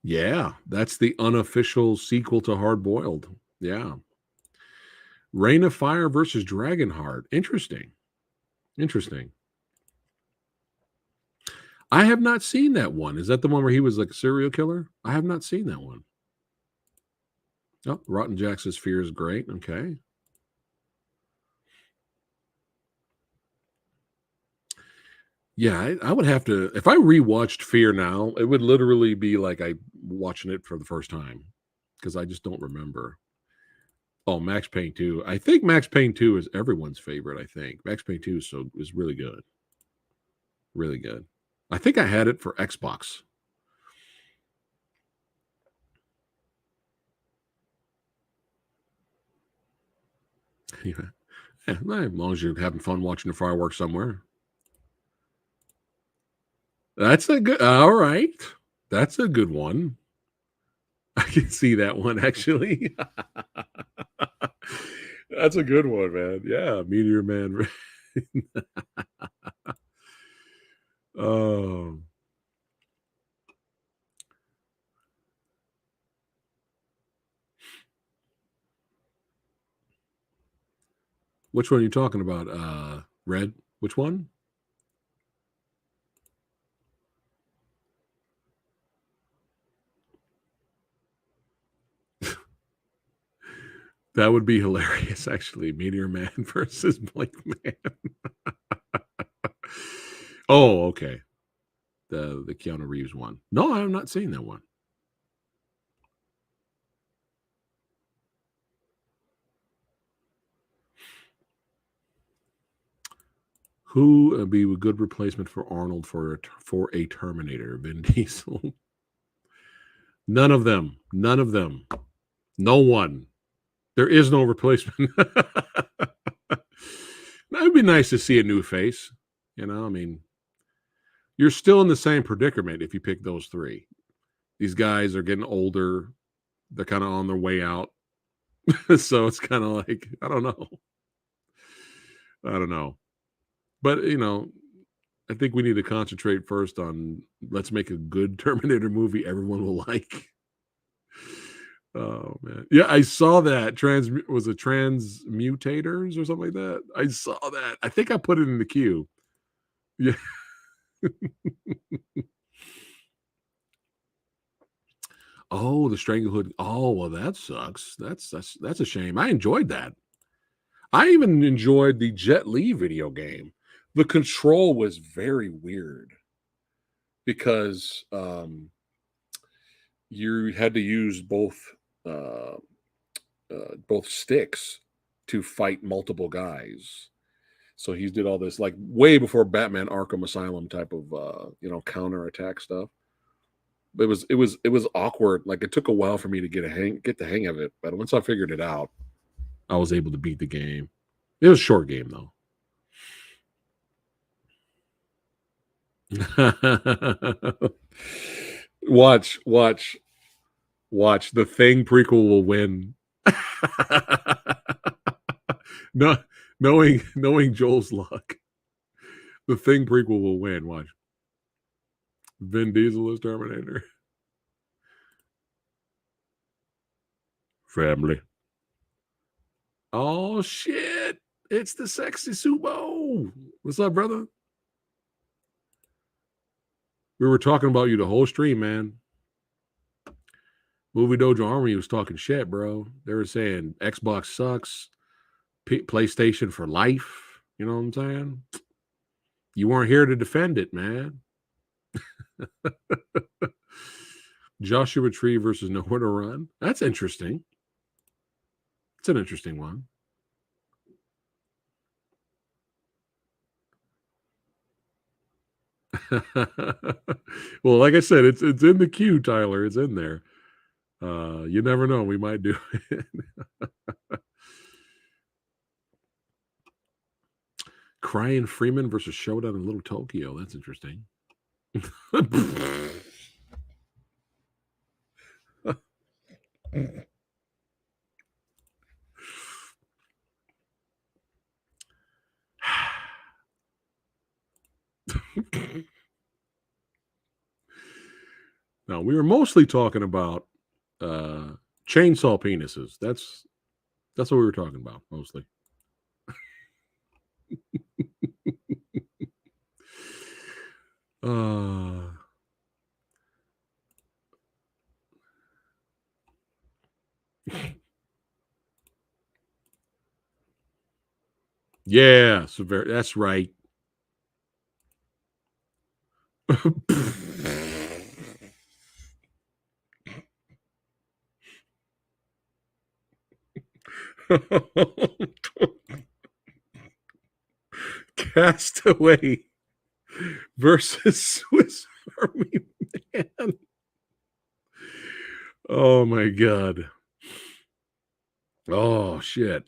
Yeah, that's the unofficial sequel to Hard Boiled. Yeah. Reign of Fire versus Dragonheart. Interesting. I have not seen that one. Is that the one where he was like a serial killer? I have not seen that one. Oh, Rotten Jack says Fear is great. Okay. Yeah, I would have to, if I rewatched Fear now, it would literally be like I watching it for the first time because I just don't remember. Oh, Max Payne 2. I think Max Payne 2 is everyone's favorite, I think. Max Payne 2 is really good. Really good. I think I had it for Xbox. Yeah. As long as you're having fun watching the fireworks somewhere. That's a good, all right. That's a good one. I can see that one actually. That's a good one, man. Yeah, Meteor Man. Oh, which one are you talking about? Red? Which one? That would be hilarious, actually. Meteor Man versus Blink Man. Oh, okay. The Keanu Reeves one. No, I'm not seeing that one. Who would be a good replacement for Arnold for a Terminator? Vin Diesel. None of them. None of them. No one. There is no replacement. It would be nice to see a new face. You know, I mean, you're still in the same predicament if you pick those three. These guys are getting older. They're kind of on their way out. So it's kind of like, I don't know. I don't know. But, you know, I think we need to concentrate first on let's make a good Terminator movie everyone will like. Oh man. Yeah, I saw that. Was it Transmutators or something like that? I saw that. I think I put it in the queue. Yeah. Oh, the Stranglehood. Oh, well, that sucks. That's a shame. I enjoyed that. I even enjoyed the Jet Li video game. The control was very weird because you had to use uh, both sticks to fight multiple guys. So he did all this like way before Batman Arkham Asylum type of counter attack stuff. It was awkward. Like it took a while for me to get the hang of it, but once I figured it out, I was able to beat the game. It was a short game though. watch. The Thing prequel will win. No, knowing Joel's luck, the Thing prequel will win. Watch. Vin Diesel is Terminator. Family. Oh shit! It's the sexy Sumo. What's up, brother? We were talking about you the whole stream, man. Movie Dojo Army was talking shit, bro. They were saying Xbox sucks, PlayStation for life. You know what I'm saying? You weren't here to defend it, man. Joshua Tree versus Nowhere to Run. That's interesting. It's an interesting one. Well, like I said, it's in the queue, Tyler. It's in there. You never know. We might do it. Crying Freeman versus Showdown in Little Tokyo. That's interesting. Now, we were mostly talking about chainsaw penises. That's what we were talking about mostly. Yeah, so that's right. Castaway versus Swiss Army Man. Oh my God. Oh shit.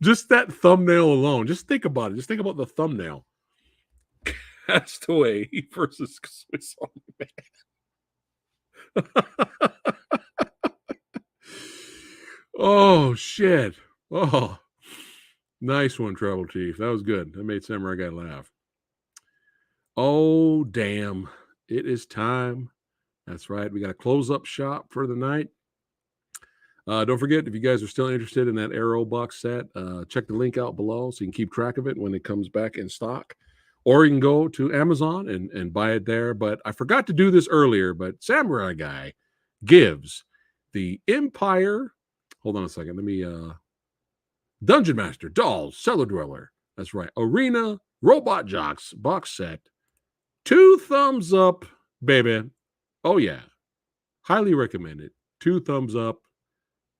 Just that thumbnail alone. Just think about it. Just think about the thumbnail. Castaway versus Swiss Army Man. Oh shit. Oh, nice one, Travel Chief. That was good. That made Samurai Guy laugh. Oh damn. It is time. That's right. We got to close up shop for the night. Don't forget, if you guys are still interested in that Arrow box set, check the link out below so you can keep track of it when it comes back in stock. Or you can go to Amazon and buy it there. But I forgot to do this earlier, but Samurai Guy gives the Empire, hold on a second, let me, Dungeonmaster, Dolls, Cellar Dweller, that's right, Arena, Robot Jocks box set, 2 thumbs up, baby. Oh yeah, highly recommended. 2 thumbs up.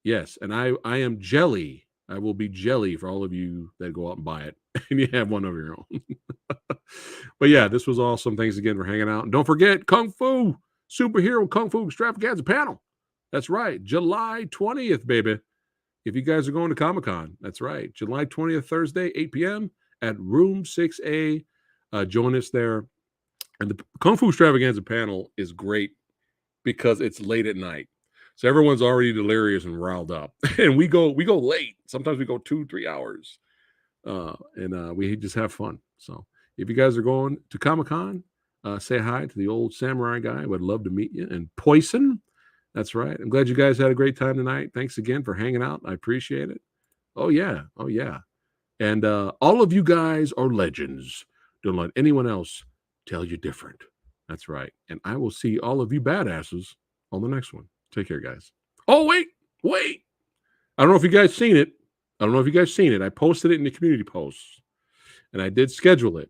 Yes, and I am jelly. I will be jelly for all of you that go out and buy it, and you have one of your own. But yeah, this was awesome. Thanks again for hanging out. And don't forget, Kung Fu Superhero Kung Fu Extravaganza panel. That's right, July 20th, baby. If you guys are going to Comic-Con, that's right, July 20th, Thursday, 8 p.m. at Room 6A. Join us there. And the Kung Fu Extravaganza panel is great because it's late at night. So everyone's already delirious and riled up. And we go late. Sometimes we go 2-3 hours. And we just have fun. So if you guys are going to Comic-Con, say hi to the old Samurai Guy. I would love to meet you. And Poison, that's right. I'm glad you guys had a great time tonight. Thanks again for hanging out. I appreciate it. Oh, yeah. Oh, yeah. And all of you guys are legends. Don't let anyone else tell you different. That's right. And I will see all of you badasses on the next one. Take care, guys. Oh, wait. I don't know if you guys seen it. I posted it in the community posts, and I did schedule it.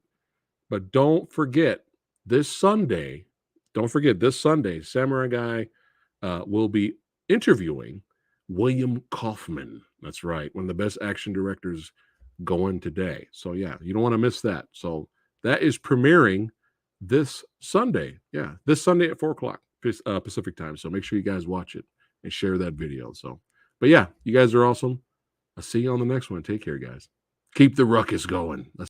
But don't forget this Sunday, Samurai Guy will be interviewing William Kaufman. That's right. One of the best action directors going today. So, yeah, you don't want to miss that. So that is premiering this Sunday. Yeah, this Sunday at 4 o'clock Pacific time. So make sure you guys watch it and share that video. So, but yeah, you guys are awesome. I'll see you on the next one. Take care, guys. Keep the ruckus going. Let's